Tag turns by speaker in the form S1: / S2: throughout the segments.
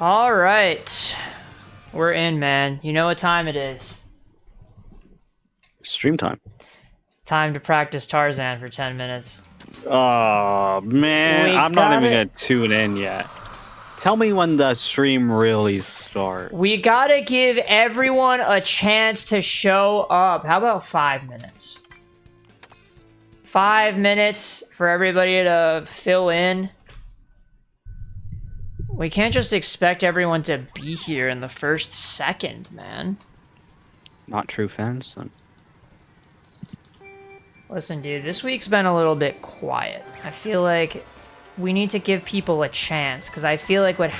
S1: All right. We're in, man. You know what time it is.
S2: Stream time.
S1: It's time to practice Tarzan for 10 minutes.
S2: Oh, man.
S1: We
S2: I'm not even
S1: gotta-
S2: going to tune in yet. Tell me when the stream really starts.
S1: We gotta give everyone a chance to show up. How about 5 minutes? 5 minutes for everybody to fill in. We can't just expect everyone to be here in the first second, man.
S2: Not true fans, son.
S1: Listen, dude, this week's been a little bit quiet. I feel like we need to give people a chance, because I feel like what's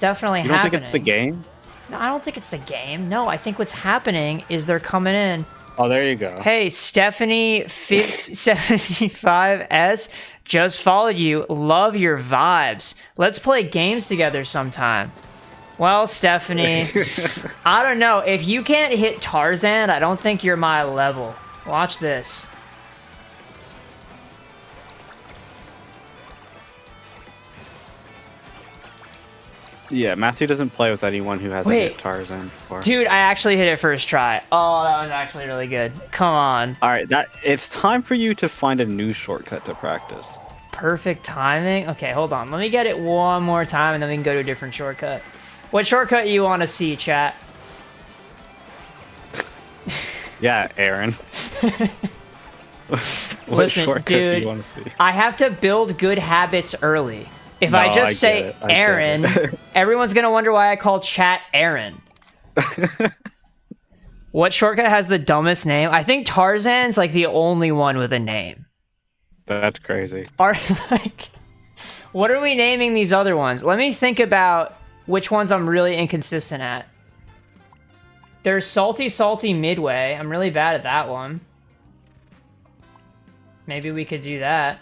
S1: definitely
S2: You don't
S1: happening...
S2: think it's the game?
S1: No, I don't think it's the game. No, I think what's happening is they're coming in.
S2: Oh, there you go.
S1: Hey, Stephanie 75S just followed you. Love your vibes. Let's play games together sometime. Well, Stephanie, I don't know. If you can't hit Tarzan, I don't think you're my level. Watch this.
S2: Yeah, Matthew doesn't play with anyone who hasn't hit Tarzan before.
S1: Dude, I actually hit it first try. Oh, that was actually really good. Come on.
S2: All right, it's time for you to find a new shortcut to practice.
S1: Perfect timing. Okay, hold on. Let me get it one more time, and then we can go to a different shortcut. What shortcut you want to see, chat?
S2: Yeah, Aaron. What
S1: Listen,
S2: shortcut
S1: dude,
S2: do you want to see?
S1: I have to build good habits early. If
S2: No,
S1: I just
S2: I
S1: say
S2: get it. I get
S1: Aaron,
S2: it.
S1: everyone's going to wonder why I call chat Aaron. What shortcut has the dumbest name? I think Tarzan's like the only one with a name.
S2: That's crazy.
S1: What are we naming these other ones? Let me think about which ones I'm really inconsistent at. There's Salty Midway. I'm really bad at that one. Maybe we could do that.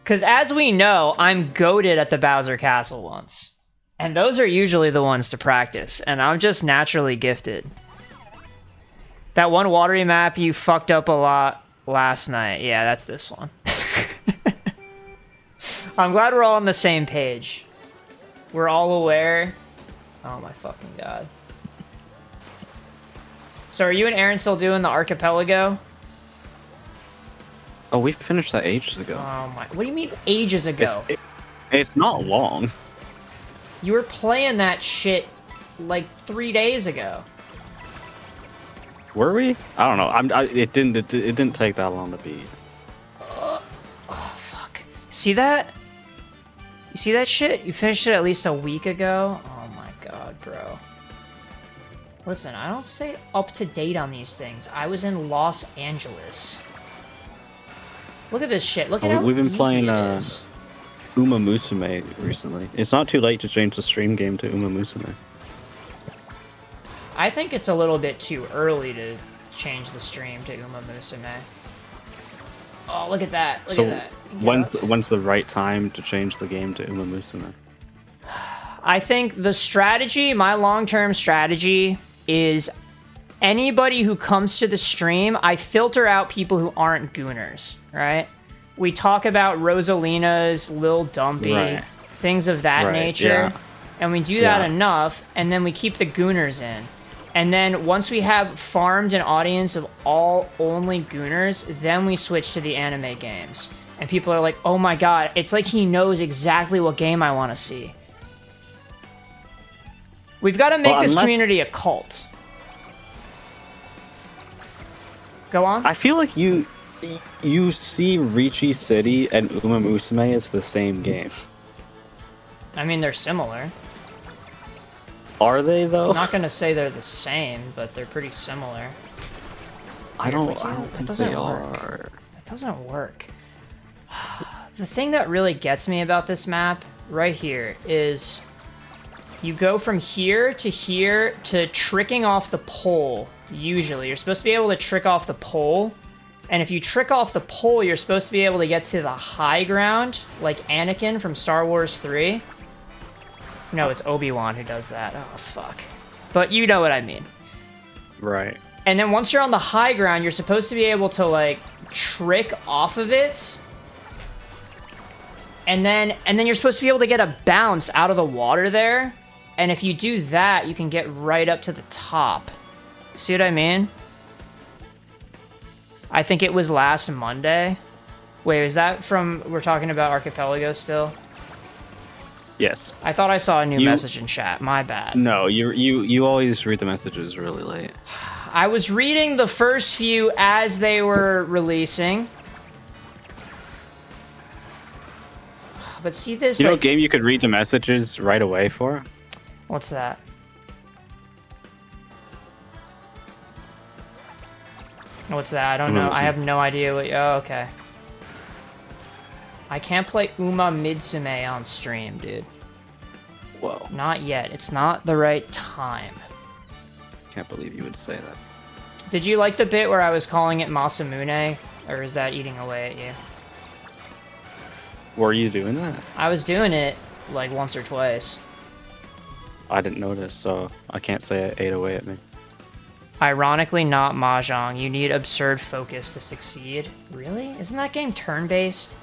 S1: Because as we know, I'm goated at the Bowser Castle ones. And those are usually the ones to practice. And I'm just naturally gifted. That one watery map you fucked up a lot last night. Yeah, that's this one. I'm glad we're all on the same page. We're all aware. Oh my fucking god. So are you and Aaron still doing the archipelago?
S2: Oh, we finished that ages ago.
S1: Oh my... What do you mean ages ago?
S2: It's not long.
S1: You were playing that shit like 3 days ago.
S2: Were we? I don't know. It didn't take that long to beat.
S1: Oh fuck! See that? You see that shit? You finished it at least a week ago. Oh my god, bro. Listen, I don't stay up to date on these things. I was in Los Angeles. Look at this shit. Look at how
S2: we've been
S1: easy
S2: playing
S1: it is.
S2: Uma Musume recently. It's not too late to change the stream game to Uma Musume.
S1: I think it's a little bit too early to change the stream to Uma Musume. Oh, look at that. Look at that.
S2: When's the right time to change the game to Uma Musume?
S1: I think the strategy, my long-term strategy, is anybody who comes to the stream, I filter out people who aren't gooners, right? We talk about Rosalina's, Lil Dumpy, things of that nature, and we do that enough, and then we keep the gooners in. And then once we have farmed an audience of only gooners, then we switch to the anime games. And people are like, oh my god, it's like he knows exactly what game I want to see. We've got to make this community a cult. Go on.
S2: I feel like you see Ricci City and Uma Musume as the same game.
S1: I mean, they're similar.
S2: Are they though?
S1: I'm not gonna say they're the same, but they're pretty similar.
S2: I don't think they are.
S1: It doesn't work. The thing that really gets me about this map right here is you go from here to tricking off the pole. Usually, you're supposed to be able to trick off the pole, and if you trick off the pole, you're supposed to be able to get to the high ground, like Anakin from Star Wars 3. No, it's Obi-Wan who does that. Oh, fuck. But you know what I mean.
S2: Right.
S1: And then once you're on the high ground, you're supposed to be able to, like, trick off of it. And then you're supposed to be able to get a bounce out of the water there. And if you do that, you can get right up to the top. See what I mean? I think it was last Monday. Wait, is that from... We're talking about Archipelago still?
S2: Yes.
S1: I thought I saw a new message in chat. My bad.
S2: No, you always read the messages really late.
S1: I was reading the first few as they were releasing. But see this...
S2: You know a game you could read the messages right away for?
S1: What's that? What's that? I don't know. I have no idea what... Oh, okay. I can't play Uma Midsume on stream, dude.
S2: Whoa.
S1: Not yet. It's not the right time.
S2: Can't believe you would say that.
S1: Did you like the bit where I was calling it Masamune? Or is that eating away at you?
S2: Were you doing that?
S1: I was doing it like once or twice.
S2: I didn't notice, so I can't say it ate away at me.
S1: Ironically, not Mahjong. You need absurd focus to succeed. Really? Isn't that game turn-based?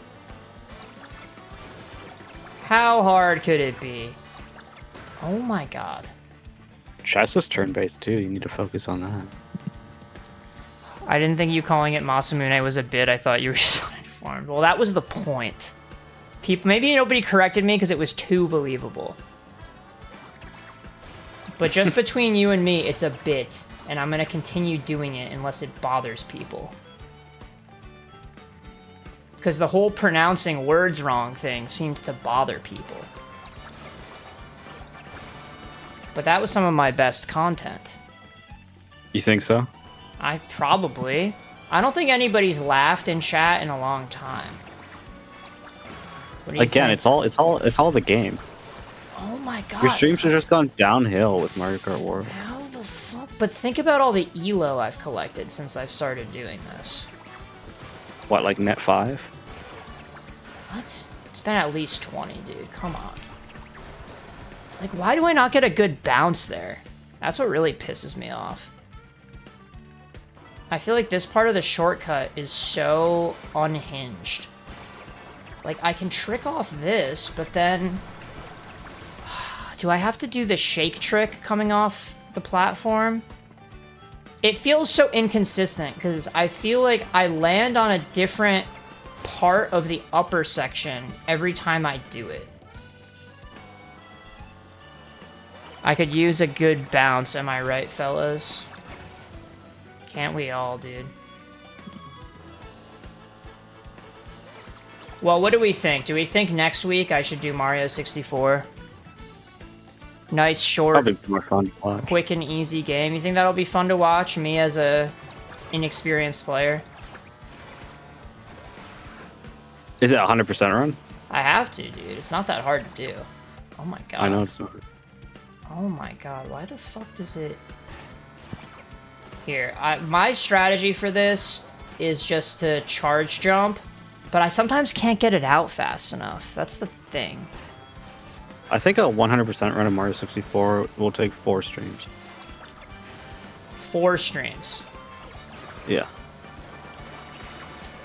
S1: How hard could it be? Oh my god.
S2: Chess is turn-based too. You need to focus on that.
S1: I didn't think you calling it Masamune was a bit. I thought you were just uninformed. Well, that was the point. People, maybe nobody corrected me because it was too believable. But just between you and me, it's a bit. And I'm going to continue doing it unless it bothers people. Because the whole pronouncing words wrong thing seems to bother people. But that was some of my best content.
S2: You think so?
S1: I probably. I don't think anybody's laughed in chat in a long time. What do you
S2: Again,
S1: think?
S2: it's all the game.
S1: Oh my god.
S2: Your streams have just gone downhill with Mario Kart World.
S1: How the fuck? But think about all the ELO I've collected since I've started doing this.
S2: What, like net 5?
S1: What? It's been at least 20, dude. Come on. Like, why do I not get a good bounce there? That's what really pisses me off. I feel like this part of the shortcut is so unhinged. Like, I can trick off this, but then... Do I have to do the shake trick coming off the platform? It feels so inconsistent, because I feel like I land on a different part of the upper section every time I do it. I could use a good bounce, am I right, fellas? Can't we all, dude? Well, what do we think? Do we think next week I should do Mario 64? Nice, short,
S2: Probably more fun to watch.
S1: quick and easy game. You think that'll be fun to watch, me as a inexperienced player?
S2: Is it 100% run?
S1: I have to, dude. It's not that hard to do. Oh my god.
S2: I know it's not.
S1: Oh my god, why the fuck does it... Here, my strategy for this is just to charge jump, but I sometimes can't get it out fast enough. That's the thing.
S2: I think a 100% run of Mario 64 will take 4 streams.
S1: 4 streams.
S2: Yeah.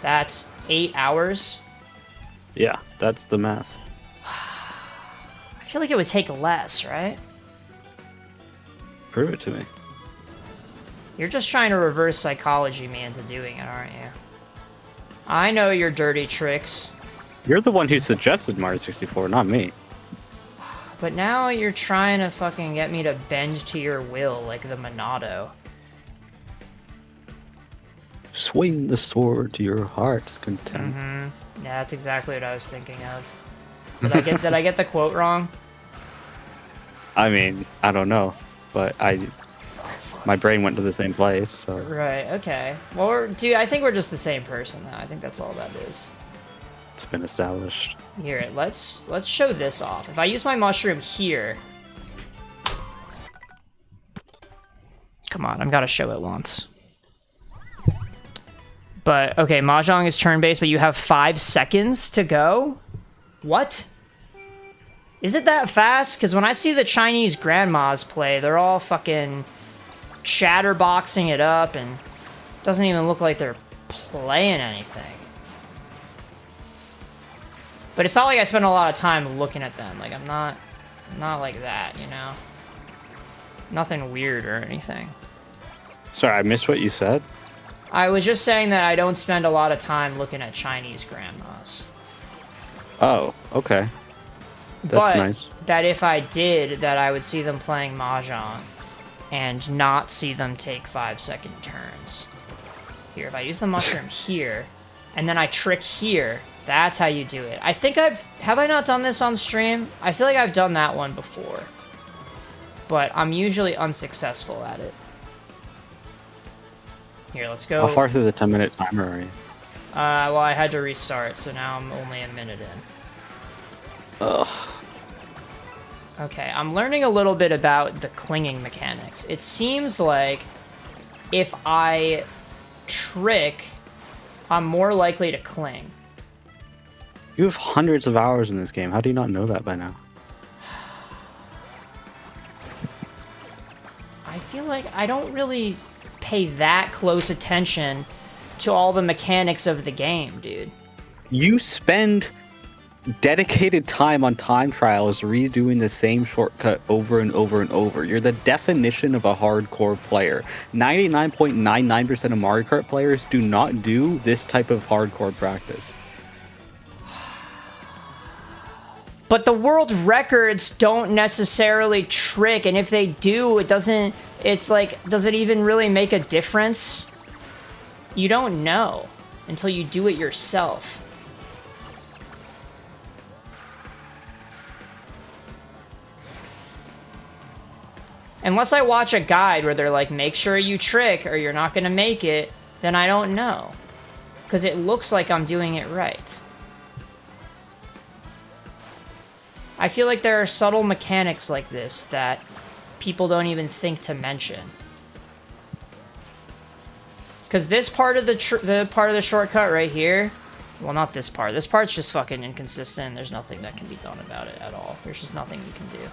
S1: That's 8 hours.
S2: Yeah, that's the math.
S1: I feel like it would take less, right?
S2: Prove it to me.
S1: You're just trying to reverse psychology me into doing it, aren't you? I know your dirty tricks.
S2: You're the one who suggested Mario 64, not me.
S1: But now you're trying to fucking get me to bend to your will like the Monado.
S2: Swing the sword to your heart's content.
S1: Mm-hmm. Yeah, that's exactly what I was thinking of. Did I get the quote wrong?
S2: I mean, I don't know, but my brain went to the same place, so...
S1: Right, okay. Well, dude, I think we're just the same person now. I think that's all that is.
S2: It's been established.
S1: Here, let's show this off. If I use my mushroom here... Come on, I've got to show it once. But, okay, Mahjong is turn-based, but you have 5 seconds to go? What? Is it that fast? Because when I see the Chinese grandmas play, they're all fucking chatterboxing it up, and it doesn't even look like they're playing anything. But it's not like I spend a lot of time looking at them. Like, I'm not like that, you know? Nothing weird or anything.
S2: Sorry, I missed what you said.
S1: I was just saying that I don't spend a lot of time looking at Chinese grandmas.
S2: Oh, okay. That's nice.
S1: That if I did, that I would see them playing Mahjong and not see them take 5-second turns. Here, if I use the mushroom here, and then I trick here, that's how you do it. I think have I not done this on stream? I feel like I've done that one before. But I'm usually unsuccessful at it. Here, let's go.
S2: How far through the 10-minute timer are you?
S1: Well, I had to restart, so now I'm only a minute in.
S2: Ugh.
S1: Okay, I'm learning a little bit about the clinging mechanics. It seems like if I trick, I'm more likely to cling.
S2: You have hundreds of hours in this game. How do you not know that by now?
S1: I feel like I don't really pay that close attention to all the mechanics of the game, dude.
S2: You spend dedicated time on time trials redoing the same shortcut over and over and over. You're the definition of a hardcore player. 99.99% of Mario Kart players do not do this type of hardcore practice.
S1: But the world records don't necessarily trick, and if they do, it's like, does it even really make a difference? You don't know until you do it yourself. Unless I watch a guide where they're like, make sure you trick or you're not going to make it, then I don't know. Because it looks like I'm doing it right. I feel like there are subtle mechanics like this that people don't even think to mention. Because this part of the shortcut right here, well, not this part. This part's just fucking inconsistent. There's nothing that can be done about it at all. There's just nothing you can do.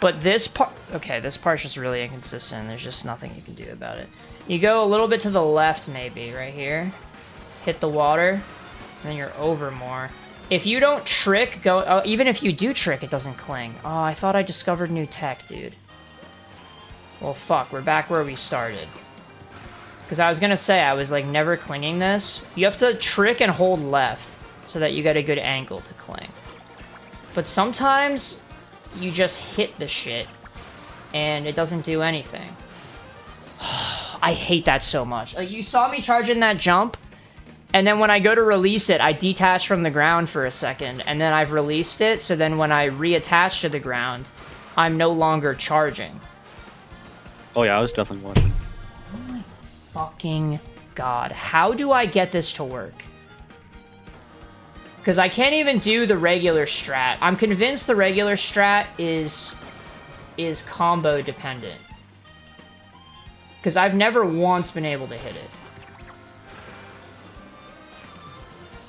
S1: But this part, okay, this part's just really inconsistent. There's just nothing you can do about it. You go a little bit to the left, maybe, right here. Hit the water, and then you're over more. If you don't trick, even if you do trick, it doesn't cling. Oh, I thought I discovered new tech, dude. Well, fuck, we're back where we started. Because I was gonna say, I was like never clinging this. You have to trick and hold left so that you get a good angle to cling. But sometimes you just hit the shit and it doesn't do anything. I hate that so much. Like, you saw me charging that jump, and then when I go to release it, I detach from the ground for a second, and then I've released it, so then when I reattach to the ground, I'm no longer charging.
S2: Oh yeah, I was definitely watching.
S1: Oh my fucking god. How do I get this to work? Because I can't even do the regular strat. I'm convinced the regular strat is combo dependent. Because I've never once been able to hit it.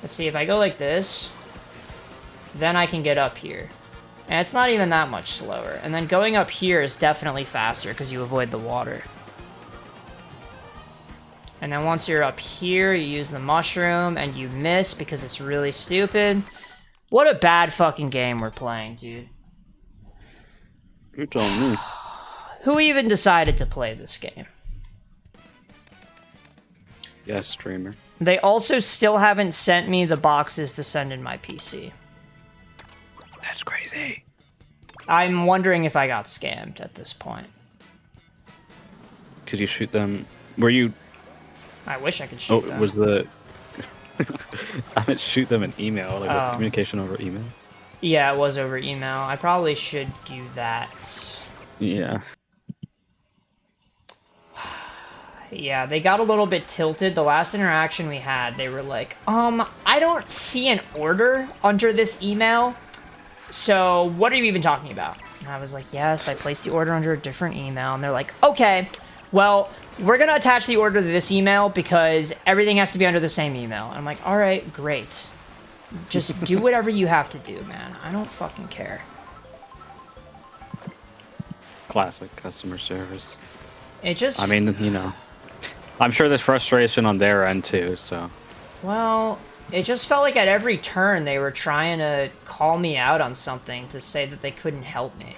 S1: Let's see, if I go like this, then I can get up here. And it's not even that much slower. And then going up here is definitely faster because you avoid the water. And then once you're up here, you use the mushroom and you miss because it's really stupid. What a bad fucking game we're playing, dude.
S2: You're telling me.
S1: Who even decided to play this game?
S2: Yes, streamer.
S1: They also still haven't sent me the boxes to send in my PC.
S2: That's crazy.
S1: I'm wondering if I got scammed at this point.
S2: Could you shoot them? Were you...
S1: I wish I could shoot them.
S2: Was the... I meant shoot them an email. Like, was the communication over email?
S1: Yeah, it was over email. I probably should do that.
S2: Yeah.
S1: Yeah, they got a little bit tilted. The last interaction we had, they were like, I don't see an order under this email. So what are you even talking about? And I was like, yes, I placed the order under a different email. And they're like, okay, well, we're going to attach the order to this email because everything has to be under the same email. And I'm like, all right, great. Just do whatever you have to do, man. I don't fucking care.
S2: Classic customer service.
S1: It just...
S2: I mean, you know, I'm sure there's frustration on their end too, so...
S1: Well, It just felt like at every turn they were trying to call me out on something to say that they couldn't help me.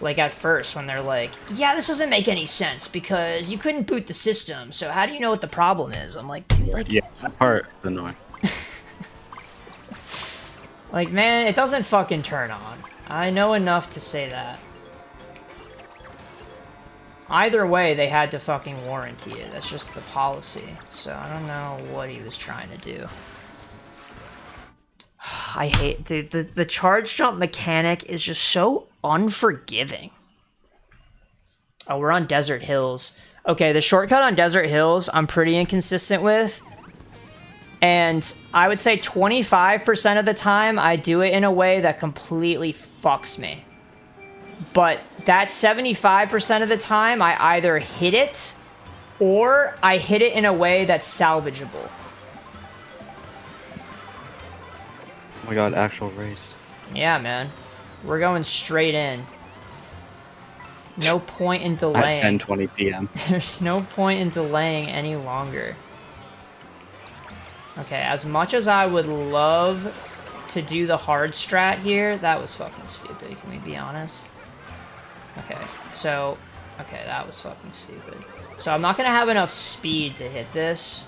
S1: Like at first when they're like, yeah, this doesn't make any sense because you couldn't boot the system, so how do you know what the problem is? I'm like, dude, like...
S2: Yeah, that part is annoying.
S1: Like, man, it doesn't fucking turn on. I know enough to say that. Either way, they had to fucking warranty it. That's just the policy. So I don't know what he was trying to do. I hate... Dude, the charge jump mechanic is just so unforgiving. Oh, we're on Desert Hills. Okay, the shortcut on Desert Hills I'm pretty inconsistent with. And I would say 25% of the time I do it in a way that completely fucks me. But that 75% of the time I either hit it or I hit it in a way that's salvageable.
S2: Oh my god, actual race.
S1: Yeah, man. We're going straight in. No point in delaying.
S2: At 10:20 p.m.
S1: There's no point in delaying any longer. Okay, as much as I would love to do the hard strat here, that was fucking stupid, can we be honest? Okay, so... Okay, that was fucking stupid. So I'm not gonna have enough speed to hit this.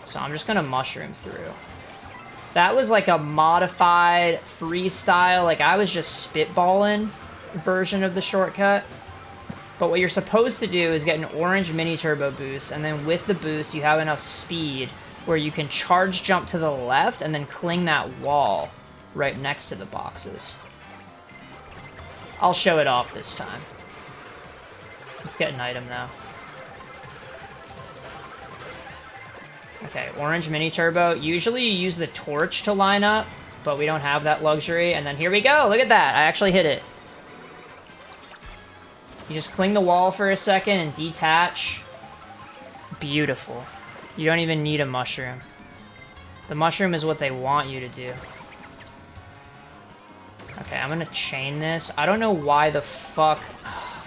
S1: So I'm just gonna mushroom through. That was like a modified freestyle, like I was just spitballing version of the shortcut. But what you're supposed to do is get an orange mini turbo boost, and then with the boost you have enough speed where you can charge jump to the left and then cling that wall right next to the boxes. I'll show it off this time. Let's get an item though. Okay, orange mini turbo. Usually you use the torch to line up, but we don't have that luxury. And then here we go. Look at that. I actually hit it. You just cling the wall for a second and detach. Beautiful. You don't even need a mushroom. The mushroom is what they want you to do. Okay, I'm gonna chain this. I don't know why the fuck...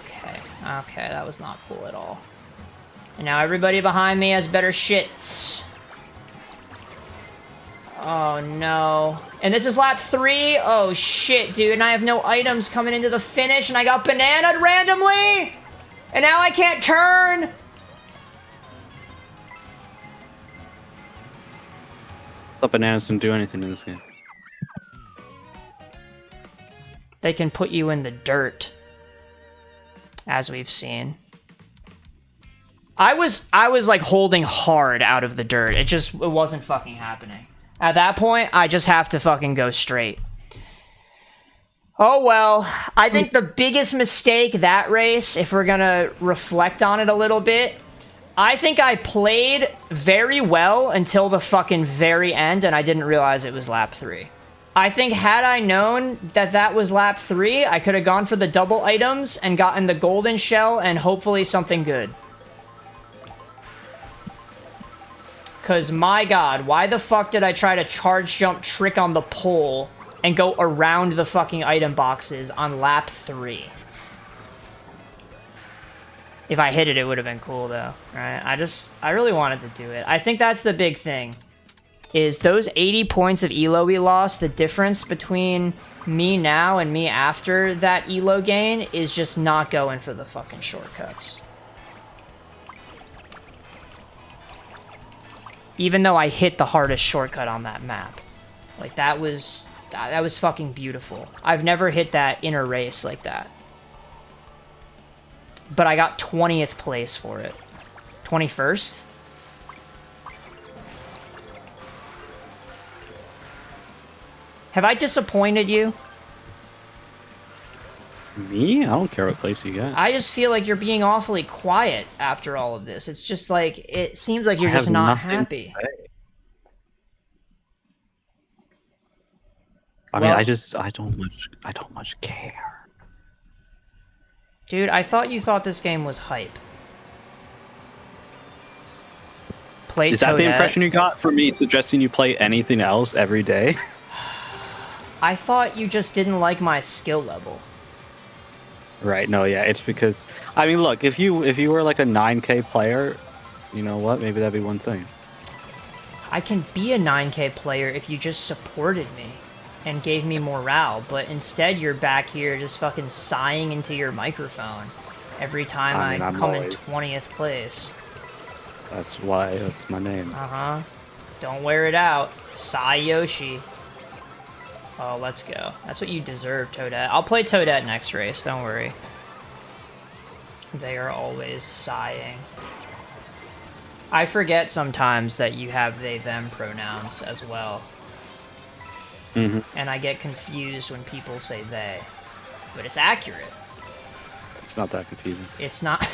S1: Okay, okay, that was not cool at all. And now everybody behind me has better shit. Oh, no. And this is lap 3? Oh, shit, dude. And I have no items coming into the finish, and I got bananaed randomly? And now I can't turn?
S2: I thought bananas didn't do anything in this game.
S1: They can put you in the dirt, as we've seen. I was like holding hard out of the dirt. It wasn't fucking happening. At that point, I just have to fucking go straight. Oh well, I think the biggest mistake that race, if we're gonna reflect on it a little bit, I think I played very well until the fucking very end, and I didn't realize it was lap 3. I think had I known that that was lap 3, I could have gone for the double items and gotten the golden shell and hopefully something good. Because, my god, why the fuck did I try to charge jump trick on the pole and go around the fucking item boxes on lap 3? If I hit it, it would have been cool, though. Right? I really wanted to do it. I think that's the big thing. Is those 80 points of elo we lost, the difference between me now and me after that elo gain is just not going for the fucking shortcuts. Even though I hit the hardest shortcut on that map. Like, that was fucking beautiful. I've never hit that in a race like that. But I got 20th place for it. 21st? Have I disappointed you?
S2: Me? I don't care what place you got.
S1: I just feel like you're being awfully quiet after all of this. It's just like, it seems like you're just not happy.
S2: I mean, I don't much care.
S1: Dude, I thought you thought this game was hype.
S2: Is that the impression you got from me suggesting you play anything else every day?
S1: I thought you just didn't like my skill level.
S2: Right, no, yeah, it's because... I mean, look, if you were like a 9K player, you know what? Maybe that'd be one thing.
S1: I can be a 9K player if you just supported me and gave me morale, but instead you're back here just fucking sighing into your microphone every time
S2: I mean,
S1: I
S2: I'm
S1: come
S2: always-
S1: in 20th place.
S2: That's why that's my name.
S1: Uh-huh. Don't wear it out. Sigh Yoshi. Oh, let's go. That's what you deserve, Toadette. I'll play Toadette next race, don't worry. They are always sighing. I forget sometimes that you have they, them pronouns as well.
S2: Mm-hmm.
S1: And I get confused when people say they. But it's accurate.
S2: It's not that confusing.
S1: It's not...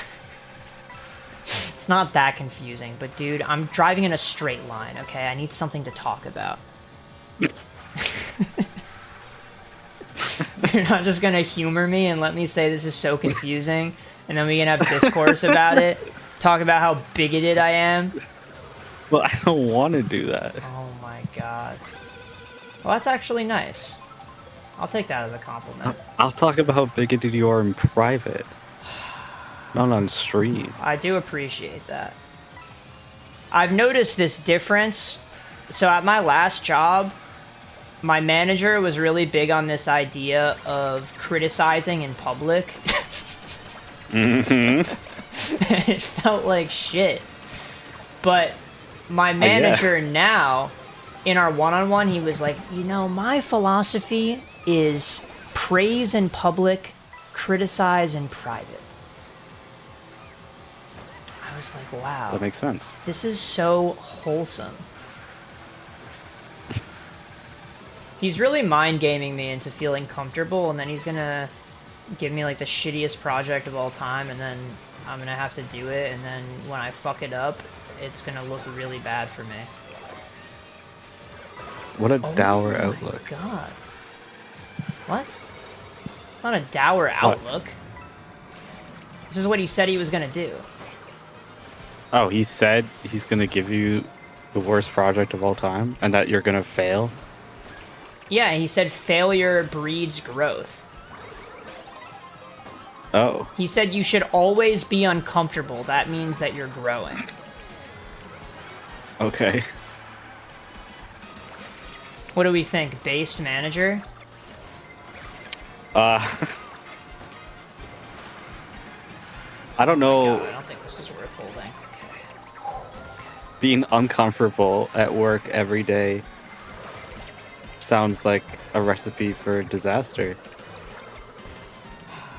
S1: It's not that confusing, but dude, I'm driving in a straight line, okay? I need something to talk about. You're not just gonna humor me and let me say this is so confusing, and then we can have discourse about it, talk about how bigoted I am.
S2: Well, I don't want to do that.
S1: Oh my god. Well, that's actually nice. I'll take that as a compliment.
S2: I'll talk about how bigoted you are in private, not on stream.
S1: I do appreciate that. I've noticed this difference. So at my last job, my manager was really big on this idea of criticizing in public.
S2: Mm-hmm.
S1: It felt like shit. But my manager now, in our one-on-one, he was like, you know, my philosophy is praise in public, criticize in private. I was like, wow.
S2: That makes sense.
S1: This is so wholesome. He's really mind gaming me into feeling comfortable, and then he's gonna give me like the shittiest project of all time, and then I'm gonna have to do it, and then when I fuck it up, it's gonna look really bad for me.
S2: What a dour
S1: Oh
S2: outlook.
S1: my god. What? It's not a dour outlook. This is what he said he was gonna do.
S2: Oh, he said he's gonna give you the worst project of all time, and that you're gonna fail.
S1: Yeah, he said failure breeds growth.
S2: Oh,
S1: He said you should always be uncomfortable. That means that you're growing.
S2: okay.
S1: What do we think? Based manager?
S2: I don't know.
S1: God, I don't think this is worth holding. Okay.
S2: Being uncomfortable at work every day sounds like a recipe for disaster.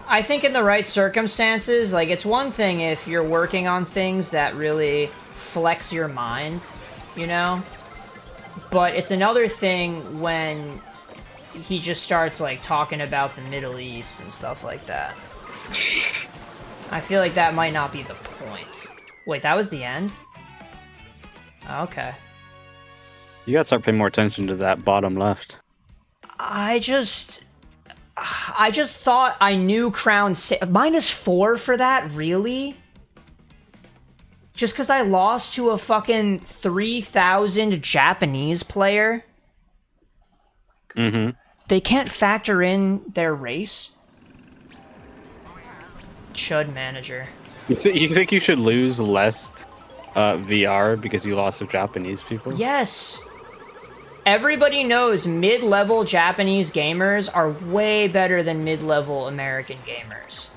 S1: I think in the right circumstances, like, it's one thing if you're working on things that really flex your mind, you know? But it's another thing when he just starts, like, talking about the Middle East and stuff like that. I feel like that might not be the point. Wait, that was the end? Okay.
S2: You gotta start paying more attention to that bottom left.
S1: I just thought I knew Crown -4 for that, really? Just because I lost to a fucking 3,000 Japanese player?
S2: Mm-hmm.
S1: They can't factor in their race? Chud manager.
S2: You think you should lose less VR because you lost to Japanese people?
S1: Yes! Everybody knows mid-level Japanese gamers are way better than mid-level American gamers.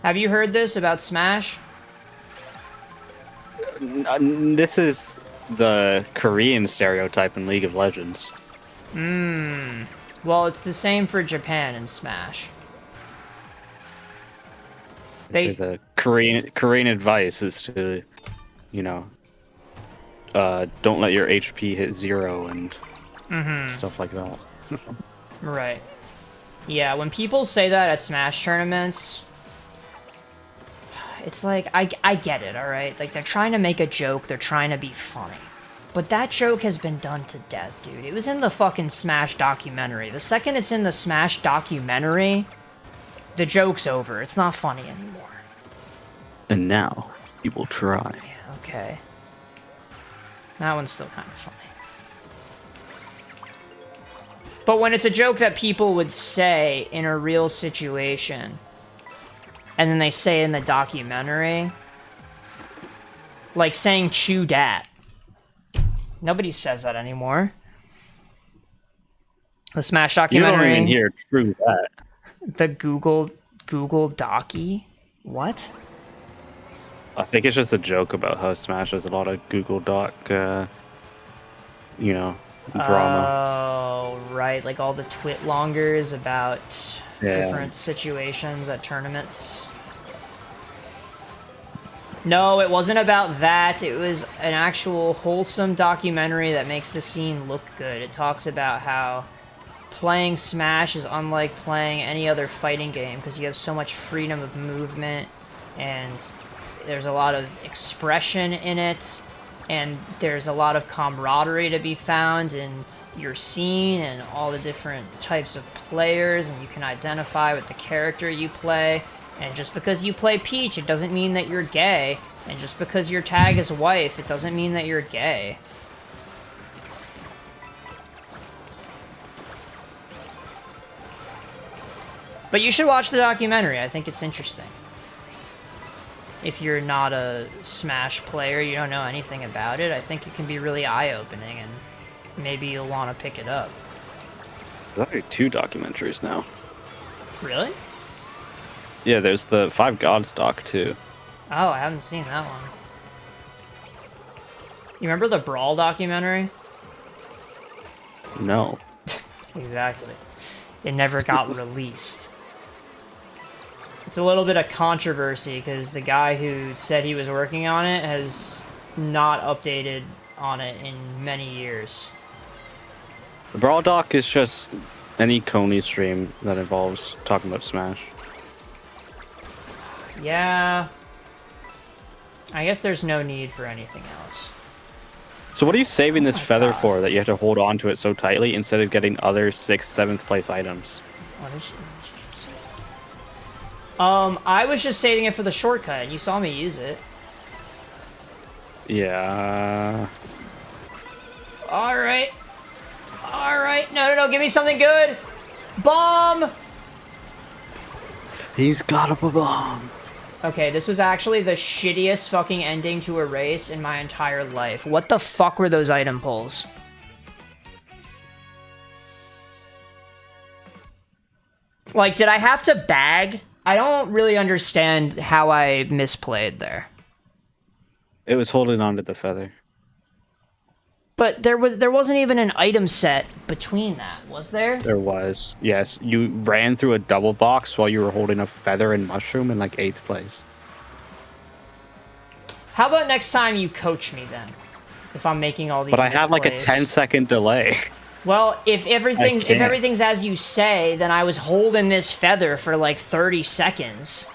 S1: Have you heard this about Smash?
S2: This is the Korean stereotype in League of Legends.
S1: Well, it's the same for Japan and Smash.
S2: They say the Korean advice is to, you know, don't let your HP hit 0 and stuff like that.
S1: Right. Yeah, when people say that at Smash tournaments, it's like, I get it, alright? Like, they're trying to make a joke, they're trying to be funny. But that joke has been done to death, dude. It was in the fucking Smash documentary. The second it's in the Smash documentary, the joke's over. It's not funny anymore.
S2: And now, you will try.
S1: Yeah, okay. That one's still kind of funny. But when it's a joke that people would say in a real situation, and then they say it in the documentary, Like saying chew dat. Nobody says that anymore. The Smash
S2: You
S1: documentary.
S2: don't even hear true that.
S1: The Google Docky? What?
S2: I think it's just a joke about how Smash has a lot of Google Doc, drama.
S1: Oh, right. Like all the twit-longers about
S2: Yeah.
S1: different situations at tournaments. No, it wasn't about that. It was an actual wholesome documentary that makes the scene look good. It talks about how playing Smash is unlike playing any other fighting game because you have so much freedom of movement and there's a lot of expression in it and there's a lot of camaraderie to be found in your scene and all the different types of players, and you can identify with the character you play. And just because you play Peach, it doesn't mean that you're gay. And just because your tag is wife, it doesn't mean that you're gay. But you should watch the documentary. I think it's interesting. If you're not a Smash player, you don't know anything about it, I think it can be really eye-opening, and maybe you'll want to pick it up.
S2: There's actually 2 documentaries now.
S1: Really?
S2: Yeah, there's the 5 Gods doc, too.
S1: Oh, I haven't seen that one. You remember the Brawl documentary?
S2: No.
S1: Exactly. It never got released. It's a little bit of controversy because the guy who said he was working on it has not updated on it in many years.
S2: The Brawl doc is just any Coney stream that involves talking about Smash.
S1: Yeah. I guess there's no need for anything else.
S2: So what are you saving this
S1: my
S2: feather
S1: God.
S2: for that you have to hold on to it so tightly instead of getting other 6th, 7th place items?
S1: What did you just say? I was just saving it for the shortcut, and you saw me use it.
S2: Yeah.
S1: Alright. Alright. No, give me something good. Bomb!
S2: He's got a bomb.
S1: Okay, this was actually the shittiest fucking ending to a race in my entire life. What the fuck were those item pulls? Like, did I have to bag? I don't really understand how I misplayed there.
S2: It was holding on to the feather.
S1: But there wasn't even an item set between that, was there?
S2: There was. Yes, you ran through a double box while you were holding a feather and mushroom in like 8th place.
S1: How about next time you coach me then? If I'm making all these
S2: But I have like a
S1: misplays.
S2: 10-second delay.
S1: Well, if everything's
S2: can't.
S1: as you say, then I was holding this feather for like 30 seconds.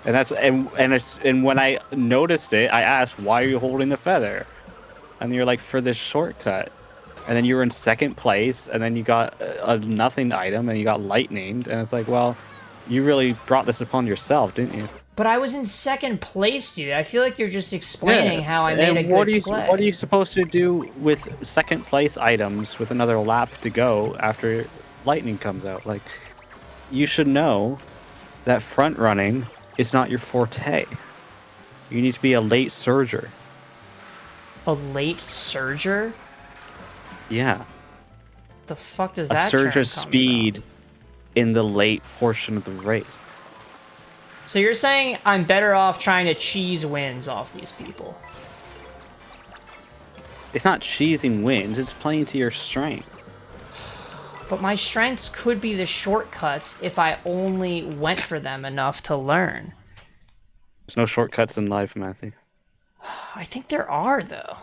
S2: And that's and when I noticed it, I asked, "Why are you holding the feather?" And you're like, "For this shortcut." And then you were in 2nd place, and then you got a nothing item, and you got lightninged, and it's like, well, you really brought this upon yourself, didn't you?
S1: But I was in 2nd place, dude. I feel like you're just explaining how I made
S2: And
S1: a good play.
S2: What are you supposed to do with 2nd place items with another lap to go after lightning comes out? Like, you should know that front running is not your forte. You need to be a late surger.
S1: A late surger?
S2: Yeah.
S1: The fuck does
S2: A
S1: that
S2: surge
S1: term
S2: of
S1: come
S2: speed
S1: from?
S2: in the late portion of the race.
S1: So you're saying I'm better off trying to cheese wins off these people?
S2: It's not cheesing wins, it's playing to your strength.
S1: But my strengths could be the shortcuts if I only went for them enough to learn.
S2: There's no shortcuts in life, Matthew.
S1: I think there are, though.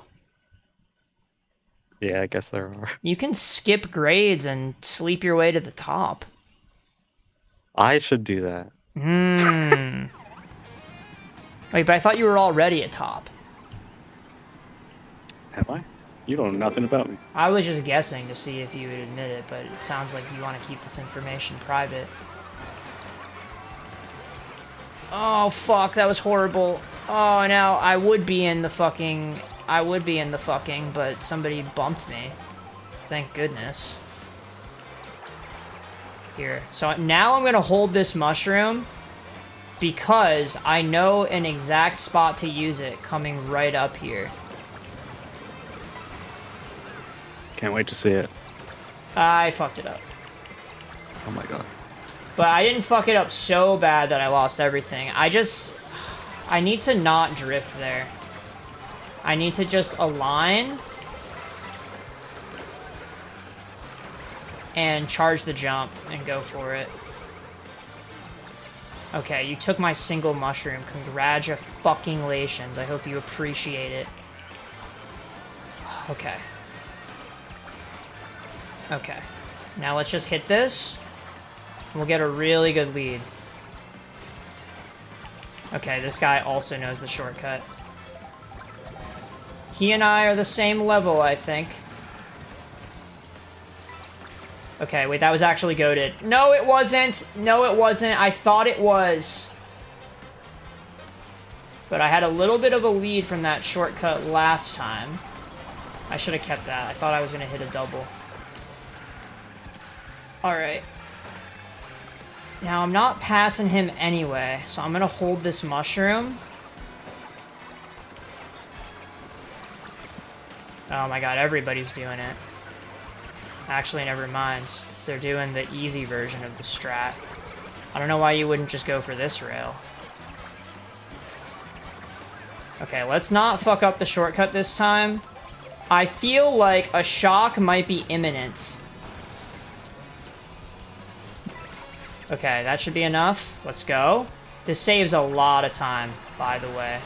S2: Yeah, I guess there are.
S1: You can skip grades and sleep your way to the top.
S2: I should do that.
S1: Wait, but I thought you were already at top.
S2: Have I? You don't know nothing about me.
S1: I was just guessing to see if you would admit it, but it sounds like you want to keep this information private. Oh, fuck, that was horrible. Oh, now I would be in the fucking, but somebody bumped me. Thank goodness. Here. So now I'm going to hold this mushroom, because I know an exact spot to use it coming right up here.
S2: Can't wait to see it.
S1: I fucked it up.
S2: Oh my god.
S1: But I didn't fuck it up so bad that I lost everything. I need to not drift there. I need to just align and charge the jump and go for it. Okay, you took my single mushroom. Congratulations. I hope you appreciate it. Okay. Okay. Now let's just hit this. We'll get a really good lead. Okay, this guy also knows the shortcut. He and I are the same level, I think. Okay, wait, that was actually goated. No, it wasn't. No, it wasn't. I thought it was. But I had a little bit of a lead from that shortcut last time. I should have kept that. I thought I was going to hit a double. Alright. Now, I'm not passing him anyway, so I'm going to hold this mushroom. Oh my god, everybody's doing it. Actually, never mind. They're doing the easy version of the strat. I don't know why you wouldn't just go for this rail. Okay, let's not fuck up the shortcut this time. I feel like a shock might be imminent. Okay, that should be enough. Let's go. This saves a lot of time, by the way.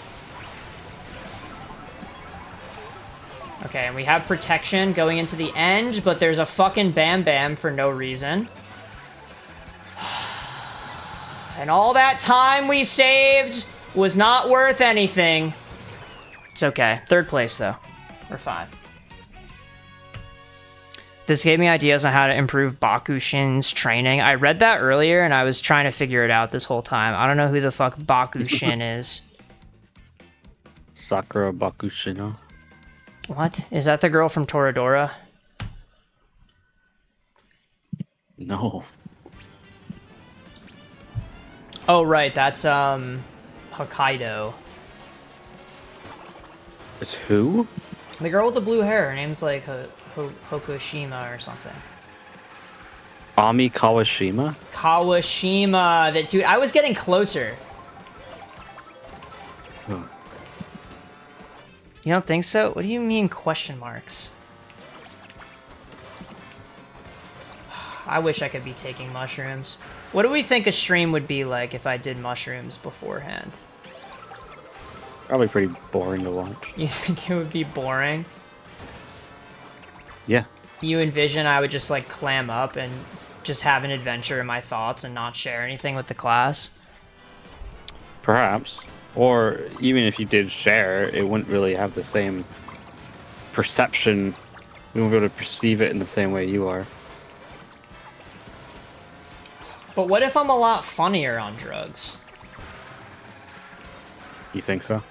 S1: Okay, and we have protection going into the end, but there's a fucking Bam Bam for no reason. And all that time we saved was not worth anything. It's okay. Third place, though. We're fine. This gave me ideas on how to improve Bakushin's training. I read that earlier, and I was trying to figure it out this whole time. I don't know who the fuck Bakushin is.
S2: Sakura Bakushina.
S1: What? Is that the girl from Toradora?
S2: No.
S1: Oh, right. That's, Hokkaido.
S2: It's who?
S1: The girl with the blue hair. Her name's, like, Hokushima or something.
S2: Ami Kawashima?
S1: Kawashima. That dude, I was getting closer.
S2: Huh.
S1: You don't think so? What do you mean question marks? I wish I could be taking mushrooms. What do we think a stream would be like if I did mushrooms beforehand?
S2: Probably pretty boring to watch.
S1: You think it would be boring?
S2: Yeah.
S1: You envision I would just like clam up and just have an adventure in my thoughts and not share anything with the class?
S2: Perhaps. Or even if you did share, it wouldn't really have the same perception. We won't be able to perceive it in the same way you are.
S1: But what if I'm a lot funnier on drugs?
S2: You think so?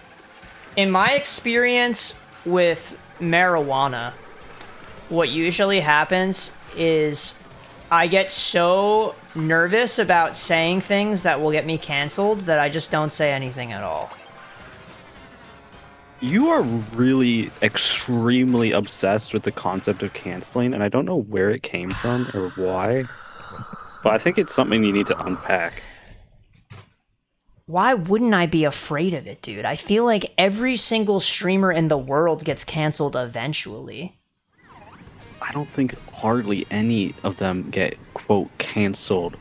S1: In my experience with marijuana, what usually happens is I get so nervous about saying things that will get me canceled that I just don't say anything at all.
S2: You are really extremely obsessed with the concept of canceling, and I don't know where it came from or why, but I think it's something you need to unpack.
S1: Why wouldn't I be afraid of it, dude? I feel like every single streamer in the world gets canceled eventually.
S2: I don't think hardly any of them get, quote, canceled.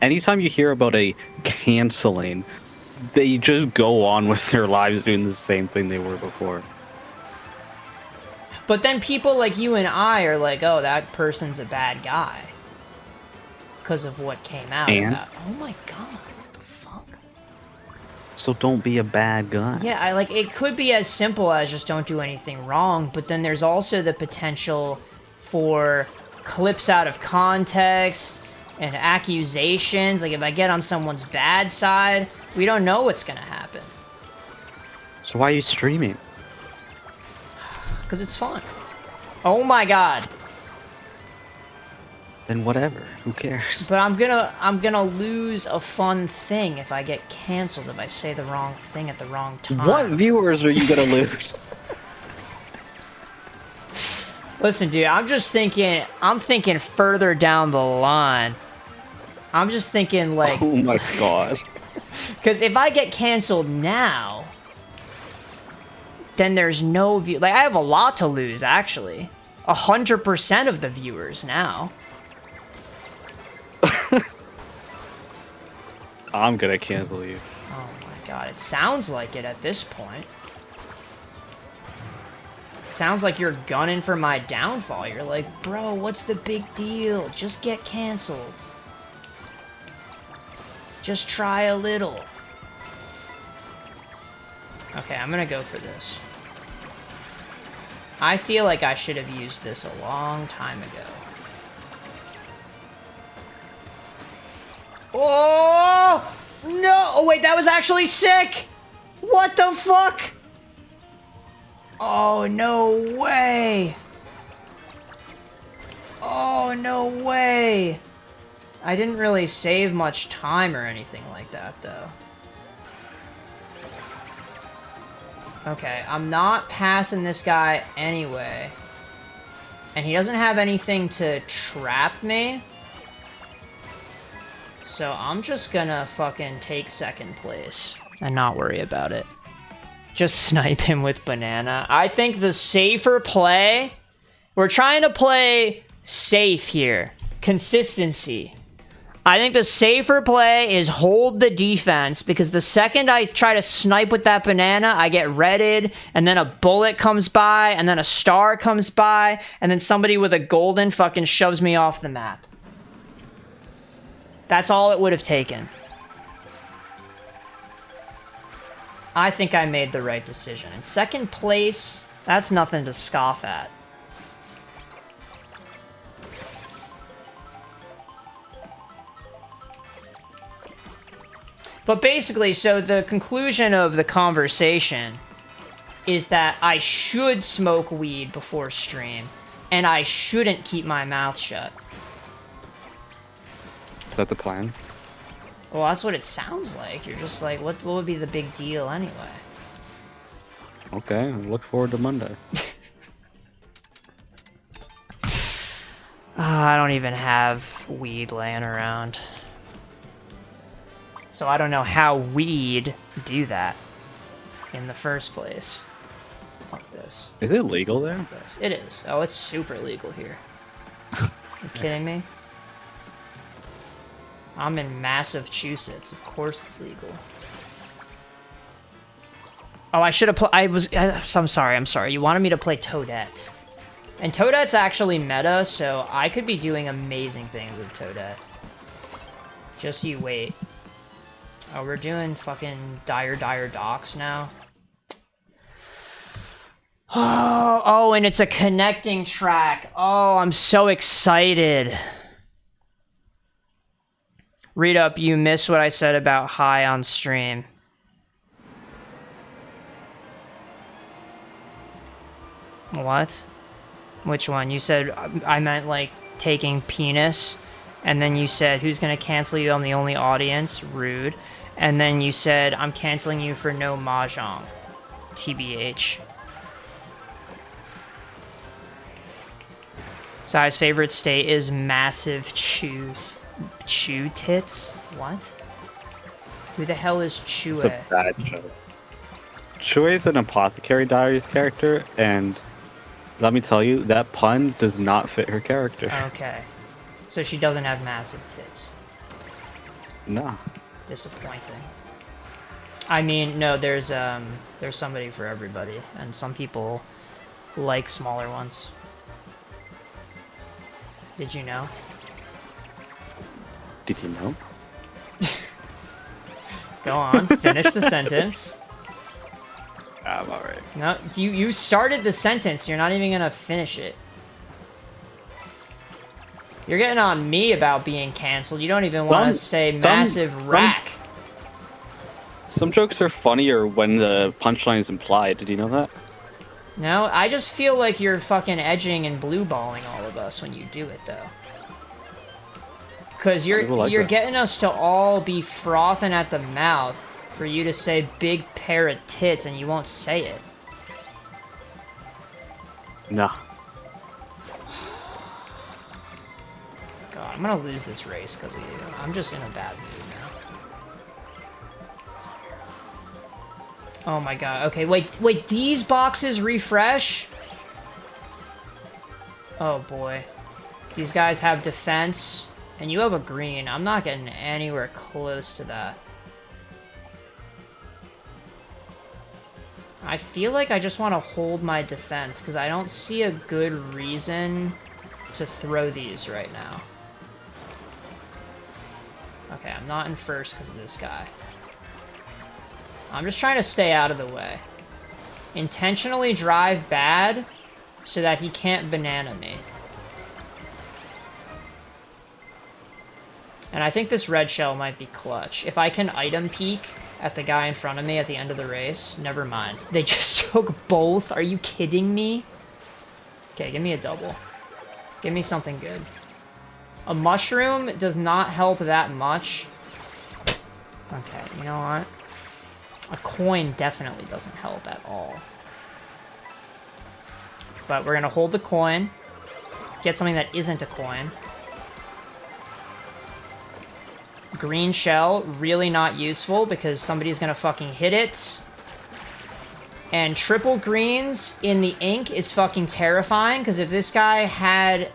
S2: Anytime you hear about a canceling, they just go on with their lives doing the same thing they were before.
S1: But then people like you and I are like, oh, that person's a bad guy. Because of what came out.
S2: And?
S1: Oh my god, what the fuck?
S2: So don't be a bad guy.
S1: Yeah, like, it could be as simple as just don't do anything wrong, but then there's also the potential for clips out of context and accusations. Like, if I get on someone's bad side, we don't know what's gonna happen.
S2: So why are you streaming?
S1: Because it's fun. Oh my god.
S2: Then whatever. Who cares?
S1: But I'm gonna lose a fun thing if I get canceled if I say the wrong thing at the wrong time.
S2: What viewers are you gonna lose?
S1: Listen, dude, I'm thinking further down the line. I'm just thinking, like...
S2: Oh my god.
S1: Because if I get canceled now, then there's no view. Like, I have a lot to lose, actually. 100% of the viewers now.
S2: I'm gonna cancel you.
S1: Oh my god, it sounds like it at this point. Sounds like you're gunning for my downfall. You're like, bro, what's the big deal? Just get canceled. Just try a little. Okay, I'm gonna go for this. I feel like I should have used this a long time ago. Oh! No! Oh, wait, that was actually sick! What the fuck? Oh, no way! Oh, no way! I didn't really save much time or anything like that, though. Okay, I'm not passing this guy anyway. And he doesn't have anything to trap me. So I'm just gonna fucking take second place and not worry about it. Just snipe him with banana. I think the safer play... We're trying to play safe here. Consistency. I think the safer play is hold the defense, because the second I try to snipe with that banana, I get redded, and then a bullet comes by, and then a star comes by, and then somebody with a golden fucking shoves me off the map. That's all it would have taken. I think I made the right decision. In second place, that's nothing to scoff at. But basically, so the conclusion of the conversation is that I should smoke weed before stream, and I shouldn't keep my mouth shut.
S2: Is that the plan?
S1: Well, that's what it sounds like. You're just like, what would be the big deal anyway?
S2: Okay, I look forward to Monday.
S1: I don't even have weed laying around. So I don't know how we'd do that in the first place. Fuck this.
S2: Is it legal there?
S1: It is. Oh, it's super legal here. You kidding me? I'm in Massachusetts. Of course it's legal. Oh, I should have played... I'm sorry. You wanted me to play Toadette. And Toadette's actually meta, so I could be doing amazing things with Toadette. Just you wait. Oh, we're doing fucking Dire Docks now. Oh, and it's a connecting track. Oh, I'm so excited. Read up, you missed what I said about high on stream. What? Which one? You said I meant like taking penis, and then you said who's gonna cancel you? I'm the only audience. Rude. And then you said I'm canceling you for no mahjong. TBH. Zai's favorite state is massive chew tits. What? Who the hell is Chue?
S2: It's a bad joke. Chue is an Apothecary Diaries character, and let me tell you, that pun does not fit her character.
S1: Okay. So she doesn't have massive tits.
S2: No.
S1: Disappointing. I mean, no, there's somebody for everybody, and some people like smaller ones. Did you know?
S2: Did you know?
S1: Go on, finish the sentence.
S2: I'm alright.
S1: No, you started the sentence, you're not even gonna finish it. You're getting on me about being canceled. You don't even want to say massive rack.
S2: Some jokes are funnier when the punchline is implied. Did you know that?
S1: No, I just feel like you're fucking edging and blue balling all of us when you do it, though. Because
S2: People like
S1: you're
S2: that.
S1: getting us to all be frothing at the mouth for you to say big pair of tits and you won't say it.
S2: No.
S1: God, I'm gonna lose this race because of you. I'm just in a bad mood now. Oh my god. Okay, wait, these boxes refresh? Oh boy. These guys have defense, and you have a green. I'm not getting anywhere close to that. I feel like I just want to hold my defense, because I don't see a good reason to throw these right now. Okay, I'm not in first because of this guy. I'm just trying to stay out of the way. Intentionally drive bad so that he can't banana me. And I think this red shell might be clutch. If I can item peek at the guy in front of me at the end of the race, never mind. They just took both. Are you kidding me? Okay, give me a double. Give me something good. A mushroom does not help that much. Okay, you know what? A coin definitely doesn't help at all. But we're gonna hold the coin. Get something that isn't a coin. Green shell, really not useful because somebody's gonna fucking hit it. And triple greens in the ink is fucking terrifying because if this guy had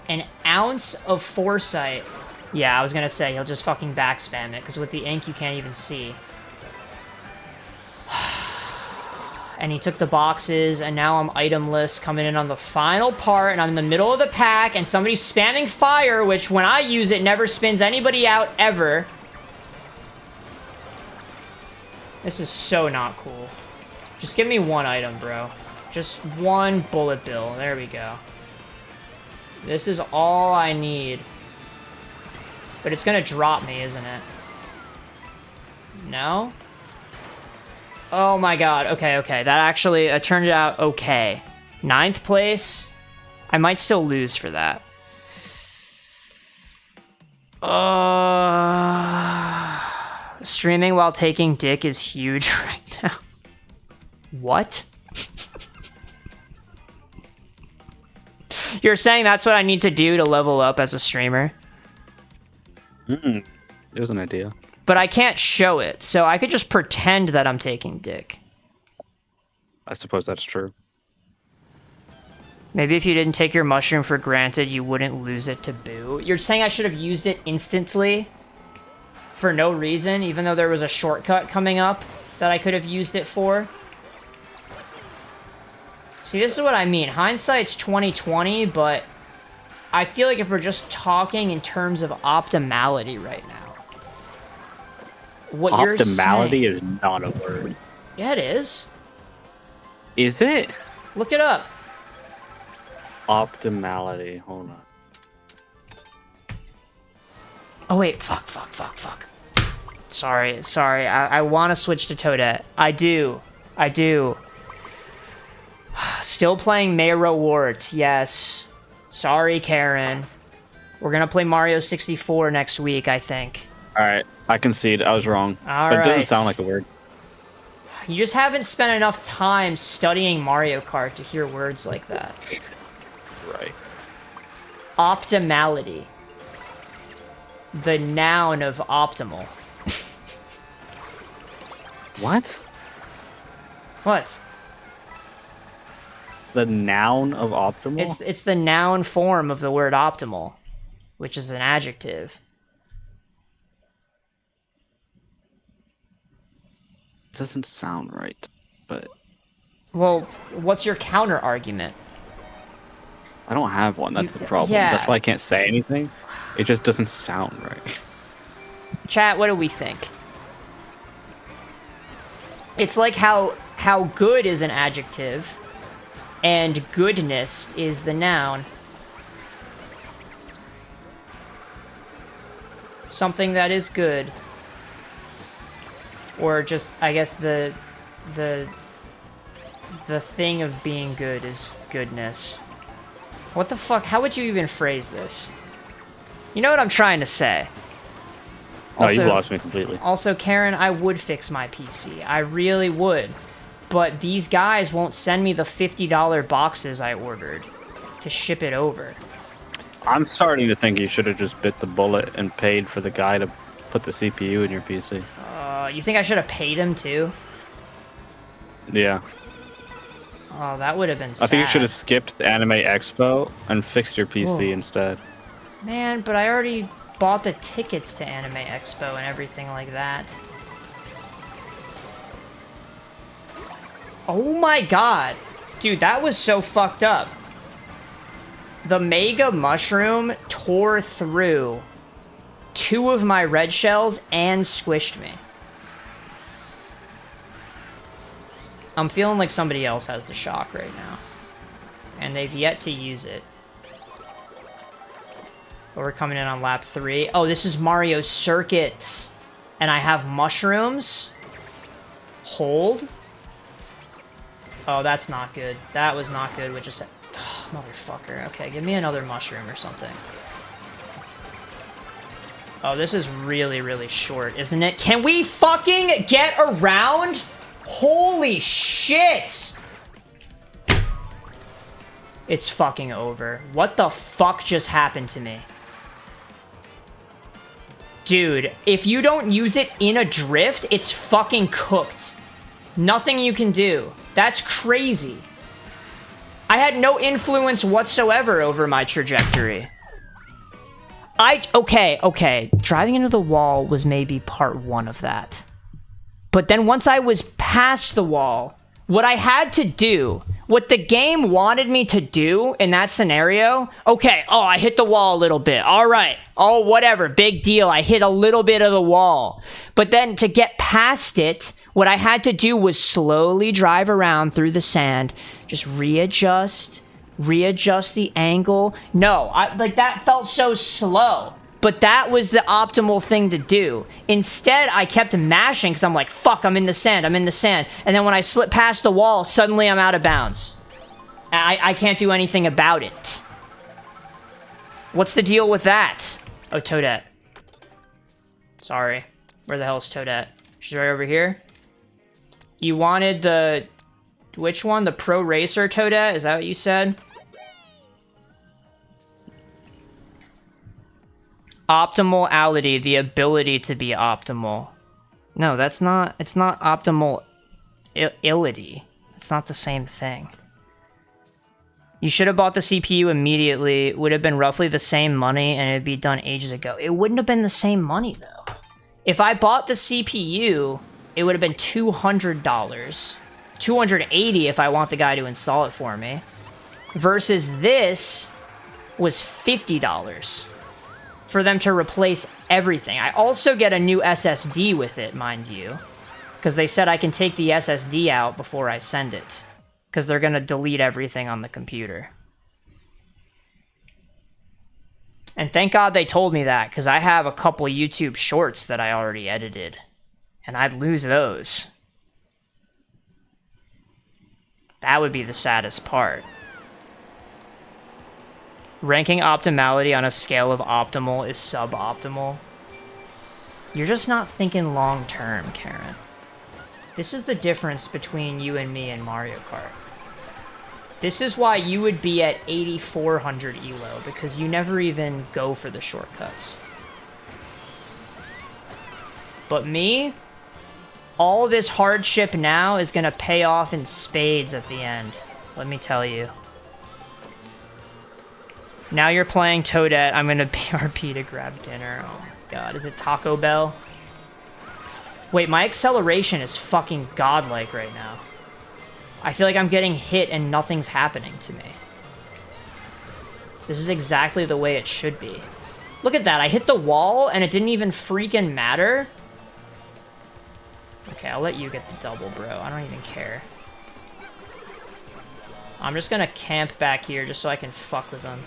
S1: an ounce of foresight... Yeah, I was gonna say, he'll just fucking back spam it because with the ink you can't even see. And he took the boxes, and now I'm itemless, coming in on the final part, and I'm in the middle of the pack, and somebody's spamming fire, which when I use it, never spins anybody out, ever. This is so not cool. Just give me one item, bro. Just one bullet bill. There we go. This is all I need. But it's gonna drop me, isn't it? No? Oh my god, okay, okay. That actually turned out okay. 9th place. I might still lose for that. Streaming while taking dick is huge right now. What? You're saying that's what I need to do to level up as a streamer?
S2: There's an idea.
S1: But I can't show it, so I could just pretend that I'm taking dick.
S2: I suppose that's true.
S1: Maybe if you didn't take your mushroom for granted, you wouldn't lose it to Boo. You're saying I should have used it instantly? For no reason, even though there was a shortcut coming up that I could have used it for? See, this is what I mean. Hindsight's 20/20, but I feel like if we're just talking in terms of optimality right now, what you're saying...
S2: Optimality is not a word.
S1: Yeah, it is.
S2: Is it?
S1: Look it up.
S2: Optimality. Hold on.
S1: Oh, wait. Fuck. Sorry. I want to switch to Toadette. I do. Still playing May Rewards. Yes. Sorry, Karen. We're going to play Mario 64 next week, I think.
S2: Alright. I concede. I was wrong.
S1: All
S2: but it doesn't
S1: right.
S2: sound like a word.
S1: You just haven't spent enough time studying Mario Kart to hear words like that.
S2: Right.
S1: Optimality. The noun of optimal.
S2: What?
S1: What?
S2: The noun of optimal?
S1: It's the noun form of the word optimal, which is an adjective.
S2: Doesn't sound right, but...
S1: Well, what's your counter argument?
S2: I don't have one. That's the problem.
S1: Yeah.
S2: That's why I can't say anything. It just doesn't sound right.
S1: Chat, what do we think? It's like how good is an adjective and goodness is the noun. Something that is good. Or just, I guess the thing of being good is goodness. What the fuck? How would you even phrase this? You You know what I'm trying to say.
S2: No, you've lost me completely.
S1: Also, Karen, I would fix my PC. I really would. But these guys won't send me the $50 boxes I ordered to ship it over.
S2: I'm starting to think you should have just bit the bullet and paid for the guy to put the CPU in your PC.
S1: You think I should have paid him too?
S2: Yeah.
S1: Oh, that would have been sad.
S2: I think you should have skipped Anime Expo and fixed your PC instead.
S1: Man, but I already bought the tickets to Anime Expo and everything like that. Oh my god. Dude, that was so fucked up. The Mega Mushroom tore through 2 of my red shells and squished me. I'm feeling like somebody else has the shock right now. And they've yet to use it. But we're coming in on lap 3. Oh, this is Mario Circuit. And I have mushrooms. Hold. Oh, that's not good. That was not good, which is... Oh, motherfucker. Okay, give me another mushroom or something. Oh, this is really, really short, isn't it? Can we fucking get around? Holy shit! It's fucking over. What the fuck just happened to me? Dude, if you don't use it in a drift, it's fucking cooked. Nothing you can do. That's crazy. I had no influence whatsoever over my trajectory. Okay. Driving into the wall was maybe part 1 of that. But then once I was past the wall, what I had to do, what the game wanted me to do in that scenario, okay, oh, I hit the wall a little bit. All right. Oh, whatever. Big deal. I hit a little bit of the wall. But then to get past it, what I had to do was slowly drive around through the sand, just readjust the angle. No, like that felt so slow. But that was the optimal thing to do. Instead, I kept mashing because I'm like, fuck, I'm in the sand. And then when I slip past the wall, suddenly I'm out of bounds. I can't do anything about it. What's the deal with that? Oh, Toadette. Sorry. Where the hell is Toadette? She's right over here. You wanted the... Which one? The Pro Racer Toadette? Is that what you said? Optimality, the ability to be optimal. No, that's not... It's not optimal ility. It's not the same thing. You should have bought the CPU immediately. It would have been roughly the same money, and it'd be done ages ago. It wouldn't have been the same money, though. If I bought the CPU, it would have been $200. $280 if I want the guy to install it for me. Versus this was $50 for them to replace everything. I also get a new SSD with it, mind you, because they said I can take the SSD out before I send it, because they're going to delete everything on the computer. And thank God they told me that, because I have a couple YouTube shorts that I already edited, and I'd lose those. That would be the saddest part. Ranking optimality on a scale of optimal is suboptimal. You're just not thinking long term, Karen. This is the difference between you and me in Mario Kart. This is why you would be at 8400 ELO, because you never even go for the shortcuts. But me, all this hardship now is gonna pay off in spades at the end. Let me tell you. Now you're playing Toadette. I'm gonna BRP to grab dinner. Oh my god, is it Taco Bell? Wait, my acceleration is fucking godlike right now. I feel like I'm getting hit and nothing's happening to me. This is exactly the way it should be. Look at that, I hit the wall and it didn't even freaking matter. Okay, I'll let you get the double, bro. I don't even care. I'm just gonna camp back here just so I can fuck with them.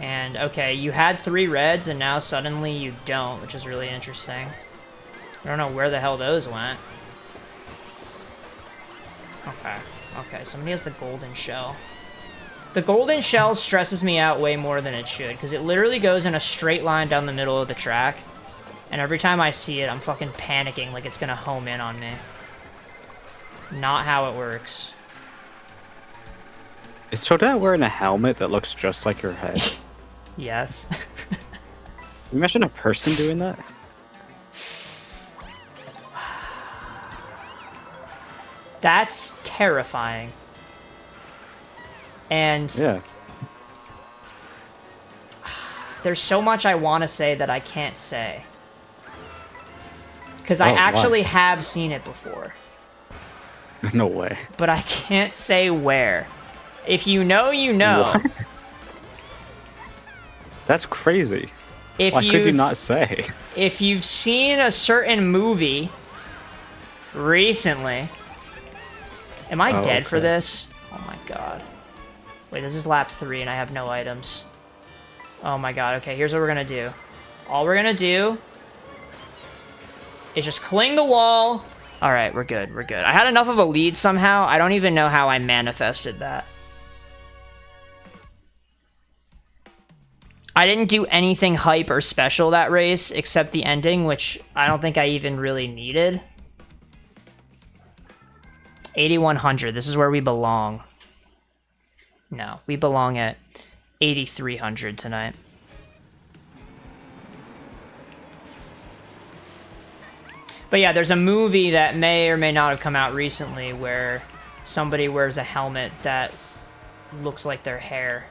S1: And, okay, you had 3 reds, and now suddenly you don't, which is really interesting. I don't know where the hell those went. Okay, somebody has the golden shell. The golden shell stresses me out way more than it should, because it literally goes in a straight line down the middle of the track. And every time I see it, I'm fucking panicking like it's gonna home in on me. Not how it works.
S2: Is Toadette wearing a helmet that looks just like your head?
S1: Yes.
S2: Can you imagine a person doing that?
S1: That's terrifying. And
S2: yeah,
S1: there's so much I want to say that I can't say. Because I actually have seen it before.
S2: No way.
S1: But I can't say where. If you know, you know.
S2: What? That's crazy.
S1: Why
S2: could you not say?
S1: If you've seen a certain movie recently... Am I dead for this? Oh my god. Wait, this is lap 3 and I have no items. Oh my god, okay, here's what we're gonna do. All we're gonna do is just cling the wall. Alright, we're good, we're good. I had enough of a lead somehow. I don't even know how I manifested that. I didn't do anything hype or special that race, except the ending, which I don't think I even really needed. 8,100, this is where we belong. No, we belong at 8,300 tonight. But yeah, there's a movie that may or may not have come out recently where somebody wears a helmet that looks like their hair.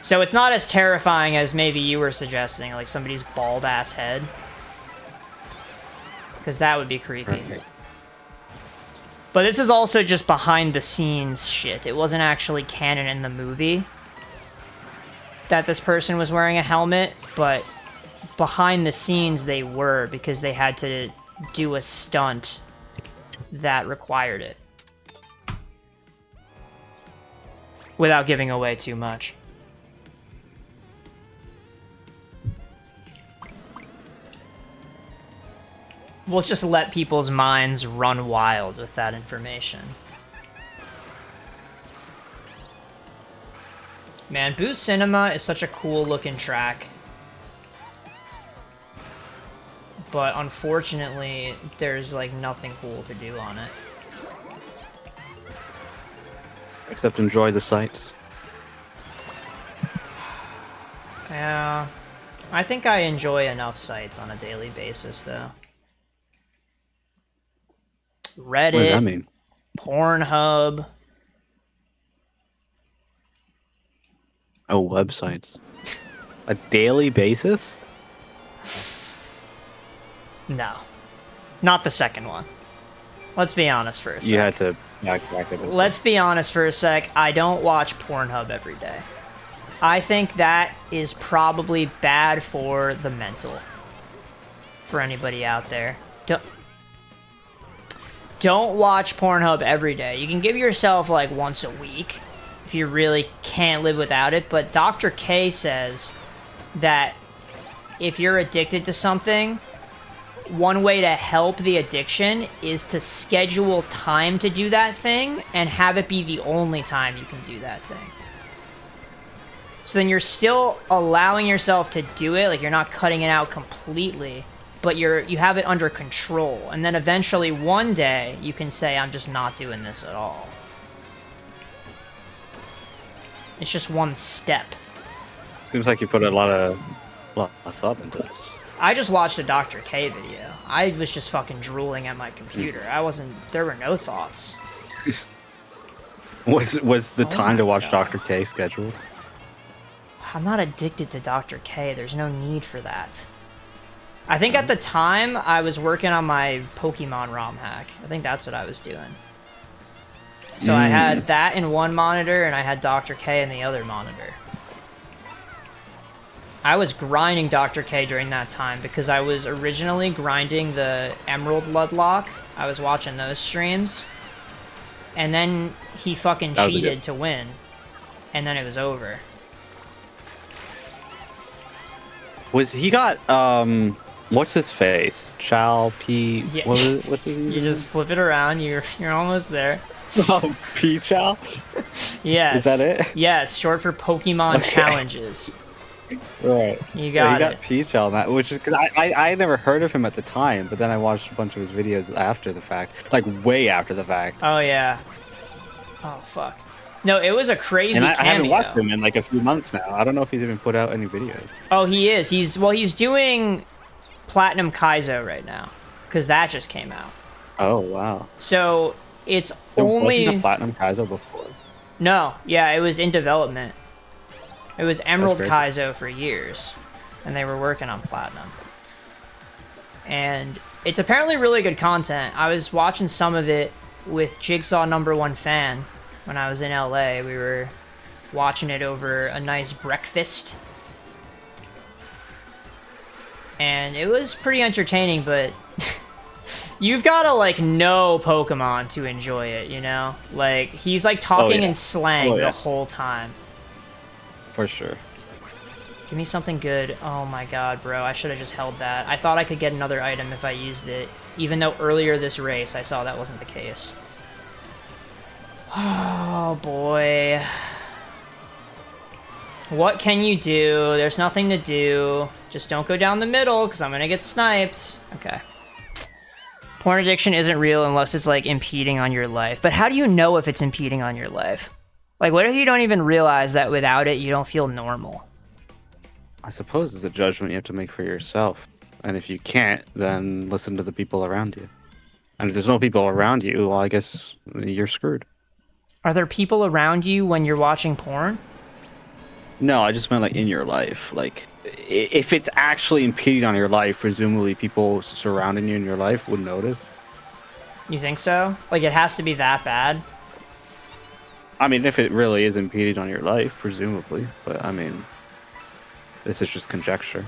S1: So it's not as terrifying as maybe you were suggesting, like somebody's bald-ass head. Because that would be creepy.
S2: Right.
S1: But this is also just behind-the-scenes shit. It wasn't actually canon in the movie that this person was wearing a helmet, but behind the scenes they were, because they had to do a stunt that required it. Without giving away too much. We'll just let people's minds run wild with that information. Man, Boo Cinema is such a cool looking track. But unfortunately, there's like nothing cool to do on it.
S2: Except enjoy the sights.
S1: Yeah. I think I enjoy enough sites on a daily basis, though. Reddit,
S2: What does that mean?
S1: Pornhub.
S2: Oh, websites. A daily basis?
S1: No. Not the second one. Let's be honest for a sec.
S2: You had to backtrack it.
S1: Let's be honest for a sec. I don't watch Pornhub every day. I think that is probably bad for the mental. For anybody out there. Don't watch Pornhub every day. You can give yourself like once a week if you really can't live without it. But Dr. K says that if you're addicted to something, one way to help the addiction is to schedule time to do that thing and have it be the only time you can do that thing. So then you're still allowing yourself to do it, like you're not cutting it out completely, but you have it under control. And then eventually one day you can say, I'm just not doing this at all. It's just one step.
S2: Seems like you put a lot of thought into this.
S1: I just watched a Dr. K video. I was just fucking drooling at my computer. There were no thoughts.
S2: Was the time to watch Dr. K scheduled?
S1: I'm not addicted to Dr. K. There's no need for that. I think at the time, I was working on my Pokemon ROM hack. I think that's what I was doing. So I had that in one monitor, and I had Dr. K in the other monitor. I was grinding Dr. K during that time, because I was originally grinding the Emerald Ludlock. I was watching those streams. And then he fucking cheated to win. And then it was over.
S2: He got, what's his face? Chow P.
S1: Yeah.
S2: What's his name?
S1: You just flip it around. You're almost there.
S2: Oh, Pichal?
S1: Yes.
S2: Is that it?
S1: Yes, short for Pokemon
S2: Okay.
S1: Challenges.
S2: Right.
S1: You
S2: Yeah, he
S1: got
S2: got
S1: it.
S2: Pichal, that, which is because I had never heard of him at the time, but then I watched a bunch of his videos after the fact, like way after the fact.
S1: Oh, yeah. Oh, fuck. No, it was a crazy
S2: And I haven't watched
S1: cameo.
S2: him in like a few months now. I don't know if he's even put out any videos.
S1: Oh, he is. He's doing Platinum Kaizo right now. Because that just came out.
S2: Oh wow.
S1: So, it's
S2: There wasn't a
S1: only...
S2: Platinum Kaizo before.
S1: No, yeah, it was in development. It was Emerald
S2: crazy.
S1: Kaizo for years. And they were working on Platinum. And it's apparently really good content. I was watching some of it with Jigsaw #1 fan when I was in LA. We were watching it over a nice breakfast. And it was pretty entertaining, but you've gotta, like, know Pokemon to enjoy it, you know? Like, he's, like, talking in slang the whole time.
S2: For sure.
S1: Give me something good. Oh my god, bro. I should have just held that. I thought I could get another item if I used it, even though earlier this race I saw that wasn't the case. Oh, boy. What can you do? There's nothing to do. Just don't go down the middle, because I'm going to get sniped. Okay. Porn addiction isn't real unless it's, like, impeding on your life. But how do you know if it's impeding on your life? Like, what if you don't even realize that without it, you don't feel normal?
S2: I suppose it's a judgment you have to make for yourself. And if you can't, then listen to the people around you. And if there's no people around you, well, I guess you're screwed.
S1: Are there people around you when you're watching porn?
S2: No, I just meant like in your life. Like, if it's actually impeding on your life, presumably people surrounding you in your life would notice.
S1: You think so? Like, it has to be that bad?
S2: I mean, if it really is impeding on your life, presumably. But I mean, this is just conjecture.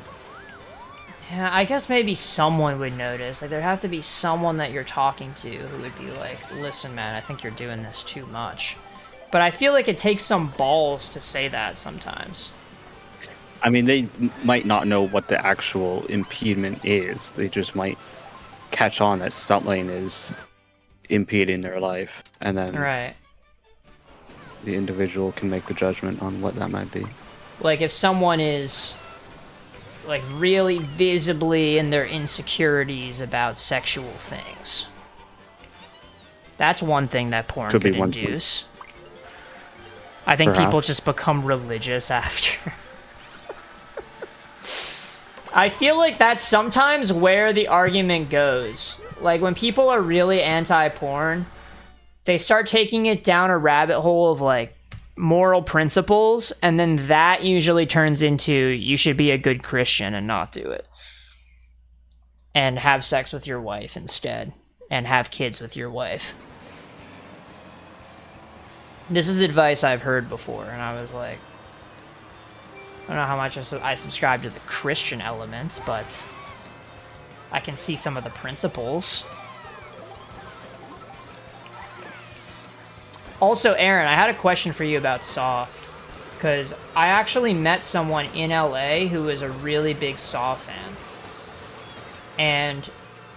S1: Yeah, I guess maybe someone would notice. Like, there'd have to be someone that you're talking to who would be like, listen, man, I think you're doing this too much. But I feel like it takes some balls to say that sometimes.
S2: I mean, they might not know what the actual impediment is. They just might catch on that something is impeding their life. And then
S1: Right.
S2: the individual can make the judgment on what that might be.
S1: Like, if someone is, like, really visibly in their insecurities about sexual things. That's one thing that porn could induce. I think people just become religious after. I feel like that's sometimes where the argument goes. Like, when people are really anti-porn, they start taking it down a rabbit hole of, like, moral principles, and then that usually turns into you should be a good Christian and not do it. And have sex with your wife instead. And have kids with your wife. This is advice I've heard before, and I was like, I don't know how much I subscribe to the Christian element, but I can see some of the principles. Also, Aaron, I had a question for you about Saw, because I actually met someone in LA who is a really big Saw fan. And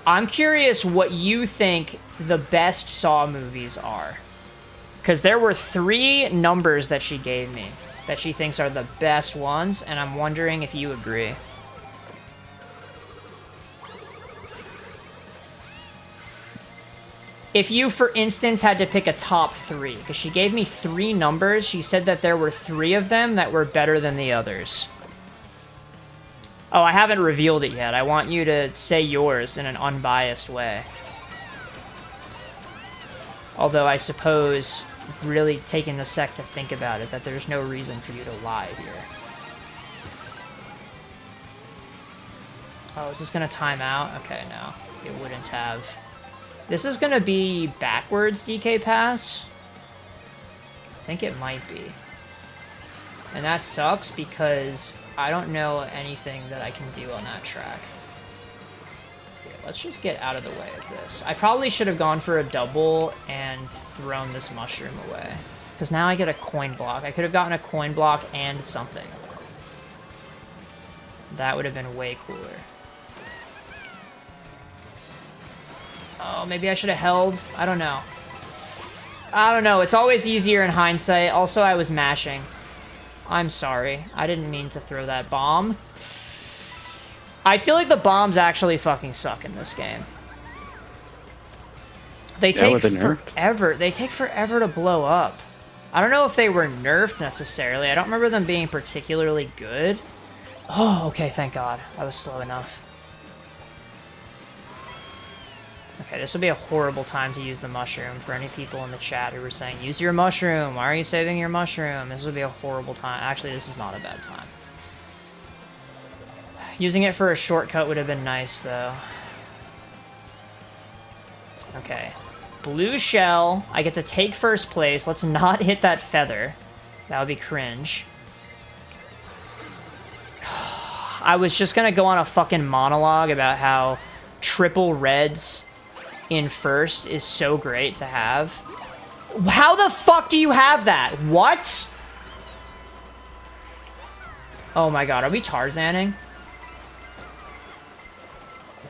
S1: I'm curious what you think the best Saw movies are. Because there were 3 numbers that she gave me that she thinks are the best ones, and I'm wondering if you agree. If you, for instance, had to pick a top 3, because she gave me 3 numbers, she said that there were 3 of them that were better than the others. Oh, I haven't revealed it yet. I want you to say yours in an unbiased way. Although I suppose, really taking a sec to think about it, that there's no reason for you to lie here. Oh, is this going to time out? Okay, no. It wouldn't have. This is going to be backwards DK pass? I think it might be. And that sucks because I don't know anything that I can do on that track. Here, let's just get out of the way of this. I probably should have gone for a double and thrown this mushroom away. Because now I get a coin block. I could have gotten a coin block and something. That would have been way cooler. Oh, maybe I should have held. I don't know. I don't know. It's always easier in hindsight. Also, I was mashing. I'm sorry. I didn't mean to throw that bomb. I feel like the bombs actually fucking suck in this game. They take forever. They take forever to blow up. I don't know if they were nerfed necessarily. I don't remember them being particularly good. Oh, okay, thank God. I was slow enough. Okay, this would be a horrible time to use the mushroom for any people in the chat who were saying, use your mushroom. Why are you saving your mushroom? This would be a horrible time. Actually, this is not a bad time. Using it for a shortcut would have been nice, though. Okay. Blue shell. I get to take first place. Let's not hit that feather. That would be cringe. I was just gonna go on a fucking monologue about how triple reds in first is so great to have. How the fuck do you have that? What? Oh my god, are we Tarzaning?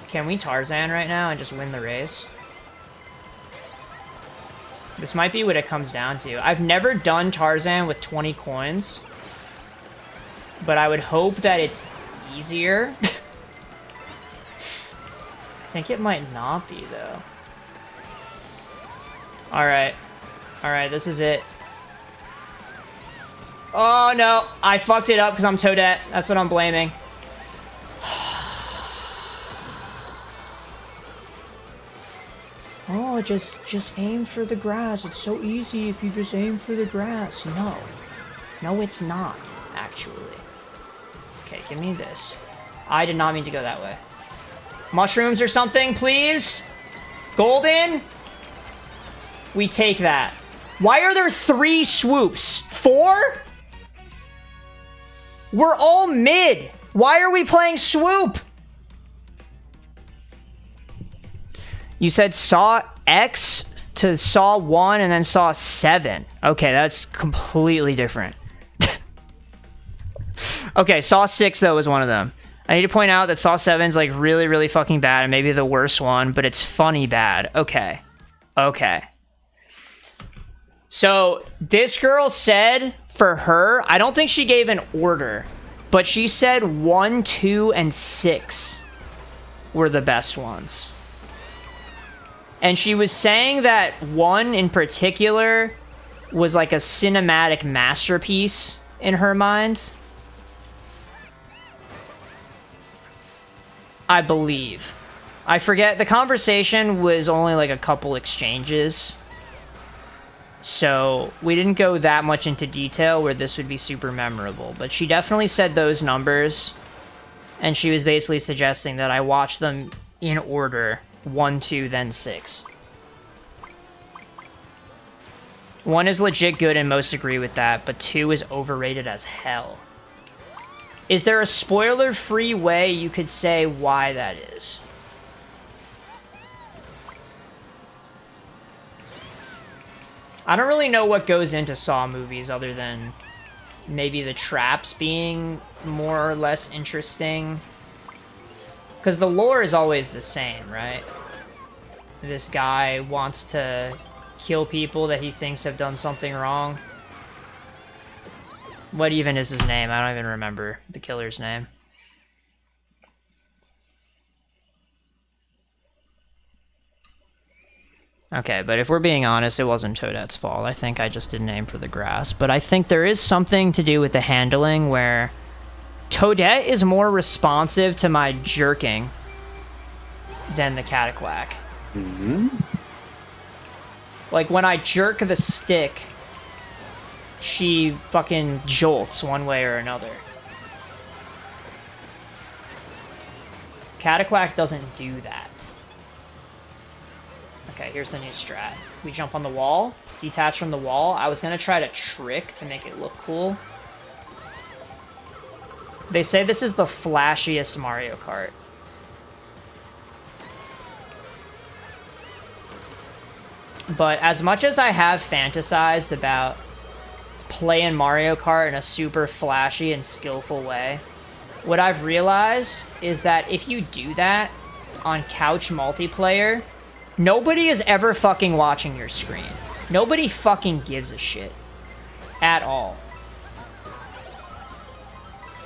S1: Can we Tarzan right now and just win the race? This might be what it comes down to. I've never done Tarzan with 20 coins, but I would hope that it's easier. I think it might not be, though. Alright. Alright, this is it. Oh, no. I fucked it up because I'm Toadette. That's what I'm blaming. Oh, just aim for the grass. It's so easy if you just aim for the grass. No. No, it's not, actually. Okay, give me this. I did not mean to go that way. Mushrooms or something, please? Golden? We take that. Why are there 3 swoops? 4? We're all mid. Why are we playing swoop? You said Saw X to Saw 1 and then Saw 7. Okay, that's completely different. Okay, Saw 6, though, was one of them. I need to point out that Saw 7's, like, really, really fucking bad and maybe the worst one, but it's funny bad. Okay. Okay. So, this girl said, for her, I don't think she gave an order, but she said 1, 2, and 6 were the best ones. And she was saying that 1 in particular was like a cinematic masterpiece in her mind. I believe. I forget. The conversation was only like a couple exchanges. So we didn't go that much into detail where this would be super memorable. But she definitely said those numbers. And she was basically suggesting that I watch them in order. 1, 2, then 6. 1 is legit good and most agree with that, but 2 is overrated as hell. Is there a spoiler-free way you could say why that is? I don't really know what goes into Saw movies other than maybe the traps being more or less interesting. Because the lore is always the same, right? This guy wants to kill people that he thinks have done something wrong. What even is his name? I don't even remember the killer's name. Okay, but if we're being honest, it wasn't Toadette's fault. I think I just didn't aim for the grass. But I think there is something to do with the handling where Toadette is more responsive to my jerking than the Cataquack.
S2: Mm-hmm.
S1: Like, when I jerk the stick, she fucking jolts one way or another. Cataquack doesn't do that. Okay, here's the new strat. We jump on the wall, detach from the wall. I was gonna try to trick to make it look cool. They say this is the flashiest Mario Kart. But as much as I have fantasized about playing Mario Kart in a super flashy and skillful way, what I've realized is that if you do that on couch multiplayer, nobody is ever fucking watching your screen. Nobody fucking gives a shit. At all.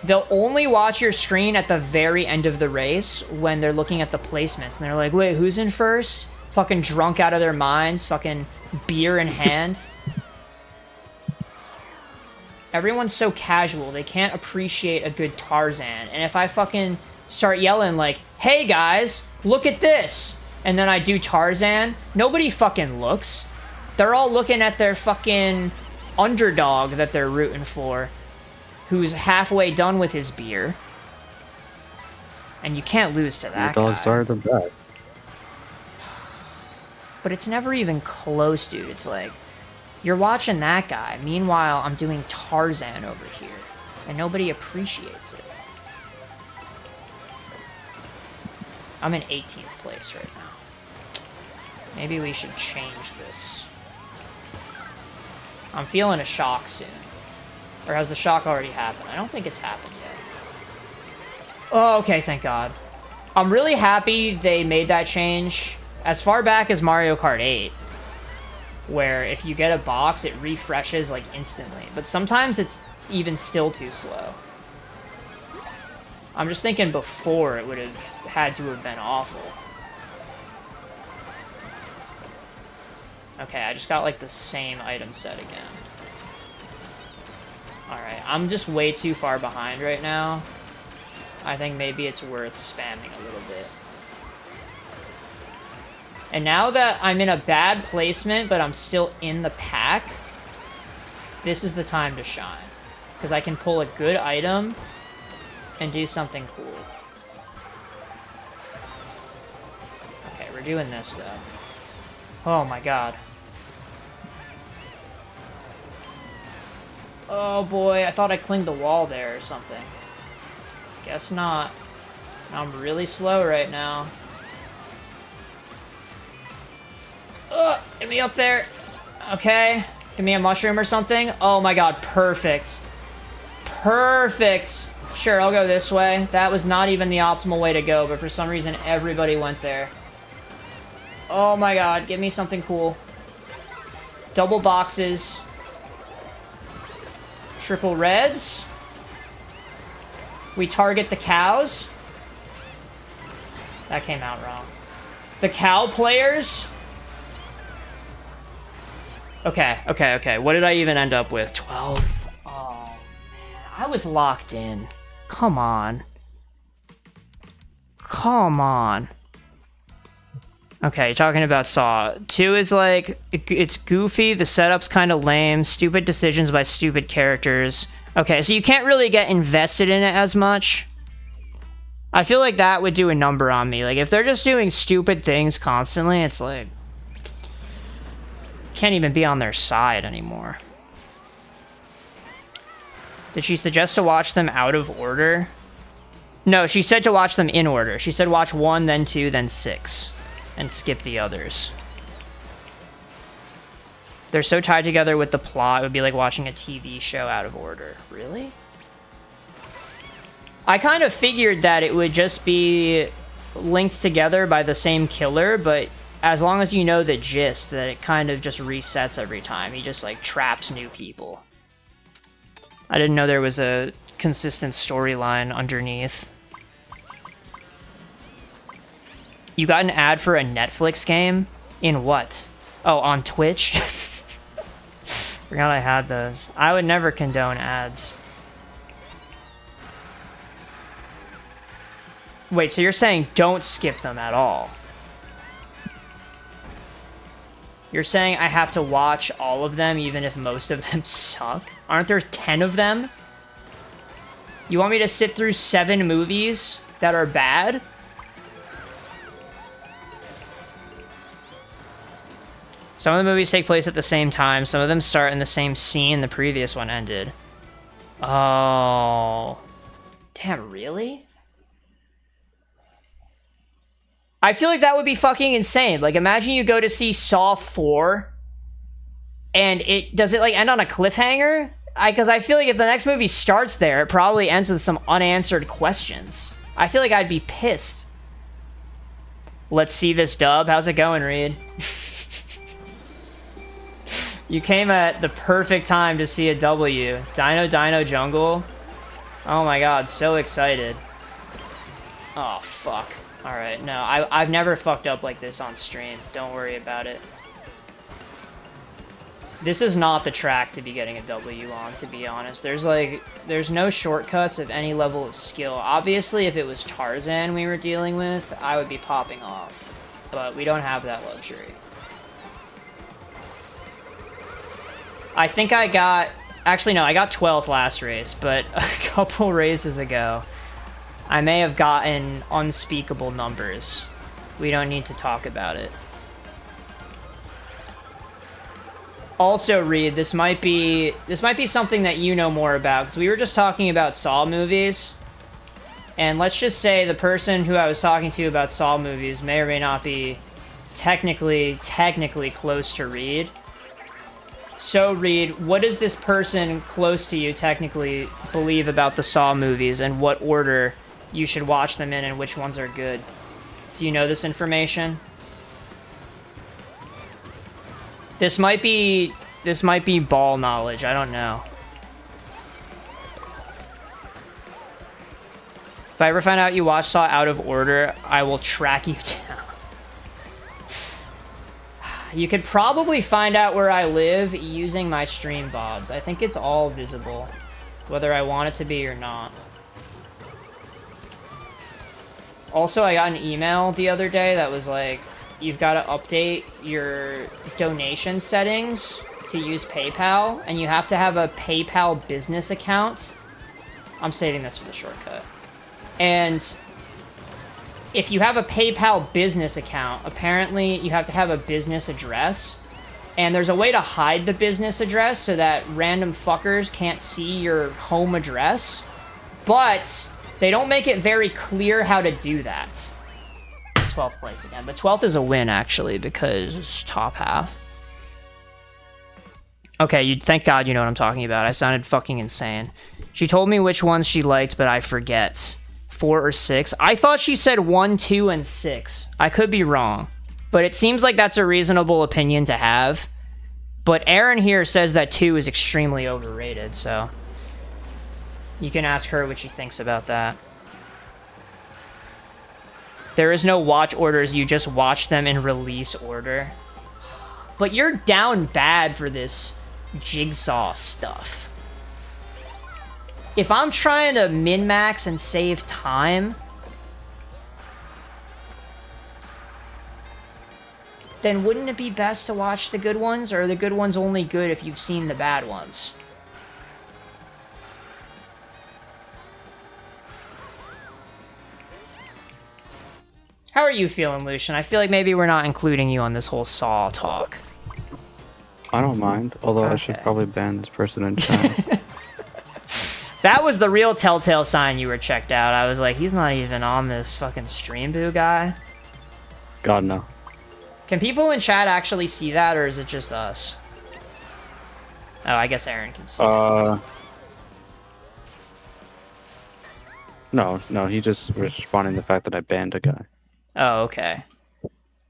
S1: They'll only watch your screen at the very end of the race when they're looking at the placements. And they're like, wait, who's in first? Fucking drunk out of their minds. Fucking beer in hand. Everyone's so casual. They can't appreciate a good Tarzan. And if I fucking start yelling like, hey guys, look at this. And then I do Tarzan, nobody fucking looks. They're all looking at their fucking underdog that they're rooting for, who's halfway done with his beer. And you can't lose to that
S2: Your dogs
S1: guy.
S2: are the best.
S1: But it's never even close, dude. It's like, you're watching that guy. Meanwhile, I'm doing Tarzan over here. And nobody appreciates it. I'm in 18th place right now. Maybe we should change this. I'm feeling a shock soon. Or has the shock already happened? I don't think it's happened yet. Oh, okay, thank God. I'm really happy they made that change as far back as Mario Kart 8. Where if you get a box, it refreshes like instantly. But sometimes it's even still too slow. I'm just thinking before it would have had to have been awful. Okay, I just got like the same item set again. Alright, I'm just way too far behind right now. I think maybe it's worth spamming a little bit. And now that I'm in a bad placement, but I'm still in the pack, this is the time to shine. Because I can pull a good item and do something cool. Okay, we're doing this, though. Oh my god. Oh boy, I thought I clinged the wall there or something. Guess not. I'm really slow right now. Get me up there. Okay. Give me a mushroom or something. Oh my god, perfect. Perfect. Sure, I'll go this way. That was not even the optimal way to go, but for some reason everybody went there. Oh my god, give me something cool. Double boxes. Triple reds. We target the cows. That came out wrong. The cow players. Okay, okay, okay. What did I even end up with? 12. Oh, man. I was locked in. Come on. Come on. Okay, talking about Saw. 2 is like, it's goofy, the setup's kind of lame, stupid decisions by stupid characters. Okay, so you can't really get invested in it as much. I feel like that would do a number on me. Like, if they're just doing stupid things constantly, it's like... can't even be on their side anymore. Did she suggest to watch them out of order? No, she said to watch them in order. She said watch 1, then 2, then 6. And skip the others. They're so tied together with the plot, it would be like watching a TV show out of order. Really? I kind of figured that it would just be linked together by the same killer, but as long as you know the gist, that it kind of just resets every time. He just, like, traps new people. I didn't know there was a consistent storyline underneath. You got an ad for a Netflix game? In what? Oh, on Twitch? Forgot I had those. I would never condone ads. Wait, so you're saying don't skip them at all? You're saying I have to watch all of them even if most of them suck? Aren't there 10 of them? You want me to sit through 7 movies that are bad? Some of the movies take place at the same time. Some of them start in the same scene the previous one ended. Oh. Damn, really? I feel like that would be fucking insane. Like, imagine you go to see Saw 4, and does it, like, end on a cliffhanger? Because I feel like if the next movie starts there, it probably ends with some unanswered questions. I feel like I'd be pissed. Let's see this dub. How's it going, Reed? You came at the perfect time to see a W. Dino Jungle. Oh my god, so excited. Oh, fuck. Alright, no, I've never fucked up like this on stream. Don't worry about it. This is not the track to be getting a W on, to be honest. There's no shortcuts of any level of skill. Obviously, if it was Tarzan we were dealing with, I would be popping off. But we don't have that luxury. I think I got... Actually, no, I got 12th last race, but a couple races ago, I may have gotten unspeakable numbers. We don't need to talk about it. Also, Reed, this might be something that you know more about, because we were just talking about Saw movies, and let's just say the person who I was talking to about Saw movies may or may not be technically close to Reed. So, Reed, what does this person close to you technically believe about the Saw movies, and what order you should watch them in, and which ones are good? Do you know this information? This might be ball knowledge, I don't know. If I ever find out you watch Saw out of order, I will track you down. You could probably find out where I live using my stream VODs. I think it's all visible, whether I want it to be or not. Also, I got an email the other day that was like, you've got to update your donation settings to use PayPal, and you have to have a PayPal business account. I'm saving this for the shortcut. And if you have a PayPal business account, apparently you have to have a business address, and there's a way to hide the business address so that random fuckers can't see your home address, but they don't make it very clear how to do that. 12th place again, but 12th is a win, actually, because it's top half. Okay, thank God you know what I'm talking about. I sounded fucking insane. She told me which ones she liked, but I forget. 4 or 6. I thought she said 1, 2, and 6. I could be wrong, but it seems like that's a reasonable opinion to have. But Aaron here says that 2 is extremely overrated, so you can ask her what she thinks about that. There is no watch orders, you just watch them in release order. But you're down bad for this jigsaw stuff. If I'm trying to min-max and save time, then wouldn't it be best to watch the good ones, or are the good ones only good if you've seen the bad ones? How are you feeling, Lucian? I feel like maybe we're not including you on this whole Saw talk.
S2: I don't mind, although
S1: Okay.
S2: I should probably ban this person in chat.
S1: That was the real telltale sign you were checked out. I was like, he's not even on this fucking stream boo guy.
S2: God, no.
S1: Can people in chat actually see that, or is it just us? Oh, I guess Aaron can see it.
S2: No, he just was responding to the fact that I banned a guy.
S1: Oh, okay.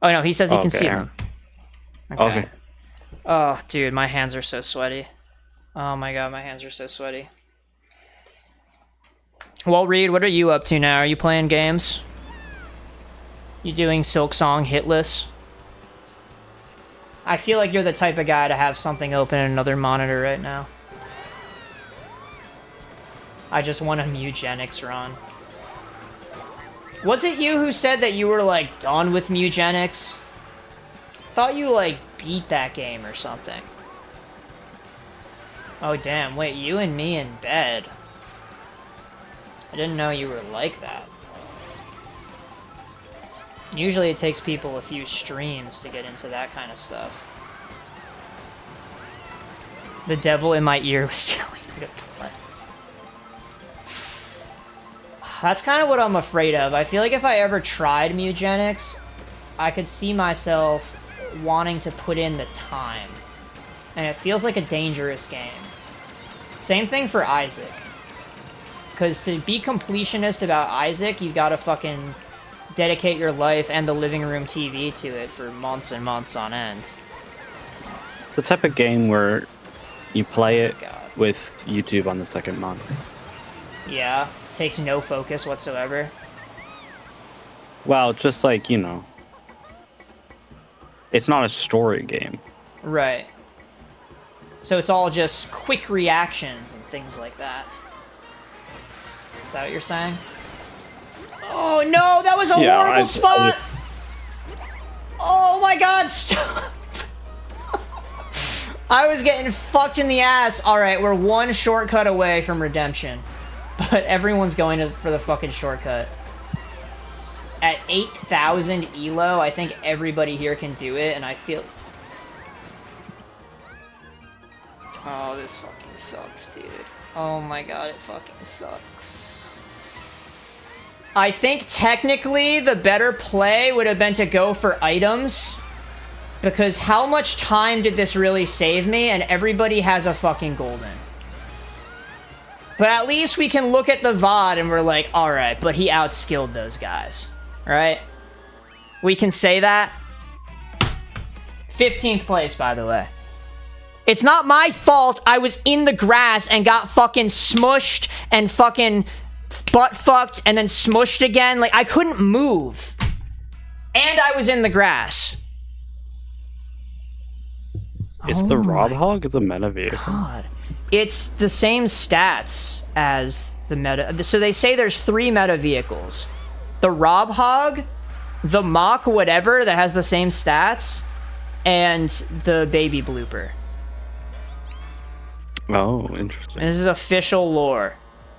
S1: Oh, no, he says he can see
S2: Aaron.
S1: them.
S2: Okay.
S1: Oh, dude, my hands are so sweaty. Oh my god, my hands are so sweaty. Well, Reed, what are you up to now? Are you playing games? You doing Silk Song hitless? I feel like you're the type of guy to have something open in another monitor right now. I just want a Mugenics run. Was it you who said that you were, like, done with Mugenics? Thought you, like, beat that game or something. Oh, damn. Wait, you and me in bed. I didn't know you were like that. Usually it takes people a few streams to get into that kind of stuff. The devil in my ear was telling me to play. That's kind of what I'm afraid of. I feel like if I ever tried Mugenics, I could see myself wanting to put in the time. And it feels like a dangerous game. Same thing for Isaac. Because to be completionist about Isaac, you've got to fucking dedicate your life and the living room TV to it for months and months on end.
S2: the type of game where you play it
S1: God.
S2: with YouTube on the second monitor.
S1: Yeah, takes no focus whatsoever.
S2: Well, just like, you know, it's not a story game.
S1: Right. So it's all just quick reactions and things like that. Is that what you're saying? Oh no, that was a horrible spot! Oh my god, stop! I was getting fucked in the ass. Alright, we're one shortcut away from redemption. But everyone's going for the fucking shortcut. At 8,000 elo, I think everybody here can do it, and I feel... Oh, this fucking sucks, dude. Oh my god, it fucking sucks. I think technically the better play would have been to go for items. Because how much time did this really save me? And everybody has a fucking golden. But at least we can look at the VOD and we're like, alright, but he outskilled those guys. Right? We can say that. 15th place, by the way. It's not my fault I was in the grass and got fucking smushed and fucking butt fucked and then smushed again. Like, I couldn't move. And I was in the grass.
S2: Is the Rob Hog the meta vehicle?
S1: God. It's the same stats as the meta. So they say there's 3 meta vehicles. The Rob Hog, the Mach whatever that has the same stats, and the Baby Blooper.
S2: Oh, interesting.
S1: And this is official lore,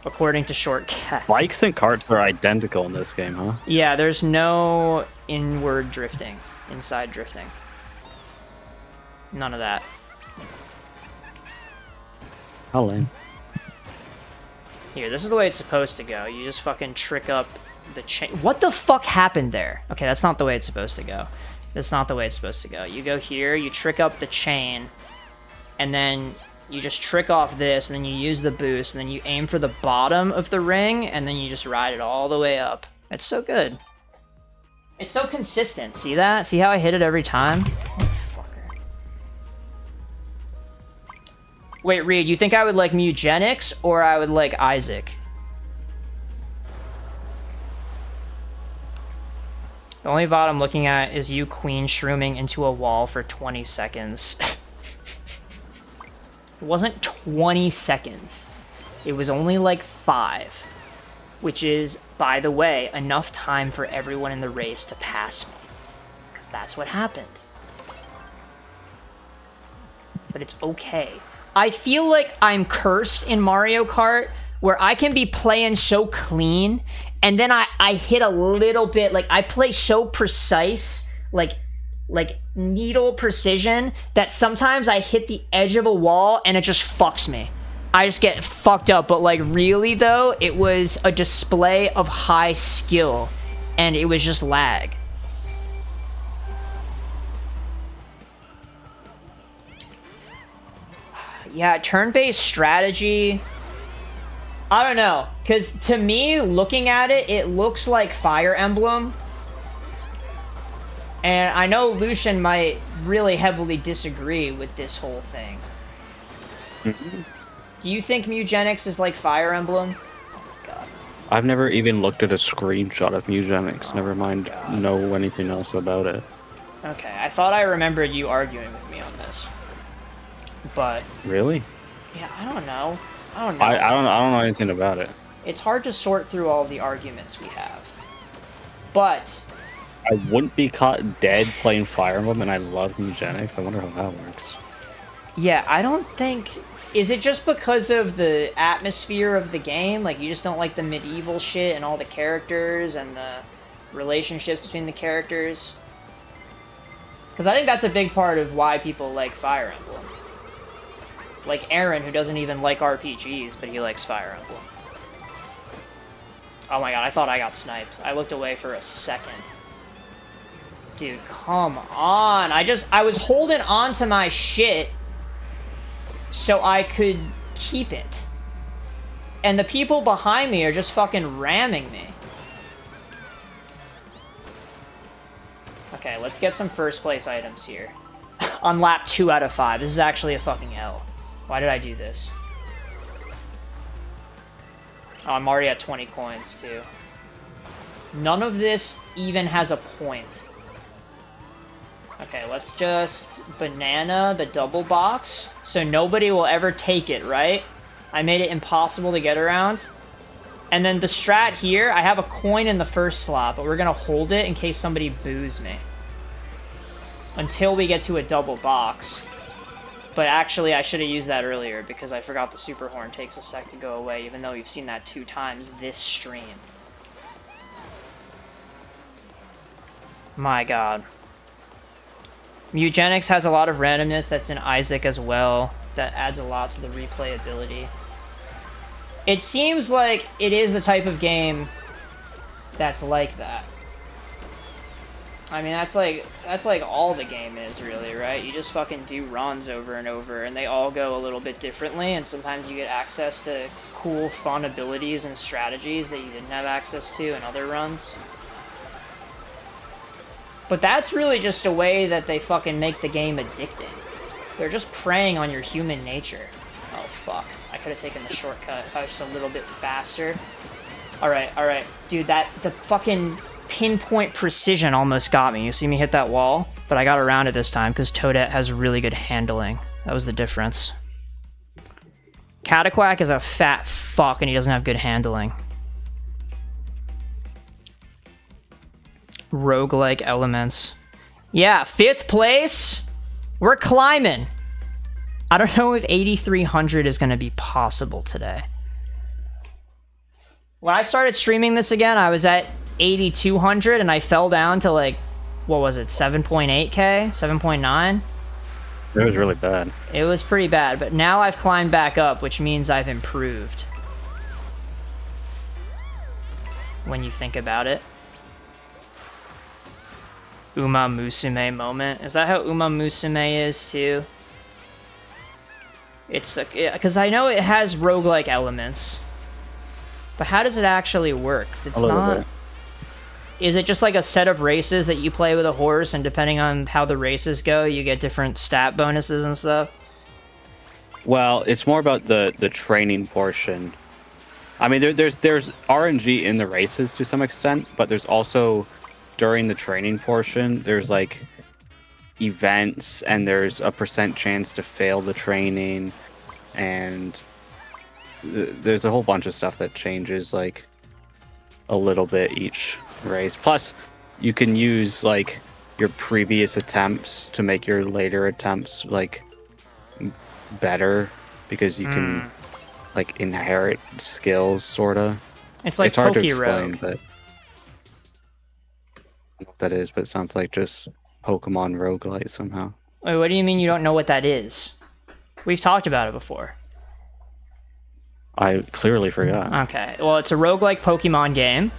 S1: according to Shortcat.
S2: Bikes and carts are identical in this game, huh?
S1: Yeah, there's no inward drifting, inside drifting. None of that.
S2: How lame.
S1: Here, this is the way it's supposed to go. You just fucking trick up the chain. What the fuck happened there? Okay, that's not the way it's supposed to go. That's not the way it's supposed to go. You go here, you trick up the chain, and then you just trick off this, and then you use the boost, and then you aim for the bottom of the ring, and then you just ride it all the way up. It's so good. It's so consistent. See that? See how I hit it every time? Motherfucker. Wait, Reed, you think I would like Mugenics, or I would like Isaac? The only VOD I'm looking at is you queen shrooming into a wall for 20 seconds. It wasn't 20 seconds. It was only like 5. Which is, by the way, enough time for everyone in the race to pass me. Because that's what happened. But it's okay. I feel like I'm cursed in Mario Kart, where I can be playing so clean, and then I hit a little bit, like, I play so precise, like needle precision, that sometimes I hit the edge of a wall and it just fucks me. I just get fucked up. But like, really though, it was a display of high skill and it was just lag. Yeah, turn-based strategy, I don't know, because to me, looking at it, it looks like Fire Emblem. And I know Lucian might really heavily disagree with this whole thing.
S2: Mm-hmm.
S1: Do you think Mugenics is like Fire Emblem? Oh my god.
S2: I've never even looked at a screenshot of Mugenics,
S1: Oh
S2: never mind know anything else about it.
S1: Okay, I thought I remembered you arguing with me on this. But...
S2: Really?
S1: Yeah, I don't know. I don't know.
S2: I don't know anything about it.
S1: It's hard to sort through all the arguments we have. But...
S2: I wouldn't be caught dead playing Fire Emblem, and I love Mugenics. I wonder how that works.
S1: Yeah, I don't think... Is it just because of the atmosphere of the game? Like, you just don't like the medieval shit and all the characters and the relationships between the characters? Because I think that's a big part of why people like Fire Emblem. Like Aaron, who doesn't even like RPGs, but he likes Fire Emblem. Oh my god, I thought I got sniped. I looked away for a second. Dude, come on. I was holding on to my shit so I could keep it. And the people behind me are just fucking ramming me. Okay, let's get some first place items here. on lap 2 out of 5. This is actually a fucking L. Why did I do this? Oh, I'm already at 20 coins, too. None of this even has a point. Okay, let's just banana the double box, so nobody will ever take it, right? I made it impossible to get around. And then the strat here, I have a coin in the first slot, but we're going to hold it in case somebody boos me. Until we get to a double box. But actually, I should have used that earlier because I forgot the super horn takes a sec to go away, even though we've seen that 2 times this stream. My god. Mutagenics has a lot of randomness that's in Isaac as well. That adds a lot to the replayability. It seems like it is the type of game that's like that. I mean, that's like all the game is, really, right? You just fucking do runs over and over, and they all go a little bit differently, and sometimes you get access to cool, fun abilities and strategies that you didn't have access to in other runs. But that's really just a way that they fucking make the game addicting. They're just preying on your human nature. Oh, fuck. I could have taken the shortcut if I was just a little bit faster. Alright, alright. Dude, the fucking pinpoint precision almost got me. You see me hit that wall? But I got around it this time because Toadette has really good handling. That was the difference. Cataquack is a fat fuck and he doesn't have good handling. Roguelike elements. Yeah, 5th place. We're climbing. I don't know if 8,300 is going to be possible today. When I started streaming this again, I was at 8,200 and I fell down to like, what was it, 7.8k? 7.9?
S2: It was really bad.
S1: It was pretty bad, but now I've climbed back up, which means I've improved. When you think about it. Uma Musume moment. Is that how Uma Musume is too? It's because I know it has roguelike elements. But how does it actually work? 'Cause it's not... Bit. Is it just like a set of races that you play with a horse, and depending on how the races go, you get different stat bonuses and stuff?
S2: Well, it's more about the training portion. I mean, there's RNG in the races to some extent, but there's also, during the training portion, there's like events, and there's a % chance to fail the training, and there's a whole bunch of stuff that changes like a little bit each race. Plus, you can use like your previous attempts to make your later attempts like better, because you can like inherit skills, sorta.
S1: It's like
S2: hard to
S1: Poke
S2: explain,
S1: Rogue.
S2: but I don't know what that is, but it sounds like just Pokemon roguelite somehow.
S1: Wait, what do you mean you don't know what that is? We've talked about it before.
S2: I clearly forgot.
S1: Okay, well, it's a roguelike Pokemon game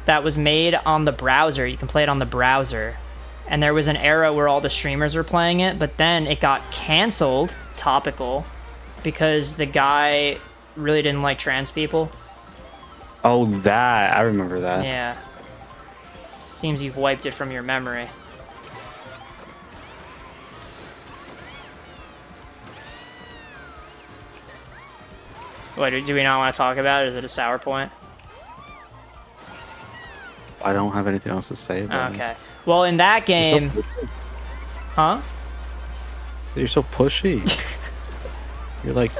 S1: that was made on the browser. You can play it on the browser. And there was an era where all the streamers were playing it, but then it got canceled, topical, because the guy really didn't like trans people.
S2: Oh, that. I remember that.
S1: Yeah. Seems you've wiped it from your memory. What, do we not want to talk about it? Is it a sour point?
S2: I don't have anything else to say about it.
S1: Okay. Well, in that game... Huh?
S2: You're so pushy. You're like,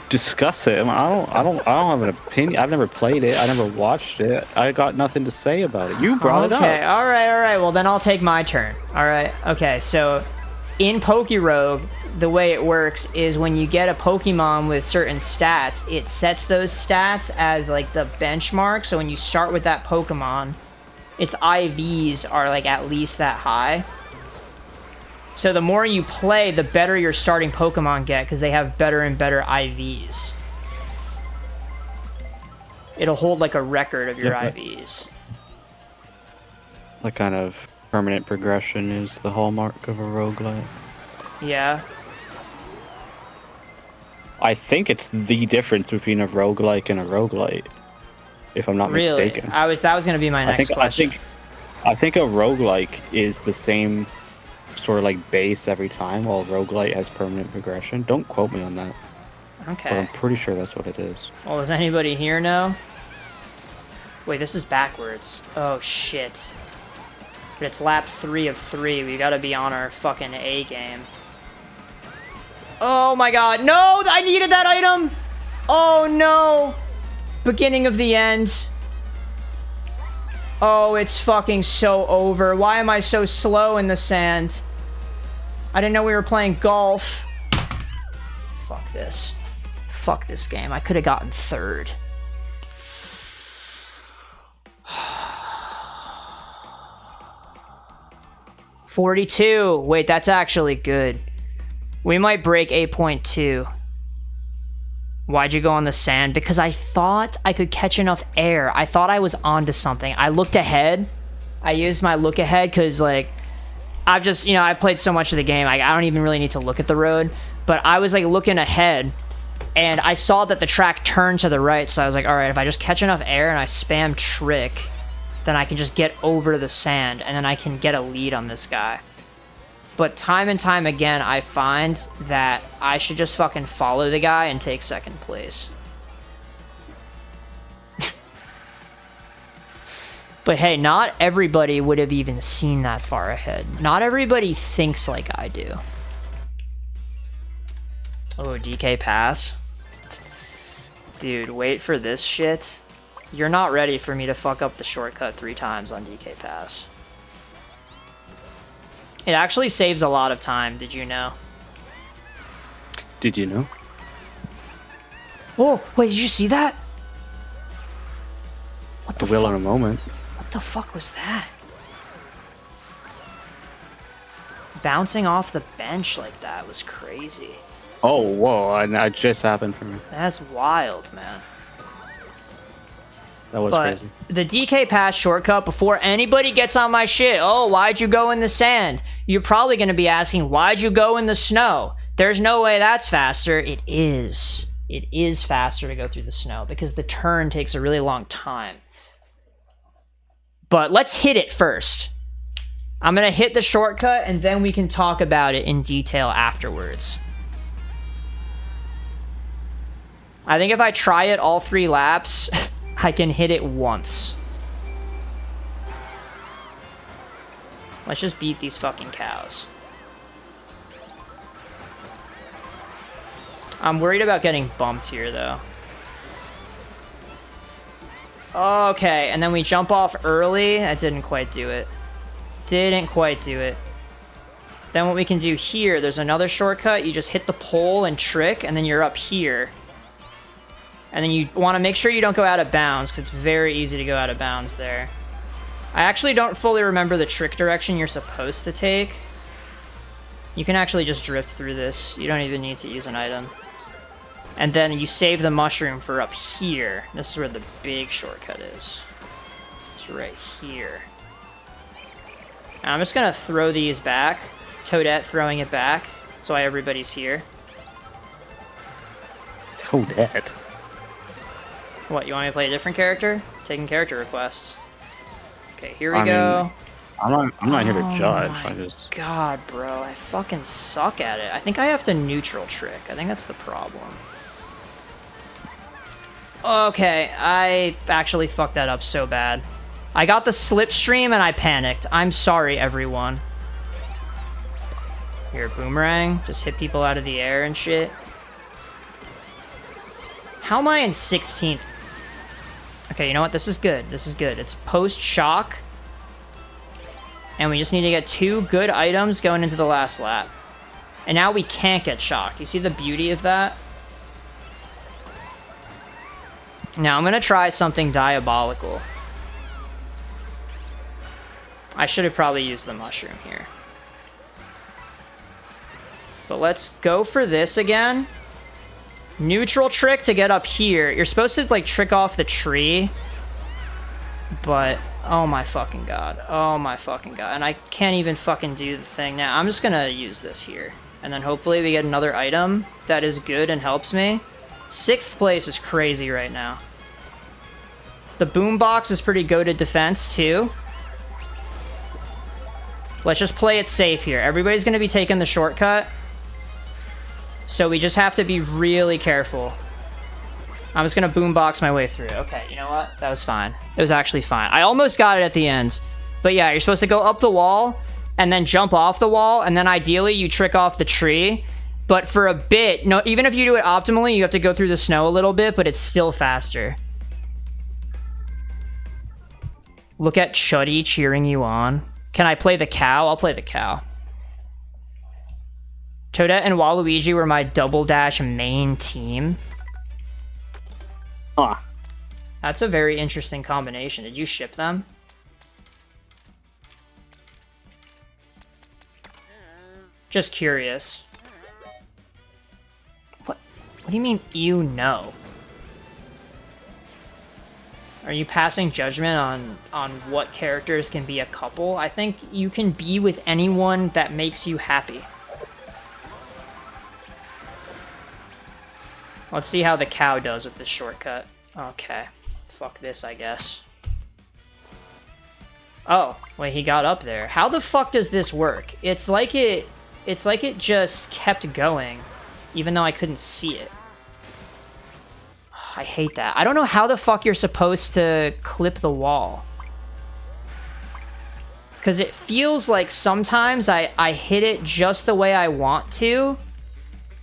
S2: discuss it. I don't have an opinion. I've never played it. I never watched it. I got nothing to say about it. You brought it up.
S1: Okay, all right. Well, then I'll take my turn. All right. Okay, so in Pokerogue, the way it works is when you get a Pokemon with certain stats, it sets those stats as like the benchmark. So when you start with that Pokemon, its IVs are like at least that high. So the more you play, the better your starting Pokemon get, because they have better and better IVs. It'll hold like a record of your IVs.
S2: That kind of permanent progression is the hallmark of a roguelite.
S1: Yeah.
S2: I think it's the difference between a roguelike and a roguelite, if I'm not mistaken.
S1: That was going to be my next question.
S2: I think a roguelike is the same sort of like base every time, while roguelite has permanent progression. Don't quote me on that.
S1: Okay.
S2: But I'm pretty sure that's what it is.
S1: Well, does anybody here know? Wait, this is backwards. Oh, shit. But it's lap 3 of 3. We gotta be on our fucking A game. Oh my god. No! I needed that item! Oh, no! Beginning of the end. Oh, it's fucking so over. Why am I so slow in the sand? I didn't know we were playing golf. Fuck this. Fuck this game. I could have gotten 3rd. $42. Wait, that's actually good. We might break 8.2. Why'd you go on the sand? Because I thought I could catch enough air. I thought I was onto something. I looked ahead. I used my look ahead because, like, I've just, you know, I've played so much of the game. I don't even really need to look at the road. But I was, like, looking ahead, and I saw that the track turned to the right. So I was like, all right, if I just catch enough air and I spam trick, then I can just get over the sand, and then I can get a lead on this guy. But time and time again, I find that I should just fucking follow the guy and take 2nd place. But hey, not everybody would have even seen that far ahead. Not everybody thinks like I do. Oh, DK pass. Dude, wait for this shit. You're not ready for me to fuck up the shortcut 3 times on DK pass. It actually saves a lot of time, did you know?
S2: Did you know?
S1: Oh, wait, did you see that? What the
S2: I will
S1: fuck?
S2: in a moment.
S1: What the fuck was that? Bouncing off the bench like that was crazy.
S2: Oh, whoa, and that just happened for me.
S1: That's wild, man.
S2: That was
S1: But
S2: crazy.
S1: the DK pass shortcut, before anybody gets on my shit, oh, why'd you go in the sand? You're probably going to be asking, why'd you go in the snow? There's no way that's faster. It is. It is faster to go through the snow because the turn takes a really long time. But let's hit it first. I'm going to hit the shortcut, and then we can talk about it in detail afterwards. I think if I try it all 3 laps... I can hit it once. Let's just beat these fucking cows. I'm worried about getting bumped here, though. Okay, and then we jump off early. That didn't quite do it. Didn't quite do it. Then what we can do here, there's another shortcut. You just hit the pole and trick, and then you're up here. And then you want to make sure you don't go out of bounds, because it's very easy to go out of bounds there. I actually don't fully remember the trick direction you're supposed to take. You can actually just drift through this. You don't even need to use an item. And then you save the mushroom for up here. This is where the big shortcut is. It's right here. And I'm just going to throw these back. Toadette throwing it back. That's why everybody's here.
S2: Toadette?
S1: What, you want me to play a different character? Taking character requests. Okay, here we go.
S2: I'm not here to judge.
S1: Oh
S2: I
S1: my
S2: just...
S1: God, bro. I fucking suck at it. I think I have to neutral trick. I think that's the problem. Okay, I actually fucked that up so bad. I got the slipstream and I panicked. I'm sorry, everyone. Here, boomerang. Just hit people out of the air and shit. How am I in 16th? Okay, you know what? This is good. This is good. It's post-shock. And we just need to get 2 good items going into the last lap. And now we can't get shocked. You see the beauty of that? Now I'm going to try something diabolical. I should have probably used the mushroom here. But let's go for this again. Neutral trick to get up here. You're supposed to, like, trick off the tree. But, oh my fucking god. Oh my fucking god. And I can't even fucking do the thing now. I'm just gonna use this here. And then hopefully we get another item that is good and helps me. 6th place is crazy right now. The boombox is pretty goated defense, too. Let's just play it safe here. Everybody's going to be taking the shortcut. So we just have to be really careful. I'm just going to boombox my way through. Okay, you know what? That was fine. It was actually fine. I almost got it at the end. But yeah, you're supposed to go up the wall and then jump off the wall. And then ideally you trick off the tree. But for a bit, no, even if you do it optimally, you have to go through the snow a little bit, but it's still faster. Look at Chuddy cheering you on. Can I play the cow? I'll play the cow. Toadette and Waluigi were my Double Dash main team.
S2: Huh.
S1: That's a very interesting combination. Did you ship them? Just curious. What do you mean, you know? Are you passing judgment on what characters can be a couple? I think you can be with anyone that makes you happy. Let's see how the cow does with this shortcut. Okay. Fuck this, I guess. Oh, wait, he got up there. How the fuck does this work? It's like it just kept going, even though I couldn't see it. I hate that. I don't know how the fuck you're supposed to clip the wall. Because it feels like sometimes I hit it just the way I want to,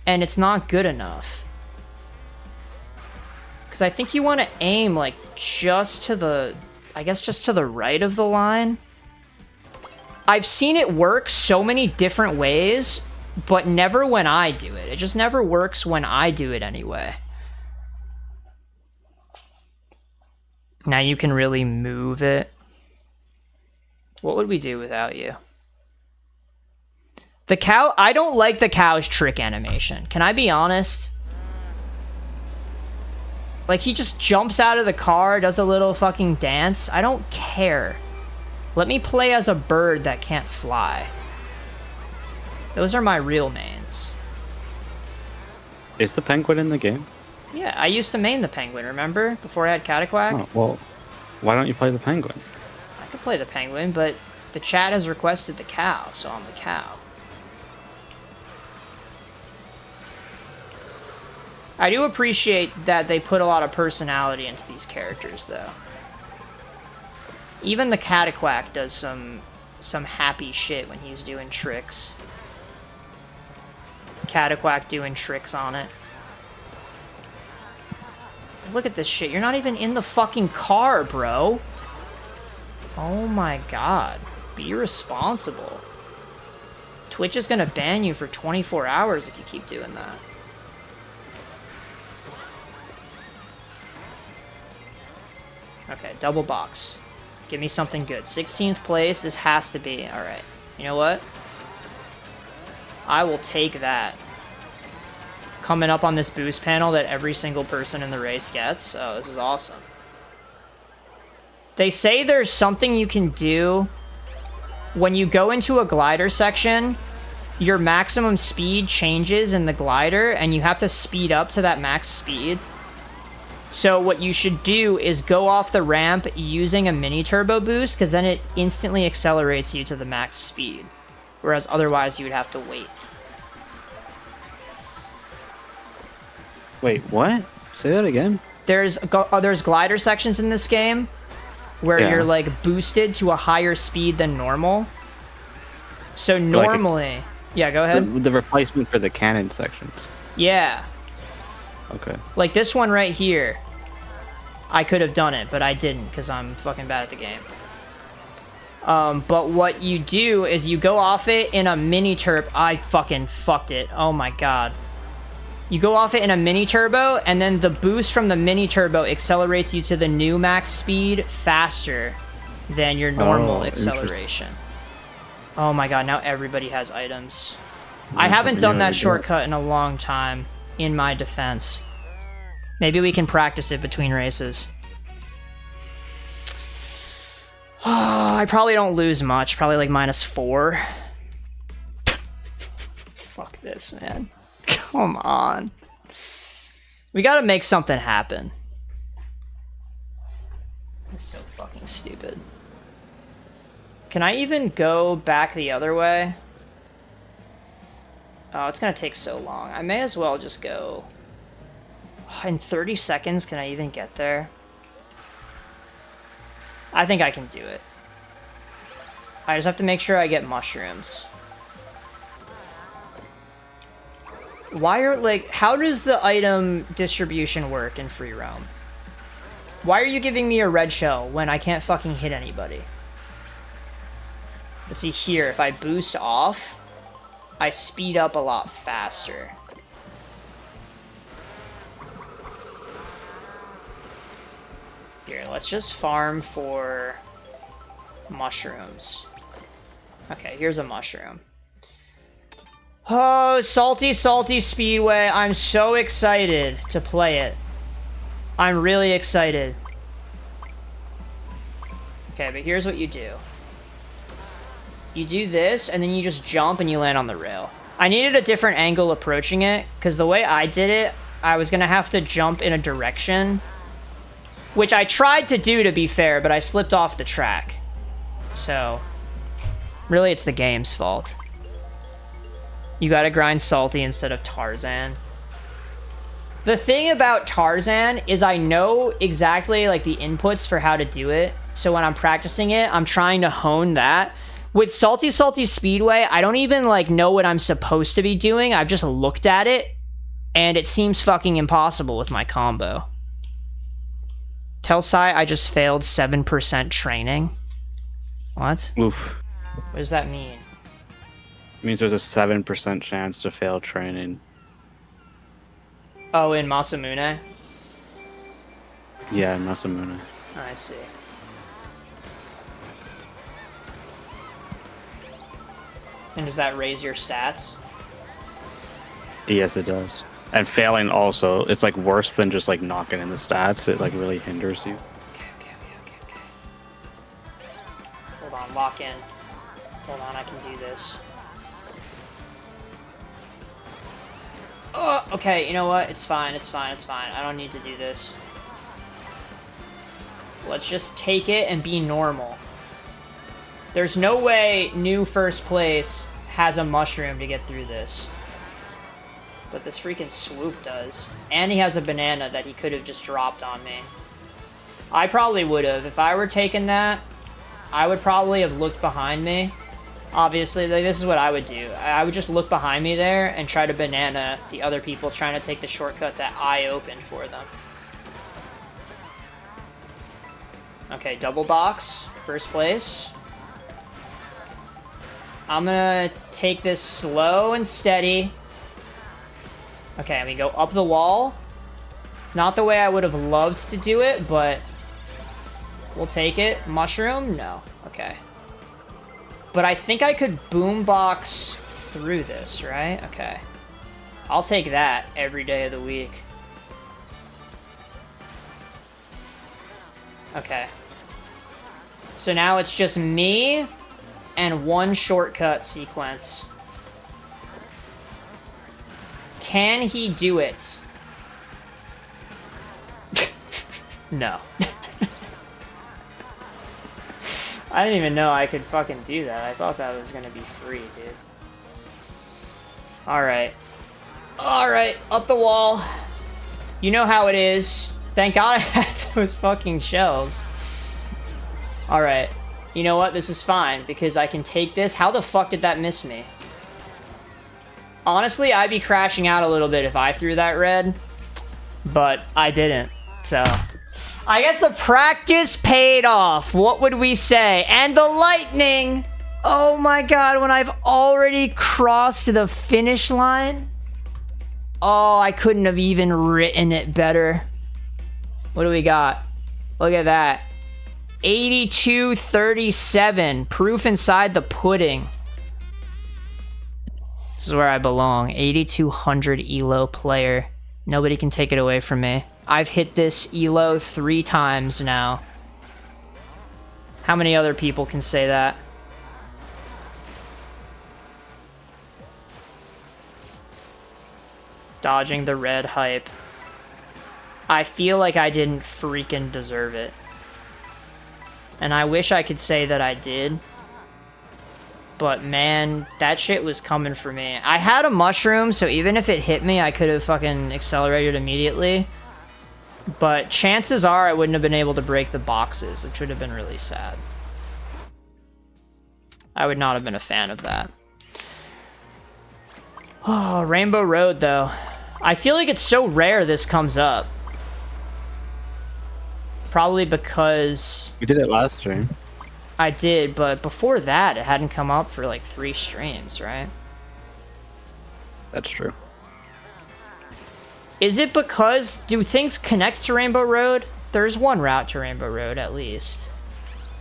S1: and it's not good enough. Because I think you want to aim, like, just to the... I guess just to the right of the line. I've seen it work so many different ways, but never when I do it. It just never works when I do it anyway. Now you can really move it. What would we do without you? The cow... I don't like the cow's trick animation. Can I be honest? Like, he just jumps out of the car, does a little fucking dance. I don't care. Let me play as a bird that can't fly. Those are my real mains.
S2: Is the penguin in the game?
S1: Yeah, I used to main the penguin, remember? Before I had Cataquack?
S2: Oh, well, why don't you play the penguin?
S1: I could play the penguin, but the chat has requested the cow, so I'm the cow. I do appreciate that they put a lot of personality into these characters, though. Even the Cataquack does some happy shit when he's doing tricks. Cataquack doing tricks on it. Look at this shit. You're not even in the fucking car, bro. Oh my god. Be responsible. Twitch is gonna ban you for 24 hours if you keep doing that. Okay, double box. Give me something good. 16th place, this has to be. Alright. You know what? I will take that. Coming up on this boost panel that every single person in the race gets. Oh, this is awesome. They say there's something you can do when you go into a glider section. Your maximum speed changes in the glider, and you have to speed up to that max speed. So what you should do is go off the ramp using a mini turbo boost, because then it instantly accelerates you to the max speed. Whereas otherwise you would have to wait.
S2: Wait, what? Say that again?
S1: There's glider sections in this game where you're like boosted to a higher speed than normal. So normally... yeah, go ahead.
S2: The replacement for the cannon sections.
S1: Yeah.
S2: Okay.
S1: Like this one right here. I could have done it, but I didn't because I'm fucking bad at the game. But what you do is you go off it in a mini turbo. I fucking fucked it. Oh my god. You go off it in a mini turbo, and then the boost from the mini turbo accelerates you to the new max speed faster than your normal acceleration. Oh my god, now everybody has items. I haven't done that shortcut in a long time, in my defense. Maybe we can practice it between races. Oh, I probably don't lose much. Probably like -4. Fuck this, man. Come on. We gotta make something happen. This is so fucking stupid. Can I even go back the other way? Oh, it's gonna take so long. I may as well just go... In 30 seconds, can I even get there? I think I can do it. I just have to make sure I get mushrooms. Why are, like, how does the item distribution work in free roam? Why are you giving me a red shell when I can't fucking hit anybody? Let's see here, if I boost off, I speed up a lot faster. Here, let's just farm for mushrooms. Okay, here's a mushroom. Oh, Salty Salty Speedway. I'm so excited to play it. I'm really excited. Okay, but here's what you do. You do this, and then you just jump and you land on the rail. I needed a different angle approaching it, because the way I did it, I was going to have to jump in a direction, which I tried to do, to be fair, but I slipped off the track. So, really, it's the game's fault. You gotta grind Salty instead of Tarzan. The thing about Tarzan is I know exactly, like, the inputs for how to do it. So when I'm practicing it, I'm trying to hone that. With Salty Salty Speedway, I don't even, like, know what I'm supposed to be doing. I've just looked at it, and it seems fucking impossible with my combo. Tell Sai I just failed 7% training. What?
S2: Oof.
S1: What does that mean?
S2: It means there's a 7% chance to fail training.
S1: Oh, in Masamune?
S2: Yeah, in Masamune.
S1: I see. And does that raise your stats?
S2: Yes, it does. And failing also, it's like worse than just like knocking in the stats. It like really hinders you.
S1: Okay. Hold on, lock in. Hold on, I can do this. Oh, okay, you know what? It's fine. I don't need to do this. Let's just take it and be normal. There's no way new first place has a mushroom to get through this. But this freaking Swoop does. And he has a banana that he could have just dropped on me. I probably would have. If I were taking that, I would probably have looked behind me. Obviously, like, this is what I would do. I would just look behind me there and try to banana the other people trying to take the shortcut that I opened for them. Okay, double box. First place. I'm gonna take this slow and steady. Okay, and we go up the wall. Not the way I would have loved to do it, but we'll take it. Mushroom? No. Okay. But I think I could boombox through this, right? Okay. I'll take that every day of the week. Okay. So now it's just me and one shortcut sequence. Can he do it? No. I didn't even know I could fucking do that. I thought that was gonna be free, dude. Alright. Alright, up the wall. You know how it is. Thank God I had those fucking shells. Alright. You know what? This is fine, because I can take this. How the fuck did that miss me? Honestly, I'd be crashing out a little bit if I threw that red. But I didn't, so... I guess the practice paid off. What would we say? And the lightning! Oh my god, when I've already crossed the finish line? Oh, I couldn't have even written it better. What do we got? Look at that. 82-37. Proof inside the pudding. This is where I belong. 8200 ELO player. Nobody can take it away from me. I've hit this ELO 3 times now. How many other people can say that? Dodging the red hype. I feel like I didn't freaking deserve it. And I wish I could say that I did. But man, that shit was coming for me. I had a mushroom, so even if it hit me, I could have fucking accelerated immediately. But chances are I wouldn't have been able to break the boxes, which would have been really sad. I would not have been a fan of that. Oh, Rainbow Road, though. I feel like it's so rare this comes up. Probably because...
S2: You did it last stream.
S1: I did, but before that, it hadn't come up for like 3 streams, right?
S2: That's true.
S1: Is it because... Do things connect to Rainbow Road? There's one route to Rainbow Road, at least.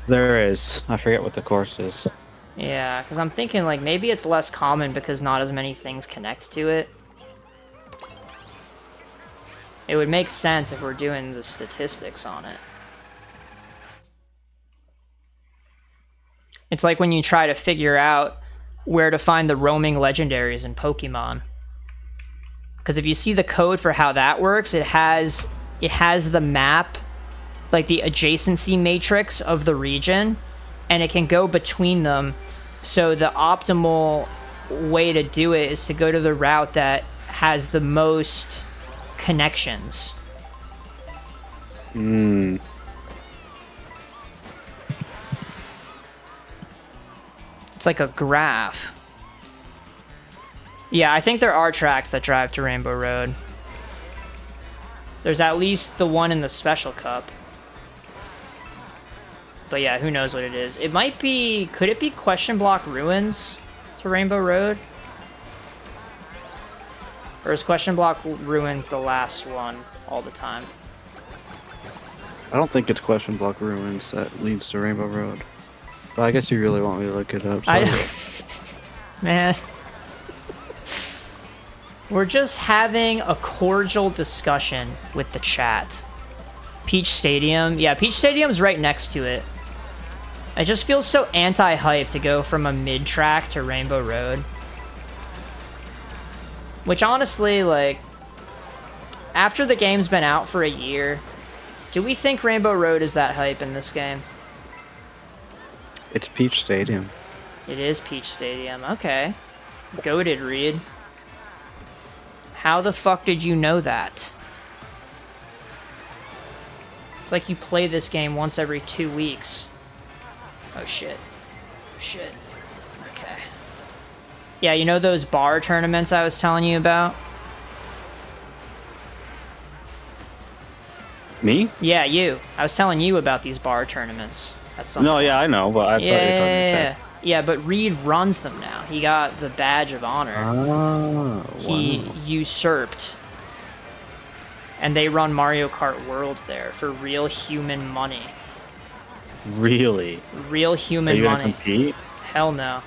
S2: There is. I forget what the course is.
S1: Yeah, because I'm thinking, like, maybe it's less common because not as many things connect to it. It would make sense if we're doing the statistics on it. It's like when you try to figure out where to find the roaming legendaries in Pokemon. Because if you see the code for how that works, it has the map, like the adjacency matrix of the region, and it can go between them. So the optimal way to do it is to go to the route that has the most connections. It's like a graph. Yeah, I think there are tracks that drive to Rainbow Road. There's at least the one in the Special Cup. But yeah, who knows what it is. It might be... Could it be Question Block Ruins to Rainbow Road? Or is Question Block Ruins the last one all the time?
S2: I don't think it's Question Block Ruins that leads to Rainbow Road. But I guess you really want me to look it up. So
S1: Man. We're just having a cordial discussion with the chat. Peach Stadium. Yeah, Peach Stadium's right next to it. It just feels so anti-hype to go from a mid-track to Rainbow Road. Which honestly, like, after the game's been out for a year, do we think Rainbow Road is that hype in this game?
S2: It's Peach Stadium.
S1: It is Peach Stadium. Okay. Goated, Reed. How the fuck did you know that? It's like you play this game once every 2 weeks. Oh shit. Shit. Okay. Yeah, you know those bar tournaments I was telling you about?
S2: Me?
S1: Yeah, you. I was telling you about these bar tournaments. At some
S2: No,
S1: point.
S2: yeah, I know, but I thought you were talking about chess.
S1: Yeah, but Reed runs them now. He got the badge of honor.
S2: Oh,
S1: He
S2: wow.
S1: usurped. And they run Mario Kart World there for real human money.
S2: Really?
S1: Real
S2: Are
S1: human
S2: you gonna
S1: money.
S2: compete?
S1: Hell no.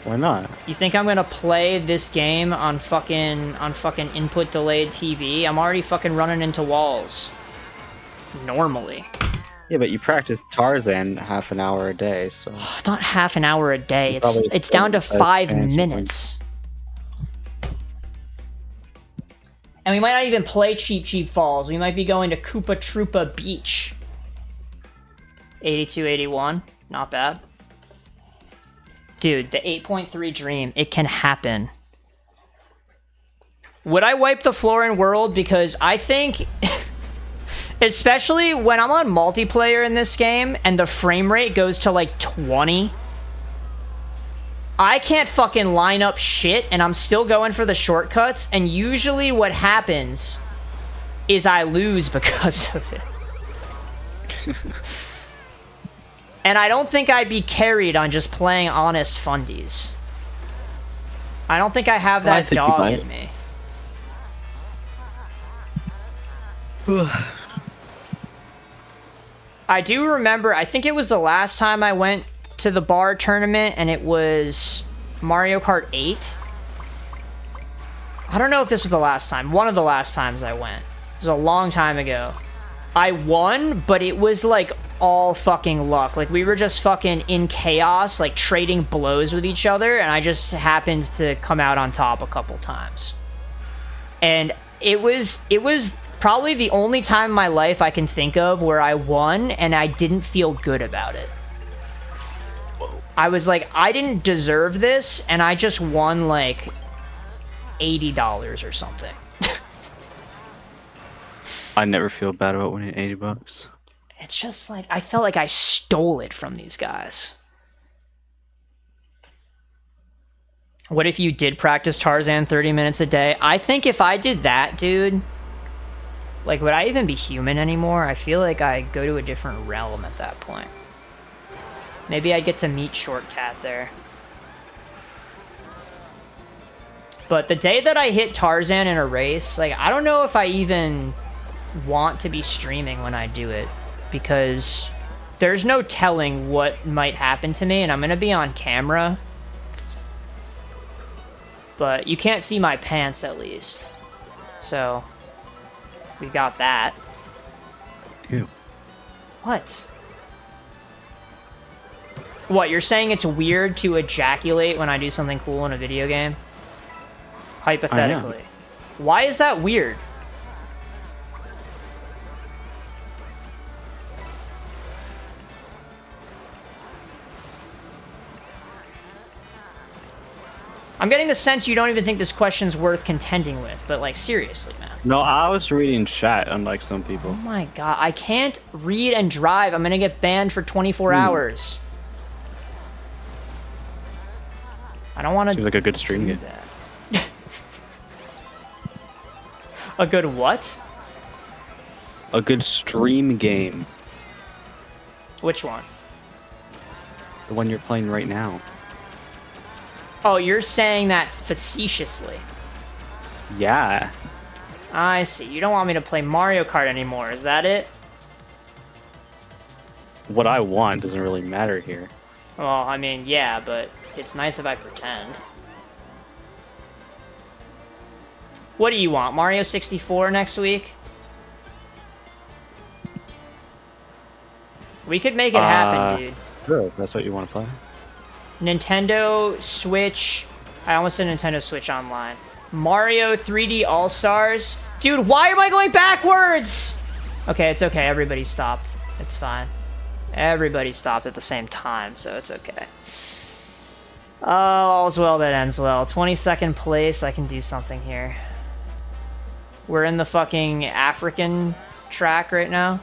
S2: Why not?
S1: You think I'm gonna play this game on fucking input delayed TV? I'm already fucking running into walls. Normally.
S2: Yeah, but you practice Tarzan half an hour a day, so...
S1: Not half an hour a day.
S2: Probably
S1: It's down to 5
S2: chance
S1: minutes. And we might not even play Cheap Falls. We might be going to Koopa Troopa Beach. 82-81. Not bad. Dude, the 8.3 Dream. It can happen. Would I wipe the floor in World? Because I think... Especially when I'm on multiplayer in this game and the frame rate goes to like 20. I can't fucking line up shit and I'm still going for the shortcuts, and usually what happens is I lose because of it. And I don't think I'd be carried on just playing honest fundies. I don't think I have
S2: Well, I
S1: that
S2: think you
S1: dog
S2: might.
S1: in me. I do remember, I think it was the last time I went to the bar tournament, and it was Mario Kart 8. I don't know if this was the last time. One of the last times I went. It was a long time ago. I won, but it was like all fucking luck. Like we were just fucking in chaos, like trading blows with each other, and I just happened to come out on top a couple times. And it was probably the only time in my life I can think of where I won and I didn't feel good about it. I was like, I didn't deserve this, and I just won like $80 or something.
S2: I never feel bad about winning $80.
S1: It's just like, I felt like I stole it from these guys. What if you did practice Tarzan 30 minutes a day? I think if I did that, dude, like, would I even be human anymore? I feel like I go to a different realm at that point. Maybe I get to meet Short Cat there. But the day that I hit Tarzan in a race, like, I don't know if I even want to be streaming when I do it, because there's no telling what might happen to me, and I'm gonna be on camera. But you can't see my pants, at least. So, we got that.
S2: Ew.
S1: What? What, you're saying it's weird to ejaculate when I do something cool in a video game? Hypothetically. Why is that weird? I'm getting the sense you don't even think this question's worth contending with, but like, seriously, man.
S2: No, I was reading chat, unlike some
S1: Oh
S2: people.
S1: my god, I can't read and drive. I'm gonna get banned for 24 hours. I don't want to.
S2: Seems like a good stream game.
S1: That. A good what?
S2: A good stream game.
S1: Which one?
S2: The one you're playing right now.
S1: Oh, you're saying that facetiously.
S2: Yeah.
S1: I see. You don't want me to play Mario Kart anymore, is that it?
S2: What I want doesn't really matter here.
S1: Well, I mean, yeah, but it's nice if I pretend. What do you want? Mario 64 next week? We could make it happen, dude.
S2: Sure, that's what you want to play.
S1: Nintendo Switch. I almost said Nintendo Switch Online. Mario 3D All-Stars. Dude, why am I going backwards? Okay, it's okay. Everybody stopped. It's fine. Everybody stopped at the same time, so it's okay. All's well that ends well. 22nd place. I can do something here. We're in the fucking African track right now.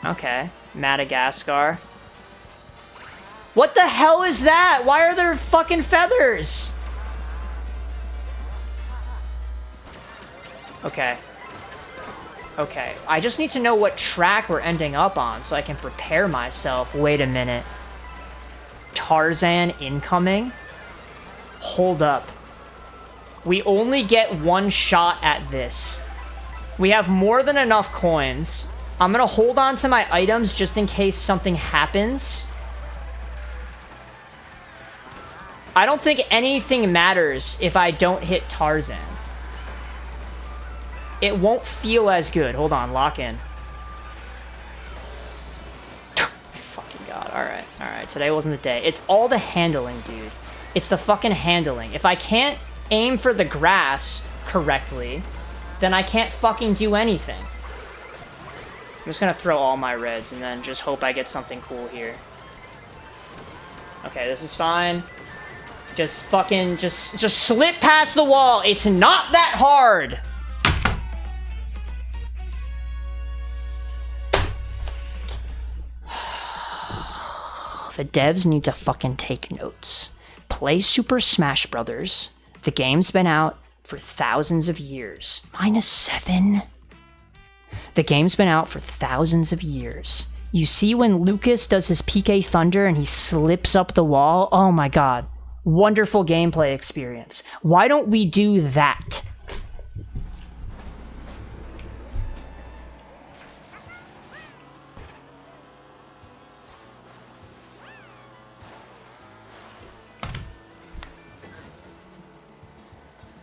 S1: Okay. Madagascar. What the hell is that? Why are there fucking feathers? Okay. Okay. I just need to know what track we're ending up on so I can prepare myself. Wait a minute. Tarzan incoming? Hold up. We only get one shot at this. We have more than enough coins. I'm gonna hold on to my items just in case something happens. I don't think anything matters if I don't hit Tarzan. It won't feel as good. Hold on, lock in. Fucking god, alright, alright. Today wasn't the day. It's all the handling, dude. It's the fucking handling. If I can't aim for the grass correctly, then I can't fucking do anything. I'm just gonna throw all my reds and then just hope I get something cool here. Okay, this is fine. Just fucking, just slip past the wall. It's not that hard. The devs need to fucking take notes. Play Super Smash Brothers. The game's been out for thousands of years. -7. The game's been out for thousands of years. You see when Lucas does his PK Thunder and he slips up the wall? Oh my god. Wonderful gameplay experience. Why don't we do that?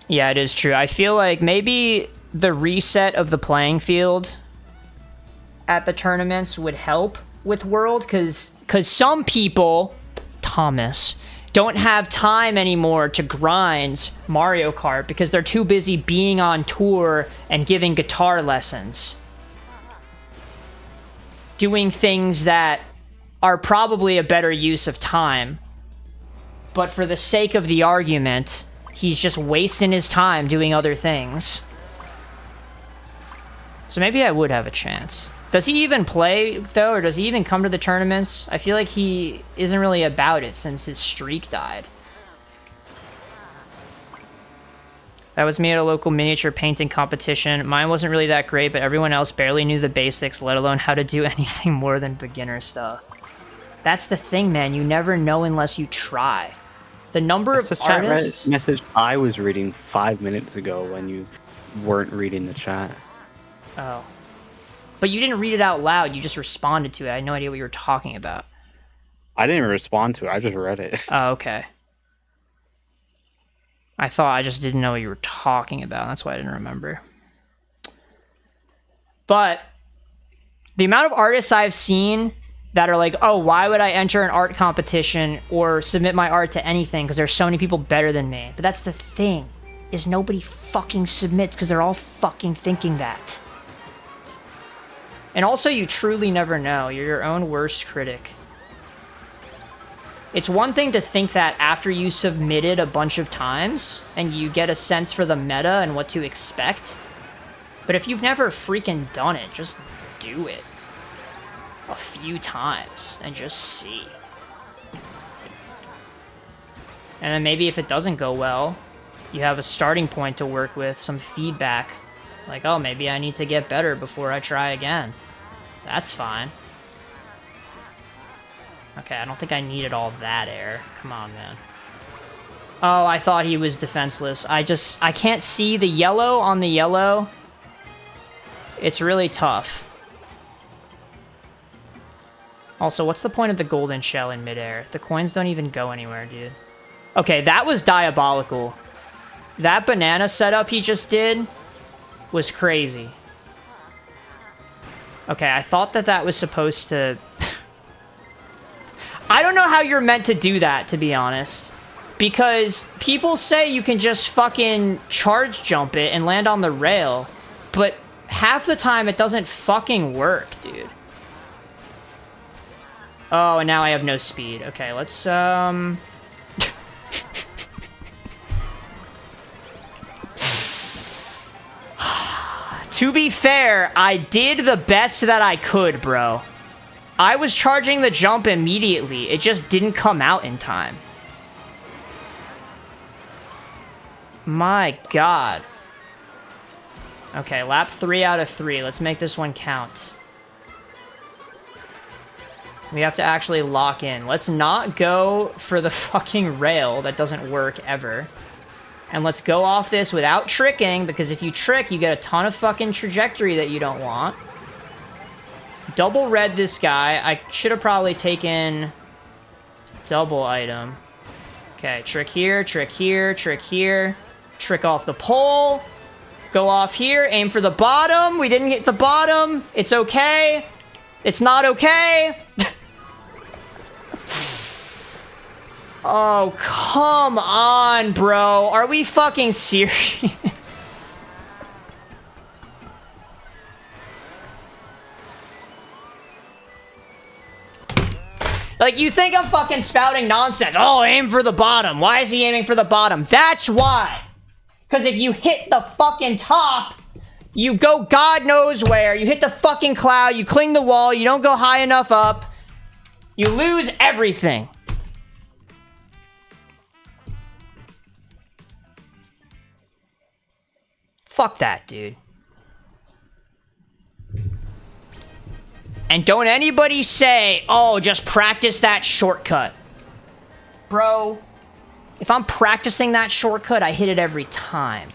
S1: Yeah, it is true. I feel like maybe the reset of the playing field at the tournaments would help with World, because some people, Thomas, don't have time anymore to grind Mario Kart because they're too busy being on tour and giving guitar lessons. Doing things that are probably a better use of time. But for the sake of the argument, he's just wasting his time doing other things. So maybe I would have a chance. Does he even play, though, or does he even come to the tournaments? I feel like he isn't really about it since his streak died. That was me at a local miniature painting competition. Mine wasn't really that great, but everyone else barely knew the basics, let alone how to do anything more than beginner stuff. That's the thing, man. You never know unless you try. The number of artists...
S2: Chat message I was reading 5 minutes ago when you weren't reading the chat.
S1: Oh. But you didn't read it out loud. You just responded to it. I had no idea what you were talking about.
S2: I didn't respond to it. I just read it.
S1: Oh, okay. I thought I just didn't know what you were talking about. That's why I didn't remember. But the amount of artists I've seen that are like, oh, why would I enter an art competition or submit my art to anything because there's so many people better than me. But that's the thing, is nobody fucking submits because they're all fucking thinking that. And also, you truly never know. You're your own worst critic. It's one thing to think that after you submitted a bunch of times and you get a sense for the meta and what to expect. But if you've never freaking done it, just do it a few times and just see. And then maybe if it doesn't go well, you have a starting point to work with, some feedback. Like, oh, maybe I need to get better before I try again. That's fine. Okay, I don't think I needed all that air. Come on, man. Oh, I thought he was defenseless. I can't see the yellow on the yellow. It's really tough. Also, what's the point of the golden shell in midair? The coins don't even go anywhere, dude. Okay, that was diabolical. That banana setup he just did was crazy. Okay, I thought that was supposed to... I don't know how you're meant to do that, to be honest. Because people say you can just fucking charge jump it and land on the rail. But half the time it doesn't fucking work, dude. Oh, and now I have no speed. Okay, let's, To be fair, I did the best that I could, bro. I was charging the jump immediately. It just didn't come out in time. My God. Okay, lap 3 out of 3. Let's make this one count. We have to actually lock in. Let's not go for the fucking rail. That doesn't work ever. And let's go off this without tricking, because if you trick, you get a ton of fucking trajectory that you don't want. Double red this guy. I should have probably taken double item. Okay, trick here, trick here, trick here. Trick off the pole. Go off here, aim for the bottom. We didn't hit the bottom. It's okay. It's not okay. Oh, come on, bro. Are we fucking serious? Like, you think I'm fucking spouting nonsense. Oh, aim for the bottom. Why is he aiming for the bottom? That's why. Because if you hit the fucking top, you go God knows where. You hit the fucking cloud. You cling the wall. You don't go high enough up. You lose everything. Fuck that, dude. And don't anybody say, oh, just practice that shortcut. Bro, if I'm practicing that shortcut, I hit it every time.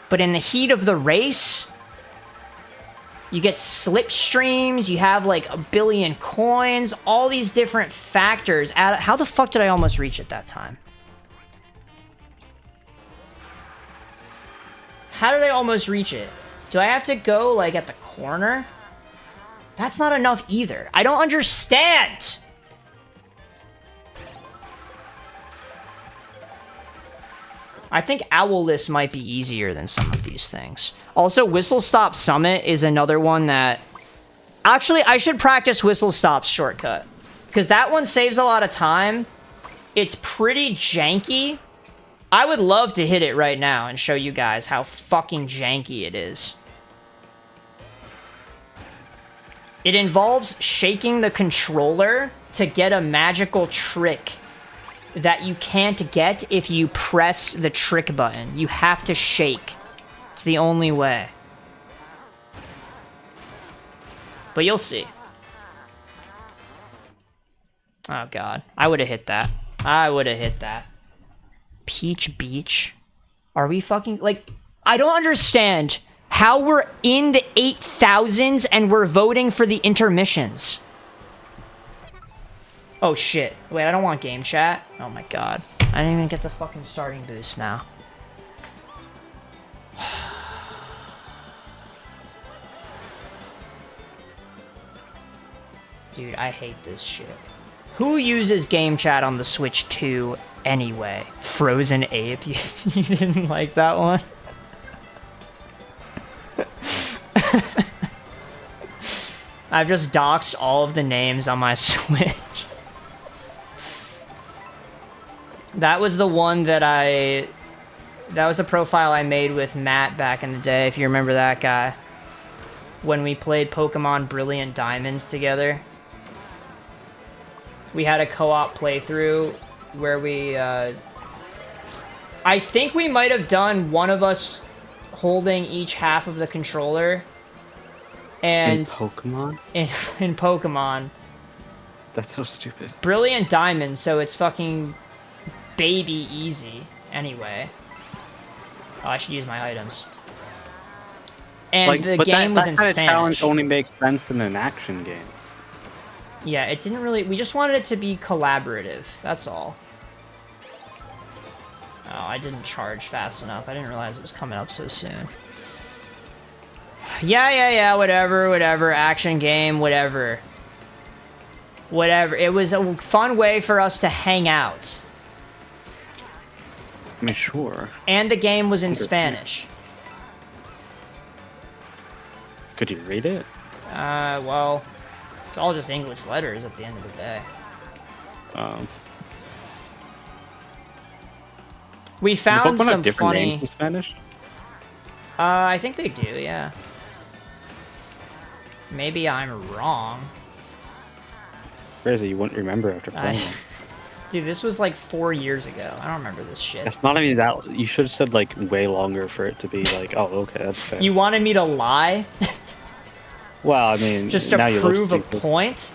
S1: But in the heat of the race, you get slipstreams, you have like a billion coins, all these different factors. How the fuck did I almost reach it that time? How did I almost reach it? Do I have to go, like, at the corner? That's not enough either. I don't understand! I think Owlless might be easier than some of these things. Also, Whistle Stop Summit is another one that... Actually, I should practice Whistle Stop's shortcut. Because that one saves a lot of time. It's pretty janky. I would love to hit it right now and show you guys how fucking janky it is. It involves shaking the controller to get a magical trick that you can't get if you press the trick button. You have to shake. It's the only way. But you'll see. Oh god. I would have hit that. I would have hit that. Peach Beach? Are we fucking... Like, I don't understand how we're in the 8,000s and we're voting for the intermissions. Oh shit. Wait, I don't want game chat. Oh my god. I didn't even get the fucking starting boost now. Dude, I hate this shit. Who uses game chat on the Switch 2 anyway? Frozen Ape? You didn't like that one? I've just doxed all of the names on my Switch. That was the one that that was the profile I made with Matt back in the day, if you remember that guy. When we played Pokemon Brilliant Diamonds together. We had a co-op playthrough where we, I think we might have done one of us holding each half of the controller. And
S2: in Pokemon?
S1: In Pokemon.
S2: That's so stupid.
S1: Brilliant Diamonds, so it's fucking baby easy. Anyway. Oh, I should use my items. And like, the game was in Spanish. That kind of challenge
S2: only makes sense in an action game.
S1: Yeah, it didn't really... We just wanted it to be collaborative. That's all. Oh, I didn't charge fast enough. I didn't realize it was coming up so soon. Yeah, whatever. Action game, whatever. It was a fun way for us to hang out.
S2: I mean, sure.
S1: And the game was in Spanish.
S2: Could you read it?
S1: Well... It's all just English letters at the end of the day. We found some funny
S2: names in Spanish.
S1: I think they do, yeah. Maybe I'm wrong.
S2: Crazy, you wouldn't remember after playing it.
S1: Dude, this was like 4 years ago. I don't remember this shit.
S2: It's not even that. You should have said like way longer for it to be like, oh, okay, that's fair.
S1: You wanted me to lie?
S2: Well, I mean,
S1: just to prove a point?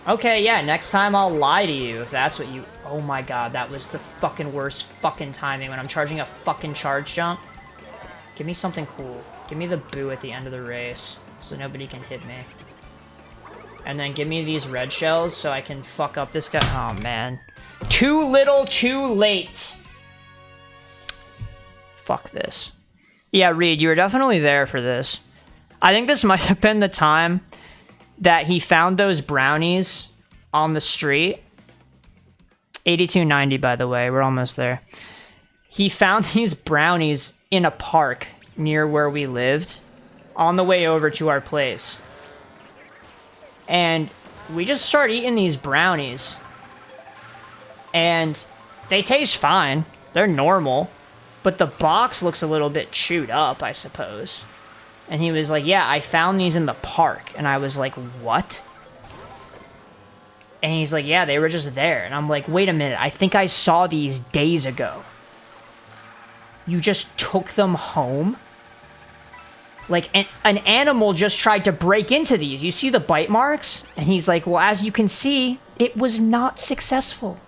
S1: Okay, yeah, next time I'll lie to you if that's what you... Oh my god, that was the fucking worst fucking timing when I'm charging a fucking charge jump. Give me something cool. Give me the boo at the end of the race so nobody can hit me. And then give me these red shells so I can fuck up this guy. Oh, man. Too little, too late. Fuck this. Yeah, Reed, you were definitely there for this. I think this might have been the time that he found those brownies on the street. 8290, by the way. We're almost there. He found these brownies in a park near where we lived on the way over to our place. And we just started eating these brownies. And they taste fine. They're normal. But the box looks a little bit chewed up, I suppose. And he was like, yeah, I found these in the park. And I was like, what? And he's like, yeah, they were just there. And I'm like, wait a minute. I think I saw these days ago. You just took them home? Like, an animal just tried to break into these. You see the bite marks? And he's like, well, as you can see, it was not successful.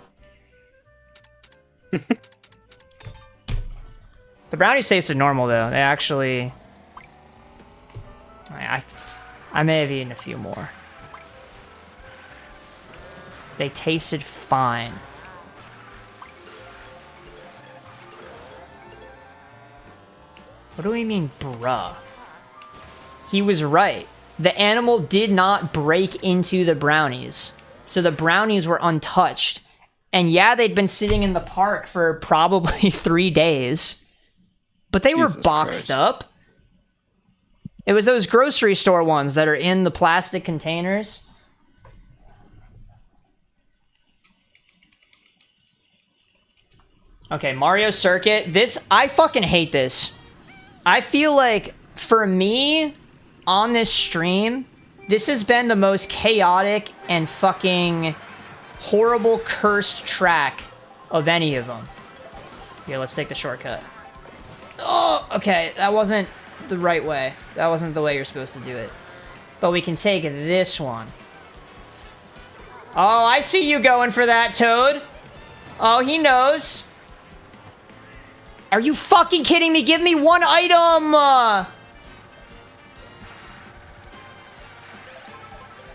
S1: The brownies tasted normal, though. They actually... I may have eaten a few more. They tasted fine. What do we mean, bruh? He was right. The animal did not break into the brownies. So the brownies were untouched. And yeah, they'd been sitting in the park for probably 3 days. But they were boxed up. It was those grocery store ones that are in the plastic containers. Okay, Mario Circuit. This, I fucking hate this. I feel like, for me, on this stream, this has been the most chaotic and fucking horrible cursed track of any of them. Here, let's take the shortcut. Oh, okay, that wasn't the right way. That wasn't the way you're supposed to do it. But we can take this one. Oh, I see you going for that, Toad. Oh, he knows. Are you fucking kidding me? Give me one item!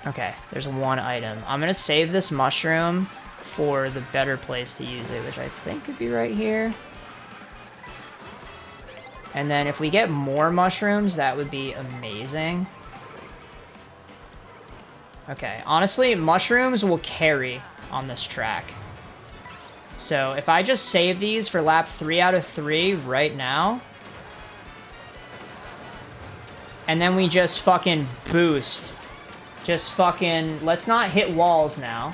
S1: Okay, there's one item. I'm gonna save this mushroom for the better place to use it, which I think could be right here. And then if we get more mushrooms, that would be amazing. Okay, honestly, mushrooms will carry on this track. So if I just save these for lap 3 out of 3 right now, and then we just fucking boost. Just fucking, let's not hit walls now.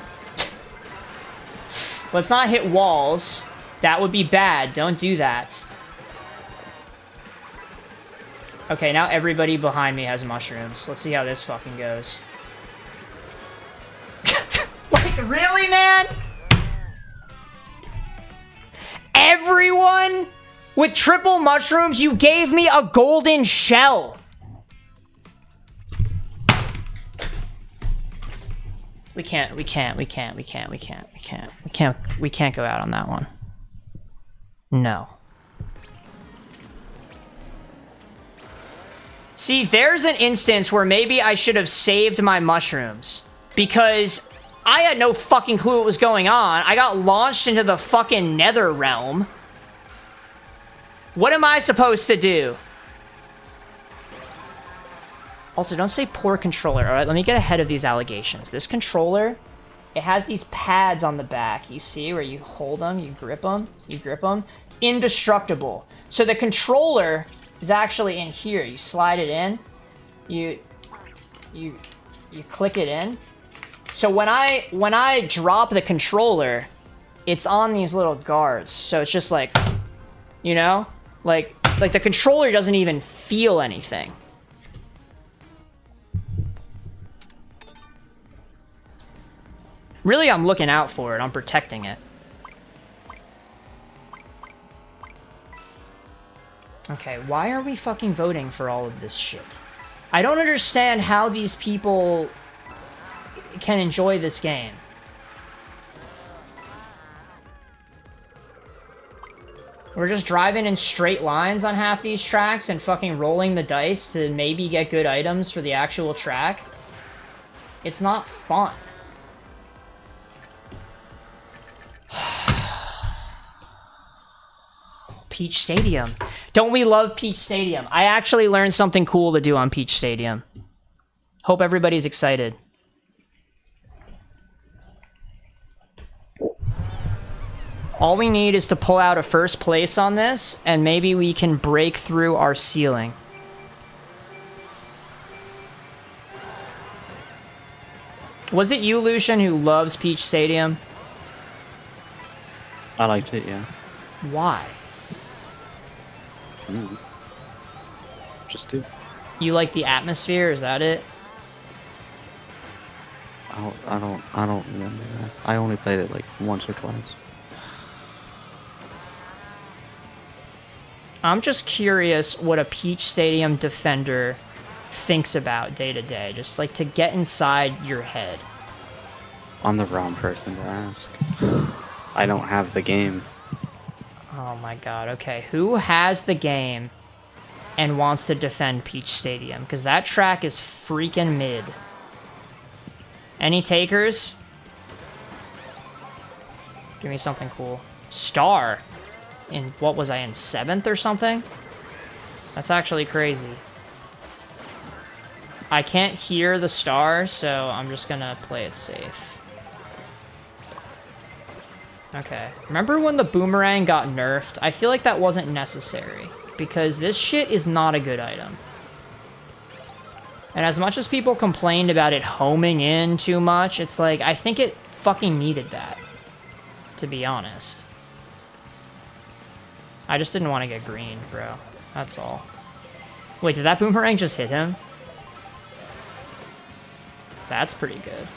S1: Let's not hit walls. That would be bad. Don't do that. Okay, now everybody behind me has mushrooms. Let's see how this fucking goes. Like, really, man? Everyone with triple mushrooms, you gave me a golden shell. We can't go out on that one. No. See, there's an instance where maybe I should have saved my mushrooms. Because I had no fucking clue what was going on. I got launched into the fucking nether realm. What am I supposed to do? Also, don't say poor controller, alright? Let me get ahead of these allegations. This controller, it has these pads on the back. You see where you hold them, you grip them, Indestructible. So the controller is actually in here. You slide it in. You click it in. So when I drop the controller, it's on these little guards. So it's just like, you know? Like the controller doesn't even feel anything. Really, I'm looking out for it. I'm protecting it. Okay, why are we fucking voting for all of this shit? I don't understand how these people can enjoy this game. We're just driving in straight lines on half these tracks and fucking rolling the dice to maybe get good items for the actual track. It's not fun. Peach Stadium. Don't we love Peach Stadium? I actually learned something cool to do on Peach Stadium. Hope everybody's excited. All we need is to pull out a first place on this, and maybe we can break through our ceiling. Was it you, Lucian, who loves Peach Stadium?
S2: I liked it, yeah.
S1: Why?
S2: Just do.
S1: You like the atmosphere? Is that it?
S2: I don't remember that. I only played it like once or twice.
S1: I'm just curious what a Peach Stadium defender thinks about day to day. Just like to get inside your head.
S2: I'm the wrong person to ask. I don't have the game.
S1: Oh my god, okay. Who has the game and wants to defend Peach Stadium? Because that track is freaking mid. Any takers? Give me something cool. Star. In, what was I, in 7th or something? That's actually crazy. I can't hear the star, so I'm just gonna play it safe. Okay. Remember when the boomerang got nerfed? I feel like that wasn't necessary, because this shit is not a good item. And as much as people complained about it homing in too much, it's like, I think it fucking needed that, to be honest. I just didn't want to get green, bro. That's all. Wait, did that boomerang just hit him? That's pretty good.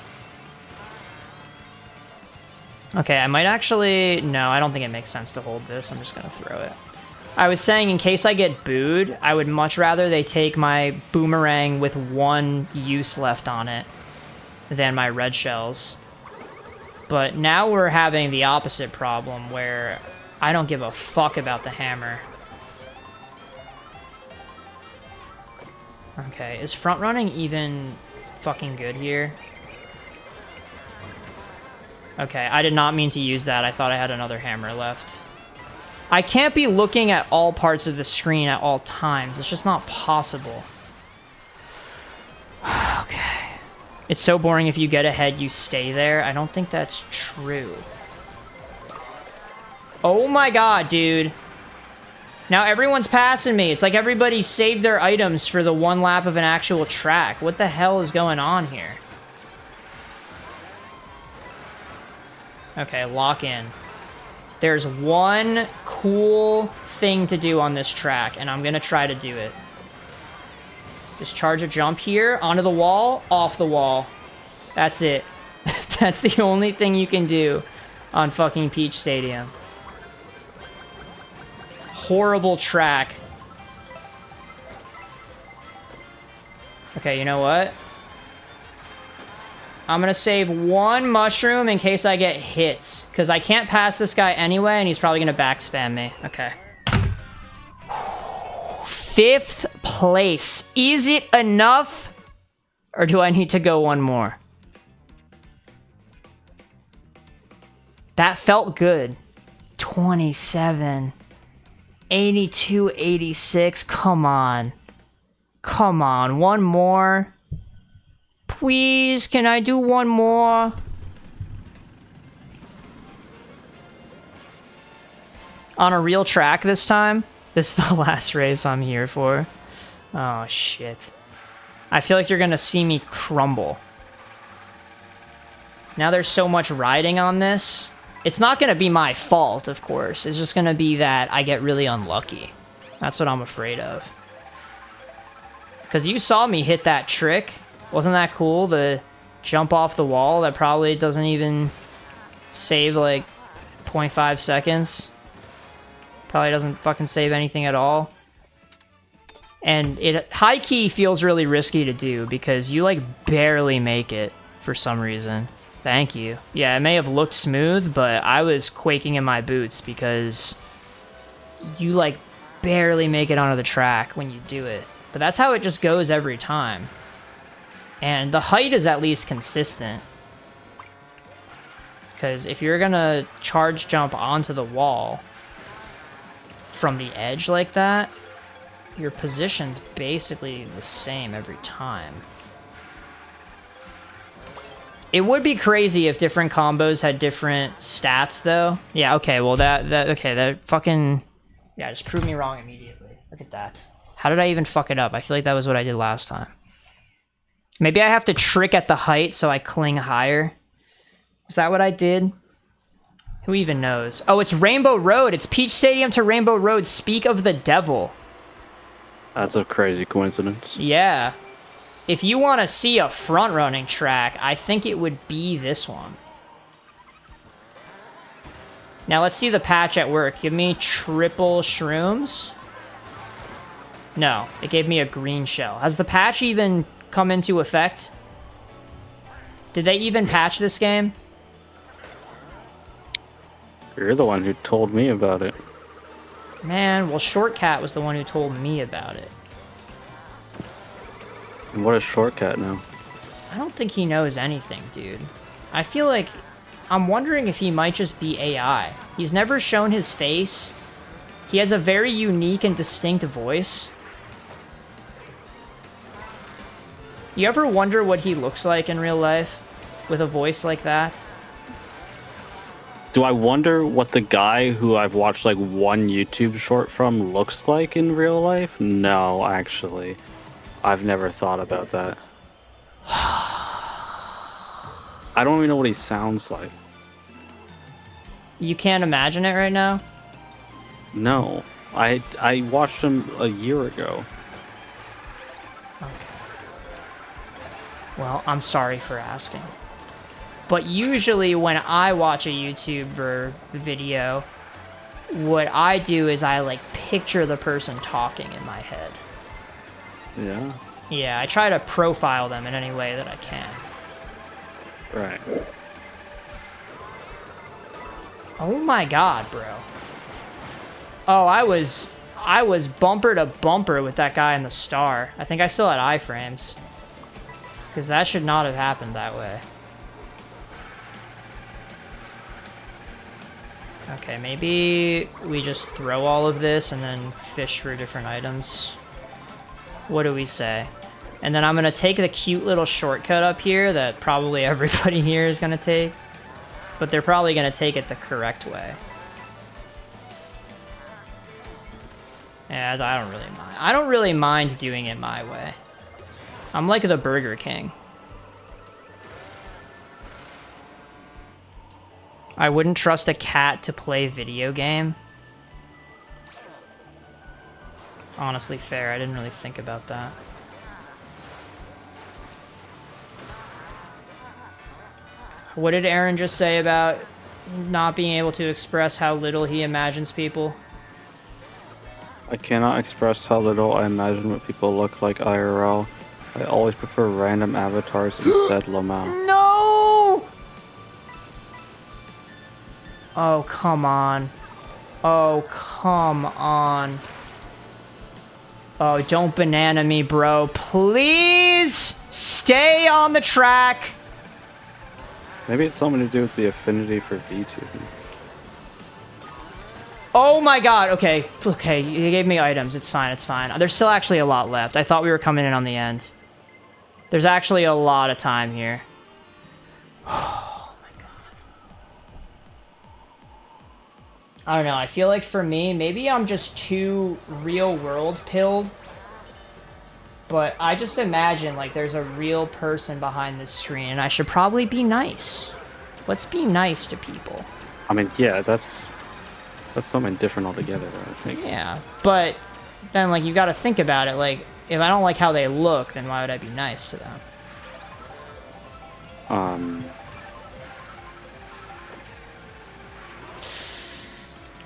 S1: Okay, I might actually... No, I don't think it makes sense to hold this. I'm just going to throw it. I was saying, in case I get booed, I would much rather they take my boomerang with 1 use left on it than my red shells. But now we're having the opposite problem, where I don't give a fuck about the hammer. Okay, is front running even fucking good here? Okay, I did not mean to use that. I thought I had another hammer left. I can't be looking at all parts of the screen at all times. It's just not possible. Okay. It's so boring if you get ahead, you stay there. I don't think that's true. Oh my god, dude. Now everyone's passing me. It's like everybody saved their items for the 1 lap of an actual track. What the hell is going on here? Okay, lock in. There's one cool thing to do on this track, and I'm gonna try to do it. Just charge a jump here, onto the wall, off the wall. That's it. That's the only thing you can do on fucking Peach Stadium. Horrible track. Okay, you know what? I'm gonna save 1 mushroom in case I get hit, because I can't pass this guy anyway, and he's probably gonna backspam me. Okay. 5th place. Is it enough? Or do I need to go 1 more? That felt good. 27. 82, 86. Come on. Come on. 1 more. Please, can I do 1 more? On a real track this time? This is the last race I'm here for. Oh, shit. I feel like you're gonna see me crumble. Now there's so much riding on this. It's not gonna be my fault, of course. It's just gonna be that I get really unlucky. That's what I'm afraid of. Because you saw me hit that trick. Wasn't that cool? The jump off the wall that probably doesn't even save like 0.5 seconds. Probably doesn't fucking save anything at all. And it high key feels really risky to do because you like barely make it for some reason. Thank you. Yeah, it may have looked smooth, but I was quaking in my boots because you like barely make it onto the track when you do it. But that's how it just goes every time. And the height is at least consistent. Because if you're gonna charge jump onto the wall from the edge like that, your position's basically the same every time. It would be crazy if different combos had different stats, though. Yeah, okay, well, that fucking... Yeah, just proved me wrong immediately. Look at that. How did I even fuck it up? I feel like that was what I did last time. Maybe I have to trick at the height so I cling higher. Is that what I did? Who even knows? Oh, it's Rainbow Road. It's Peach Stadium to Rainbow Road. Speak of the devil.
S2: That's a crazy coincidence.
S1: Yeah. If you want to see a front-running track, I think it would be this one. Now let's see the patch at work. Give me triple shrooms. No, it gave me a green shell. Has the patch even come into effect? Did they even patch this game?
S2: You're the one who told me about it.
S1: Man, well, Shortcat was the one who told me about it.
S2: And what is Shortcat now?
S1: I don't think he knows anything, dude. I feel like... I'm wondering if he might just be AI. He's never shown his face. He has a very unique and distinct voice. You ever wonder what he looks like in real life with a voice like that?
S2: Do I wonder what the guy who I've watched like 1 YouTube short from looks like in real life? No, actually. I've never thought about that. I don't even know what he sounds like.
S1: You can't imagine it right now?
S2: No, I watched him a year ago.
S1: Okay. Well, I'm sorry for asking. But usually when I watch a YouTuber video, what I do is I like picture the person talking in my head.
S2: Yeah.
S1: Yeah, I try to profile them in any way that I can.
S2: Right.
S1: Oh my god, bro. Oh, I was bumper to bumper with that guy in the star. I think I still had iframes. Because that should not have happened that way. Okay, maybe we just throw all of this and then fish for different items. What do we say? And then I'm going to take the cute little shortcut up here that probably everybody here is going to take. But they're probably going to take it the correct way. Yeah, I don't really mind. I don't really mind doing it my way. I'm like the Burger King. I wouldn't trust a cat to play video game. Honestly, fair. I didn't really think about that. What did Aaron just say about not being able to express how little he imagines people?
S2: I cannot express how little I imagine what people look like IRL. I always prefer random avatars instead, Lamau.
S1: No! Oh, come on. Oh, come on. Oh, don't banana me, bro. Please stay on the track.
S2: Maybe it's something to do with the affinity for V2.
S1: Oh my god, okay. Okay, you gave me items. It's fine, it's fine. There's still actually a lot left. I thought we were coming in on the end. There's actually a lot of time here. Oh my god. I don't know, I feel like for me, maybe I'm just too real world pilled. But I just imagine like there's a real person behind this screen and I should probably be nice. Let's be nice to people.
S2: I mean, yeah, that's something different altogether, I think.
S1: Yeah, but then like you got to think about it. Like if I don't like how they look, then why would I be nice to them?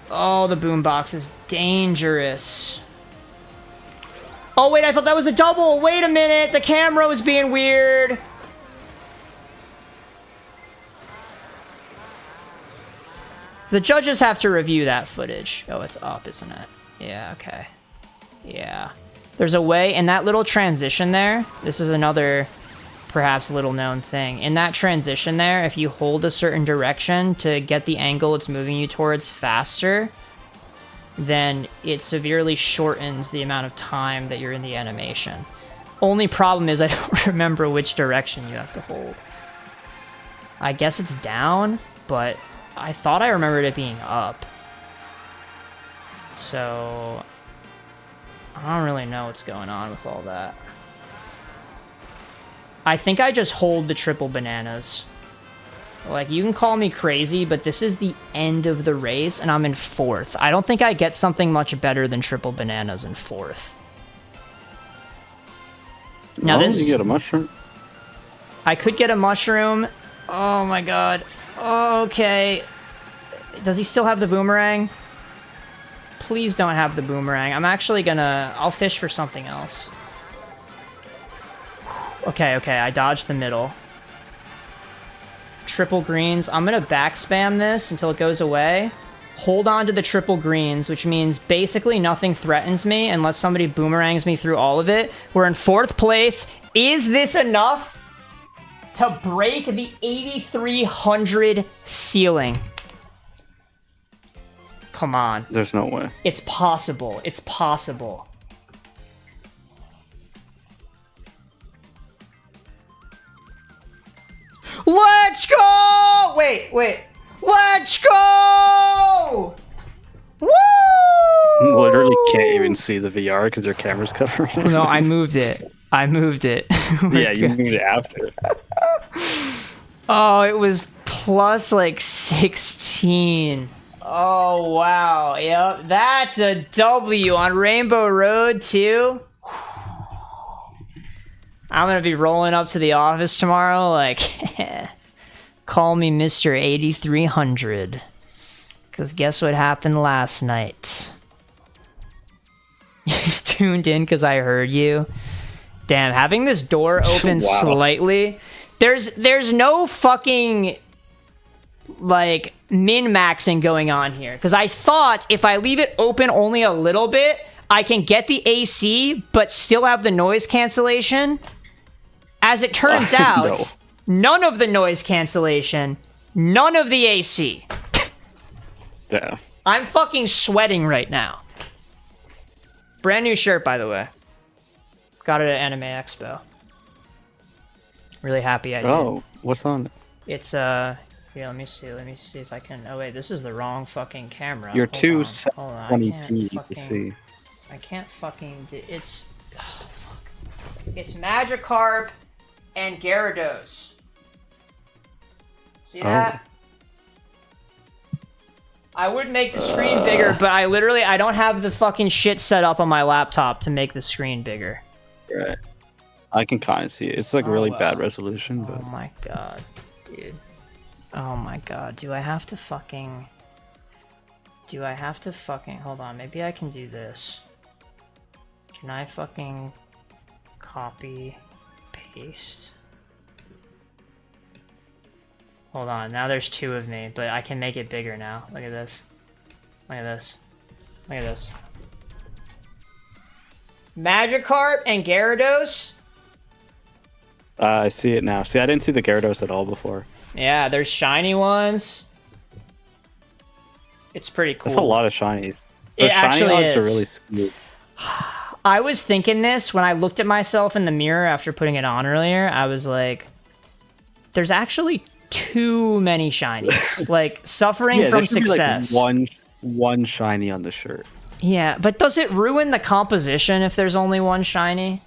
S1: Oh, the boombox is dangerous. Oh wait, I thought that was a double. Wait a minute, the camera was being weird. The judges have to review that footage. Oh, it's up, isn't it? Yeah, okay. Yeah. There's a way, in that little transition there, this is another perhaps little known thing. In that transition there, if you hold a certain direction to get the angle it's moving you towards faster, then it severely shortens the amount of time that you're in the animation. Only problem is I don't remember which direction you have to hold. I guess it's down, but I thought I remembered it being up. So I don't really know what's going on with all that. I think I just hold the triple bananas. Like, you can call me crazy, but this is the end of the race, and I'm in 4th. I don't think I get something much better than triple bananas in 4th. Now
S2: No,
S1: this...
S2: you get a mushroom.
S1: I could get a mushroom. Oh my god. Okay. Does he still have the boomerang? Please don't have the boomerang. I'm actually gonna... I'll fish for something else. Okay, I dodged the middle. Triple greens. I'm gonna back spam this until it goes away. Hold on to the triple greens, which means basically nothing threatens me unless somebody boomerangs me through all of it. We're in 4th place. Is this enough to break the 8,300 ceiling? Come on.
S2: There's no way.
S1: It's possible. It's possible. Let's go! Wait. Let's go! Woo!
S2: Literally can't even see the VR because your camera's covering it.
S1: No, I moved it. Oh
S2: yeah, you moved it after.
S1: Oh, it was plus like 16. Oh, wow. Yep, that's a W on Rainbow Road, too. I'm gonna be rolling up to the office tomorrow, like, call me Mr. 8300. Because guess what happened last night? You tuned in because I heard you. Damn, having this door open
S2: Wow.
S1: slightly. There's no fucking, like, min-maxing going on here. Because I thought if I leave it open only a little bit, I can get the AC, but still have the noise cancellation. As it turns out, none of the noise cancellation, none of the AC.
S2: Damn.
S1: I'm fucking sweating right now. Brand new shirt, by the way. Got it at Anime Expo. Really happy I did.
S2: Oh, what's on it?
S1: It's, here, let me see if I can, oh wait, this is the wrong fucking camera.
S2: You're too
S1: Hold on,
S2: 720p to see.
S1: I can't fucking, it's, oh, fuck. It's Magikarp and Gyarados. See that? I would make the screen bigger, but I don't have the fucking shit set up on my laptop to make the screen bigger.
S2: Right. I can kind of see it. It's like really bad resolution, but...
S1: Oh my god, dude. Oh my god, do I have to fucking... Hold on, maybe I can do this. Can I fucking copy, paste? Hold on, now there's two of me, but I can make it bigger now. Look at this. Look at this. Look at this. Magikarp and Gyarados?
S2: I see it now. See, I didn't see the Gyarados at all before.
S1: Yeah, there's shiny ones. It's pretty cool.
S2: That's a lot of shinies.
S1: It
S2: Those shiny
S1: actually
S2: ones
S1: is.
S2: are really smooth.
S1: I was thinking this when I looked at myself in the mirror after putting it on earlier. I was like, there's actually too many shinies. Like, suffering
S2: Yeah,
S1: from
S2: there should be,
S1: success.
S2: like, one shiny on the shirt.
S1: Yeah, but does it ruin the composition if there's only one shiny?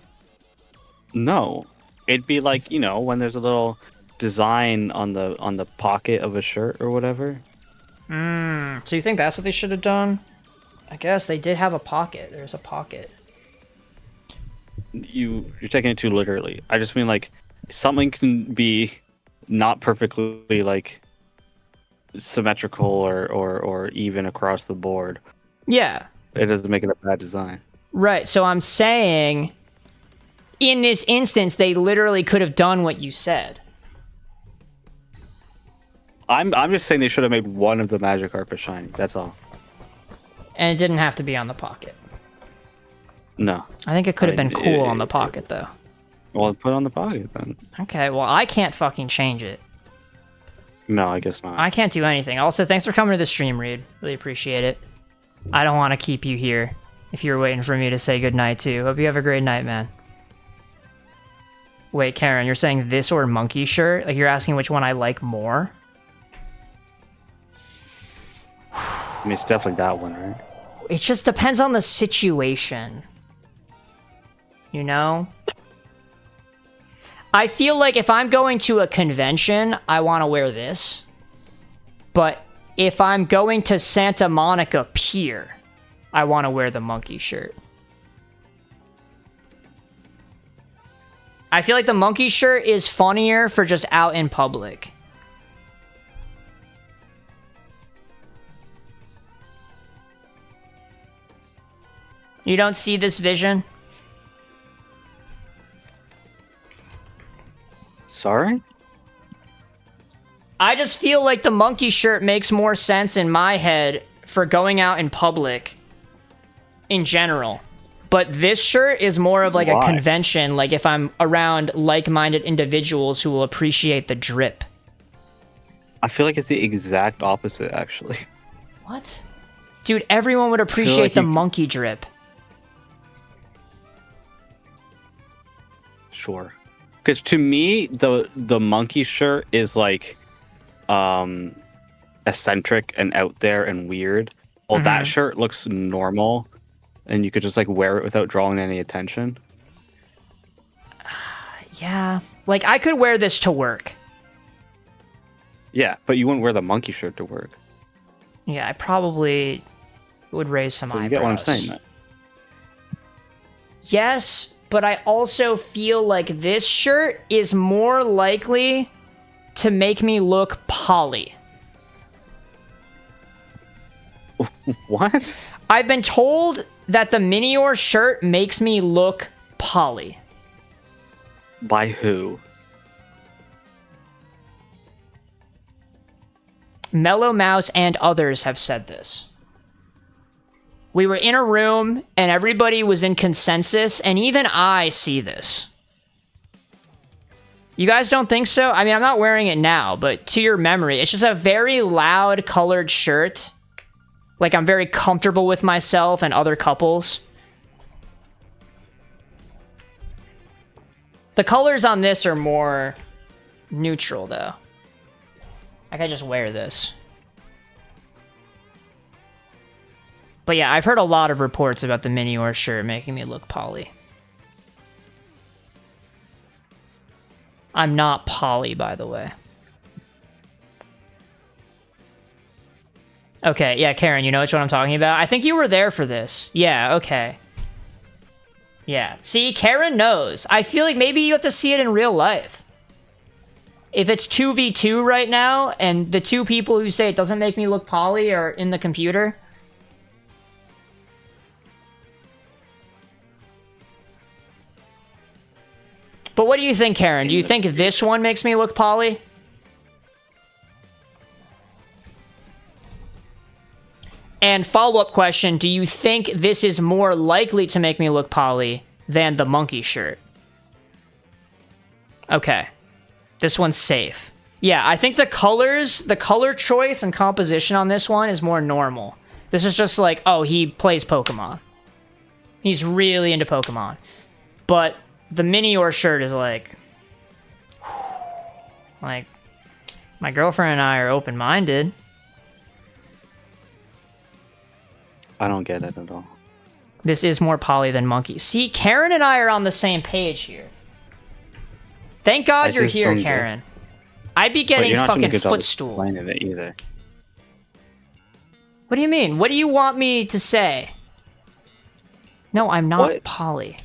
S2: No. It'd be like, you know, when there's a little design on the pocket of a shirt or whatever.
S1: So you think that's what they should have done? I guess they did have a pocket. There's a pocket.
S2: You're taking it too literally. I just mean, like, something can be not perfectly, like, symmetrical or even across the board.
S1: Yeah.
S2: It doesn't make it a bad design.
S1: Right, so I'm saying, in this instance, they literally could have done what you said.
S2: I'm just saying they should have made one of the Magikarp shiny. That's all.
S1: And it didn't have to be on the pocket.
S2: No.
S1: I think it could have been cool on the pocket, though.
S2: Well, put it on the pocket then.
S1: Okay, well, I can't fucking change it.
S2: No, I guess not.
S1: I can't do anything. Also, thanks for coming to the stream, Reed. Really appreciate it. I don't want to keep you here if you're waiting for me to say goodnight, too. Hope you have a great night, man. Wait, Karen, you're saying this or monkey shirt? Like, you're asking which one I like more?
S2: I mean, it's definitely that one, right?
S1: It just depends on the situation. You know? I feel like if I'm going to a convention, I want to wear this. But if I'm going to Santa Monica Pier, I want to wear the monkey shirt. I feel like the monkey shirt is funnier for just out in public. You don't see this vision?
S2: Sorry?
S1: I just feel like the monkey shirt makes more sense in my head for going out in public in general. But this shirt is more of like a convention, like if I'm around like-minded individuals who will appreciate the drip.
S2: I feel like it's the exact opposite, actually.
S1: What? Dude, everyone would appreciate
S2: like
S1: the monkey drip.
S2: Sure. Because to me, the monkey shirt is like eccentric and out there and weird. Well, that shirt looks normal, and you could just like wear it without drawing any attention.
S1: Yeah. Like, I could wear this to work.
S2: Yeah, but you wouldn't wear the monkey shirt to work.
S1: Yeah, I probably would raise some eyebrows.
S2: You get what I'm saying, man.
S1: Yes, but I also feel like this shirt is more likely to make me look poly.
S2: What?
S1: I've been told that the Minior shirt makes me look poly.
S2: By who?
S1: Mellow Mouse and others have said this. We were in a room and everybody was in consensus, and even I see this. You guys don't think so? I mean, I'm not wearing it now, but to your memory, it's just a very loud colored shirt. Like, I'm very comfortable with myself and other couples. The colors on this are more neutral, though. I can just wear this. But yeah, I've heard a lot of reports about the Minior shirt making me look poly. I'm not poly, by the way. Okay, yeah, Karen, you know which one I'm talking about? I think you were there for this. Yeah, okay. Yeah, see, Karen knows. I feel like maybe you have to see it in real life. If it's 2v2 right now, and the two people who say it doesn't make me look poly are in the computer... But what do you think, Karen? Do you think this one makes me look poly? And follow-up question, do you think this is more likely to make me look poly than the monkey shirt? Okay. This one's safe. Yeah, I think the color choice and composition on this one is more normal. This is just like, oh, he plays Pokemon. He's really into Pokemon. But the Minior shirt is like, my girlfriend and I are open-minded.
S2: I don't get it at all.
S1: This is more poly than monkey. See, Karen and I are on the same page here. Thank God you're here, Karen. I'd be getting fucking footstool.
S2: It either.
S1: What do you mean? What do you want me to say? No, I'm not poly.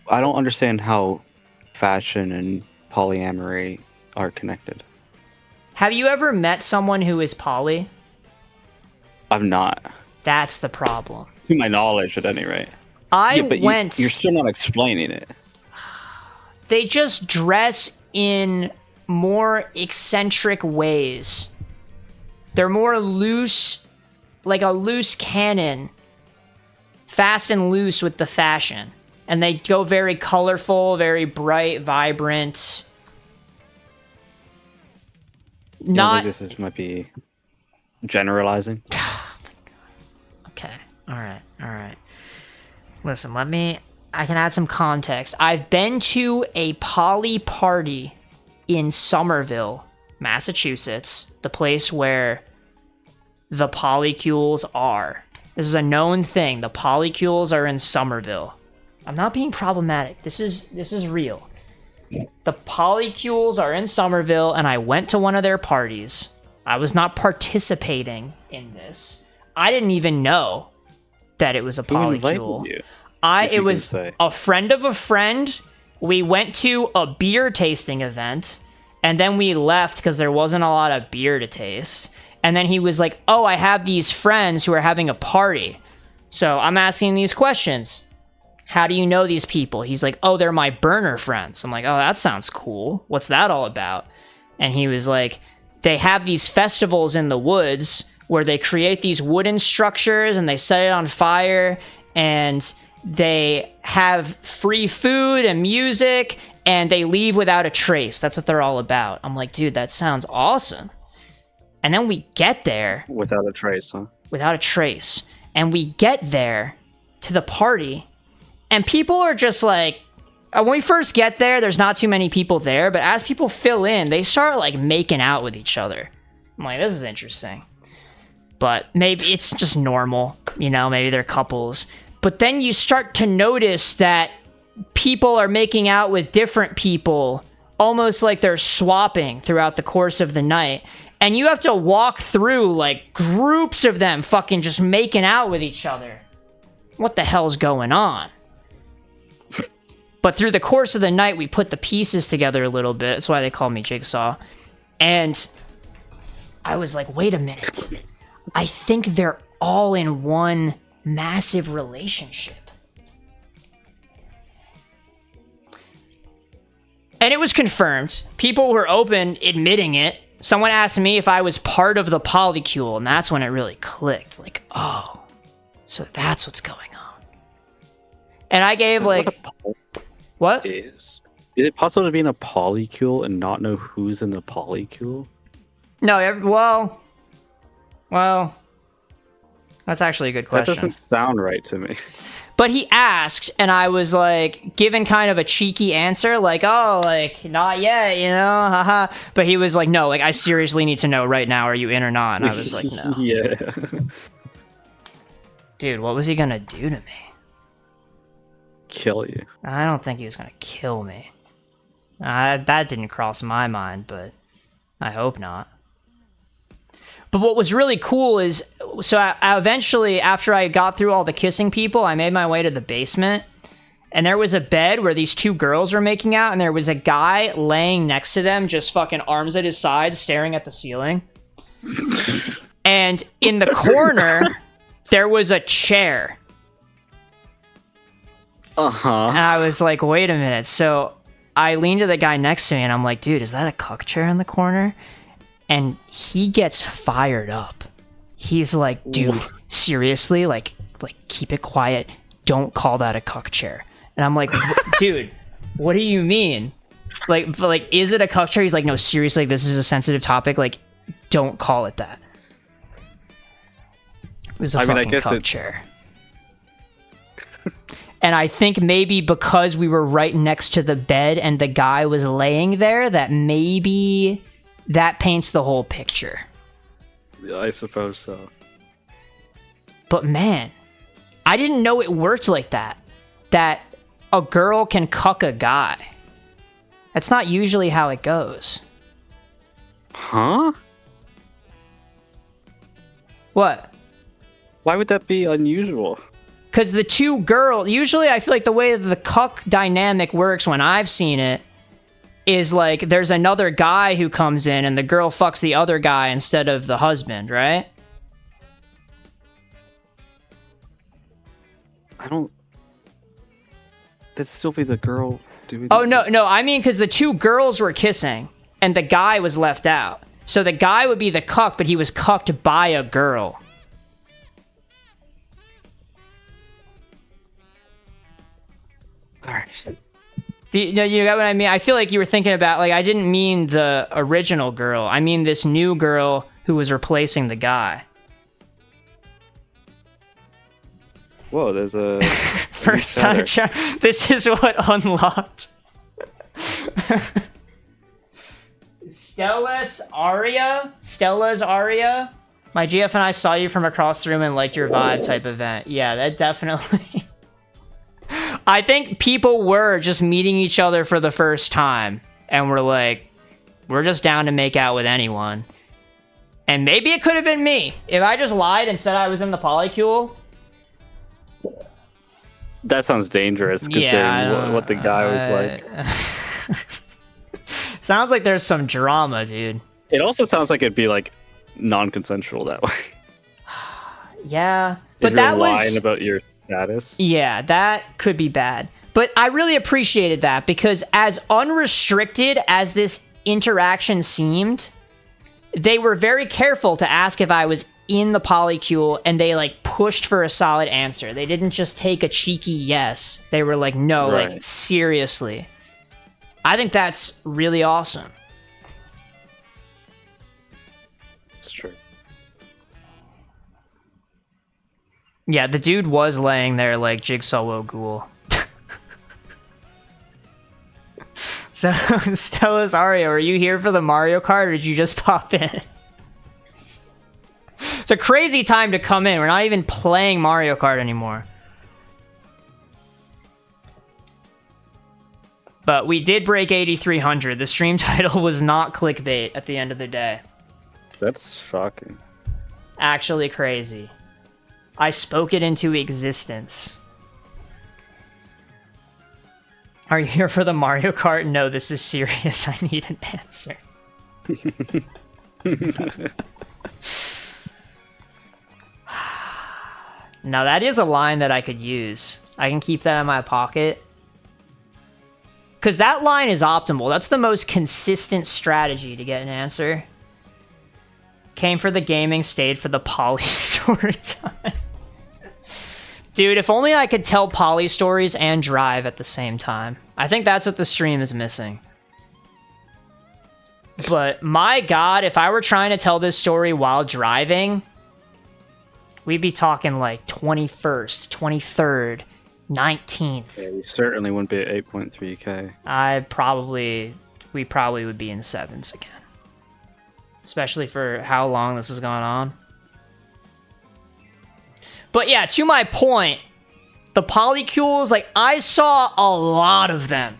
S2: I don't understand how fashion and polyamory are connected.
S1: Have you ever met someone who is poly?
S2: I've not.
S1: That's the problem.
S2: To my knowledge, at any rate. You're still not explaining it.
S1: They just dress in more eccentric ways. They're more loose, like a loose cannon. Fast and loose with the fashion. And they go very colorful, very bright, vibrant. Not.
S2: This might be generalizing.
S1: Okay. All right. Listen, I can add some context. I've been to a poly party in Somerville, Massachusetts, the place where the polycules are. This is a known thing. The polycules are in Somerville. I'm not being problematic. This is real. The polycules are in Somerville, and I went to one of their parties. I was not participating in this. I didn't even know that it was a polycule. It was a friend of a friend. We went to a beer tasting event, and then we left because there wasn't a lot of beer to taste. And then he was like, oh, I have these friends who are having a party. So I'm asking these questions. How do you know these people? He's like, oh, they're my burner friends. I'm like, oh, that sounds cool. What's that all about? And he was like, they have these festivals in the woods where they create these wooden structures and they set it on fire, and they have free food and music, and they leave without a trace. That's what they're all about. I'm like, dude, that sounds awesome. And then we get there.
S2: Without a trace, huh?
S1: Without a trace. And we get there to the party, and people are just like, when we first get there, there's not too many people there, but as people fill in, they start like making out with each other. I'm like, this is interesting. But maybe it's just normal, maybe they're couples. But then you start to notice that people are making out with different people, almost like they're swapping throughout the course of the night. And you have to walk through, like, groups of them fucking just making out with each other. What the hell's going on? But through the course of the night, we put the pieces together a little bit. That's why they call me Jigsaw. And I was like, wait a minute. I think they're all in one massive relationship. And it was confirmed. People were open admitting it. Someone asked me if I was part of the polycule, and that's when it really clicked. Like, oh, so that's what's going on. And I gave, like... What?
S2: Is it possible to be in a polycule and not know who's in the polycule?
S1: No, well, that's actually a good question.
S2: That doesn't sound right to me.
S1: But he asked, and I was like, given kind of a cheeky answer, like, oh, like, not yet, you know, haha. But he was like, no, like, I seriously need to know right now, are you in or not? And I was like, no.
S2: Yeah.
S1: Dude, what was he gonna do to me?
S2: Kill you.
S1: I don't think he was gonna kill me. That didn't cross my mind, but I hope not. But what was really cool is, so I eventually, after I got through all the kissing people, I made my way to the basement, and there was a bed where these two girls were making out, and there was a guy laying next to them, just fucking arms at his sides, staring at the ceiling. And in the corner, there was a chair.
S2: Uh-huh.
S1: And I was like, wait a minute. So I leaned to the guy next to me, and I'm like, dude, is that a cuck chair in the corner? And he gets fired up. He's like, dude, seriously? Like, keep it quiet. Don't call that a cuck chair. And I'm like, dude, what do you mean? Like, is it a cuck chair? He's like, no, seriously, this is a sensitive topic. Like, don't call it that. It was a fucking cuck chair. And I think maybe because we were right next to the bed and the guy was laying there, that maybe that paints the whole picture.
S2: Yeah, I suppose so.
S1: But man, I didn't know it worked like that. That a girl can cuck a guy. That's not usually how it goes.
S2: Huh?
S1: What?
S2: Why would that be unusual?
S1: Because the two girls, usually I feel like the way the cuck dynamic works when I've seen it is like there's another guy who comes in and the girl fucks the other guy instead of the husband, right?
S2: I don't... That'd still be the girl doing...
S1: Oh, no, I mean because the two girls were kissing and the guy was left out. So the guy would be the cuck, but he was cucked by a girl.
S2: Alright.
S1: You got what I mean? I feel like you were thinking about, like, I didn't mean the original girl. I mean this new girl who was replacing the guy.
S2: Whoa, there's a...
S1: First time this is what unlocked. Stella's Aria? My GF and I saw you from across the room and liked your vibe type event. Yeah, that definitely... I think people were just meeting each other for the first time, and we're like, we're just down to make out with anyone. And maybe it could have been me. If I just lied and said I was in the polycule.
S2: That sounds dangerous, considering what the guy was like.
S1: Sounds like there's some drama, dude.
S2: It also sounds like it'd be, like, non-consensual that way.
S1: Yeah.
S2: But that was... lying about your... status.
S1: Yeah, that could be bad. But I really appreciated that because as unrestricted as this interaction seemed, they were very careful to ask if I was in the polycule and they like pushed for a solid answer. They didn't just take a cheeky yes. They were like, no,
S2: right.
S1: Like seriously. I think that's really awesome.
S2: It's true.
S1: Yeah, the dude was laying there like Jigsaw Wo Ghoul. So, Stella's Aria, are you here for the Mario Kart or did you just pop in? It's a crazy time to come in. We're not even playing Mario Kart anymore. But we did break 8,300. The stream title was not clickbait at the end of the day.
S2: That's shocking.
S1: Actually crazy. I spoke it into existence. Are you here for the Mario Kart? No, this is serious. I need an answer. Now that is a line that I could use. I can keep that in my pocket. Because that line is optimal. That's the most consistent strategy to get an answer. Came for the gaming, stayed for the poly story time. Dude, if only I could tell poly stories and drive at the same time. I think that's what the stream is missing. But my god, if I were trying to tell this story while driving, we'd be talking like 21st, 23rd, 19th.
S2: Yeah, you certainly wouldn't be at 8.3K.
S1: We probably would be in sevens again. Especially for how long this has gone on. But yeah, to my point, the polycules, like, I saw a lot of them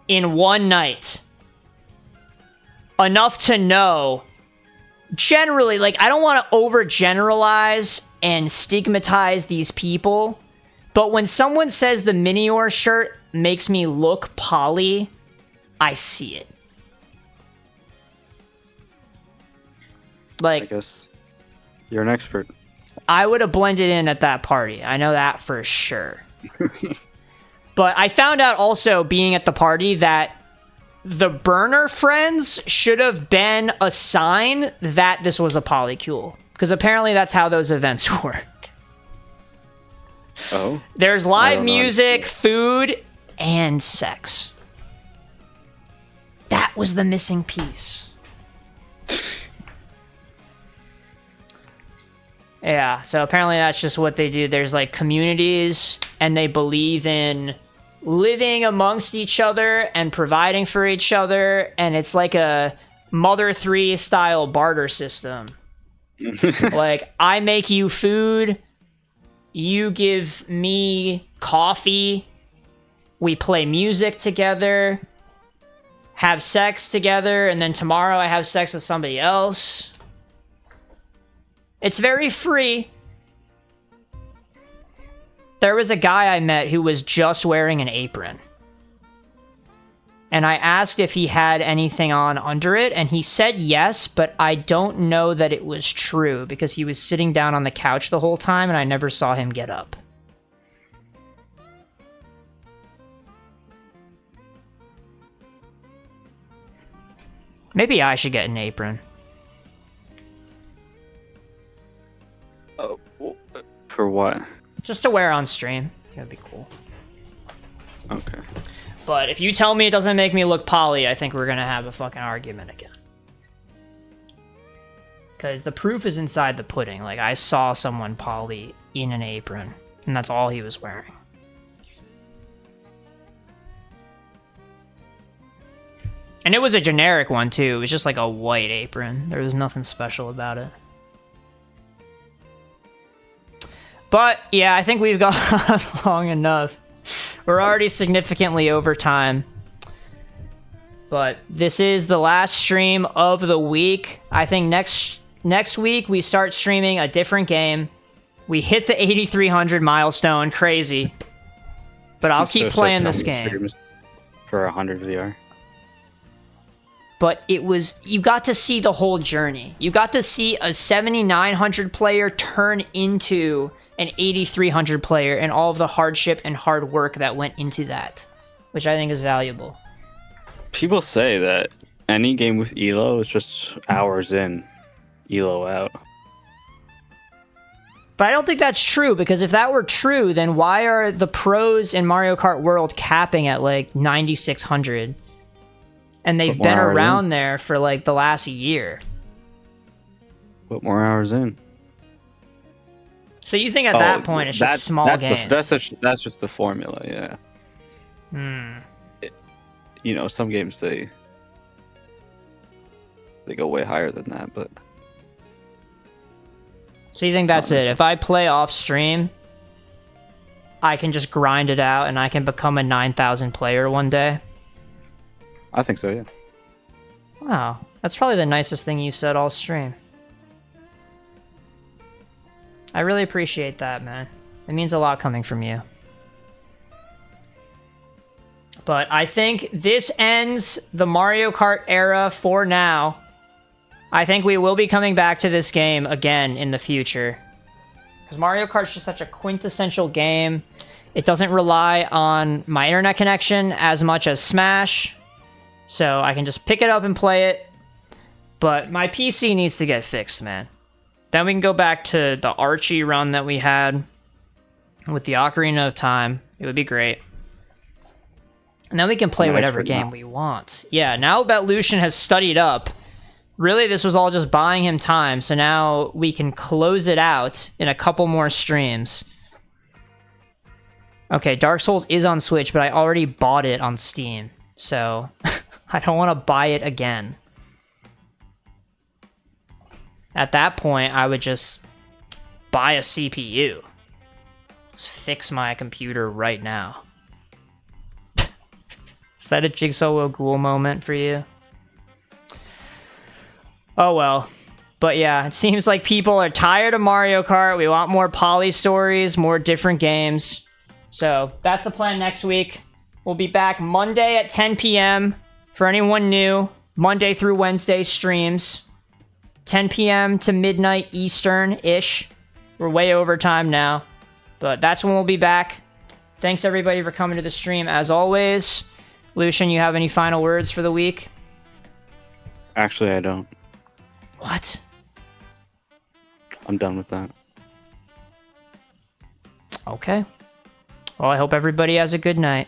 S1: in one night. Enough to know, generally, like, I don't want to overgeneralize and stigmatize these people, but when someone says the Minior shirt makes me look poly, I see it. Like,
S2: I guess you're an expert.
S1: I would have blended in at that party. I know that for sure. But I found out also being at the party that the burner friends should have been a sign that this was a polycule. Because apparently that's how those events work.
S2: Oh?
S1: There's live music, food, and sex. That was the missing piece. Yeah, so apparently that's just what they do. There's like communities, and they believe in living amongst each other and providing for each other, and it's like a Mother 3 style barter system. Like, I make you food, you give me coffee, we play music together, have sex together, and then tomorrow I have sex with somebody else. It's very free. There was a guy I met who was just wearing an apron. And I asked if he had anything on under it, and he said yes, but I don't know that it was true because he was sitting down on the couch the whole time and I never saw him get up. Maybe I should get an apron.
S2: Oh, for what?
S1: Just to wear on stream. That'd be cool.
S2: Okay.
S1: But if you tell me it doesn't make me look poly, I think we're gonna have a fucking argument again. Because the proof is inside the pudding. Like, I saw someone poly in an apron, and that's all he was wearing. And it was a generic one, too. It was just like a white apron. There was nothing special about it. But, yeah, I think we've gone long enough. We're already significantly over time. But this is the last stream of the week. I think next week we start streaming a different game. We hit the 8,300 milestone. Crazy. But I'll keep playing this game.
S2: For 100 VR.
S1: But it was... You got to see the whole journey. You got to see a 7,900 player turn into an 8,300 player and all of the hardship and hard work that went into that, which I think is valuable.
S2: People say that any game with Elo is just hours in, Elo out.
S1: But I don't think that's true, because if that were true, then why are the pros in Mario Kart World capping at like 9,600? And they've been around there for like the last year.
S2: Put more hours in.
S1: So you think at that point it's just small games?
S2: That's just the formula, yeah. You know, some games they go way higher than that, but...
S1: So you think that's it? If I play off stream, I can just grind it out and I can become a 9,000 player one day?
S2: I think so, yeah.
S1: Wow, that's probably the nicest thing you've said all stream. I really appreciate that, man. It means a lot coming from you. But I think this ends the Mario Kart era for now. I think we will be coming back to this game again in the future. Because Mario Kart's just such a quintessential game. It doesn't rely on my internet connection as much as Smash. So I can just pick it up and play it. But my PC needs to get fixed, man. Then we can go back to the Archie run that we had with the Ocarina of Time. It would be great. And then we can play whatever game we want. Yeah, now that Lucian has studied up, really this was all just buying him time. So now we can close it out in a couple more streams. Okay, Dark Souls is on Switch, but I already bought it on Steam. So I don't want to buy it again. At that point, I would just buy a CPU. Just fix my computer right now. Is that a Jigsaw Will Ghoul moment for you? Oh well. But yeah, it seems like people are tired of Mario Kart. We want more poly stories, more different games. So that's the plan next week. We'll be back Monday at 10 p.m. For anyone new, Monday through Wednesday streams. 10 p.m. to midnight Eastern-ish. We're way over time now. But that's when we'll be back. Thanks everybody for coming to the stream as always. Lucian, you have any final words for the week?
S2: Actually, I don't.
S1: What?
S2: I'm done with that.
S1: Okay. Well, I hope everybody has a good night.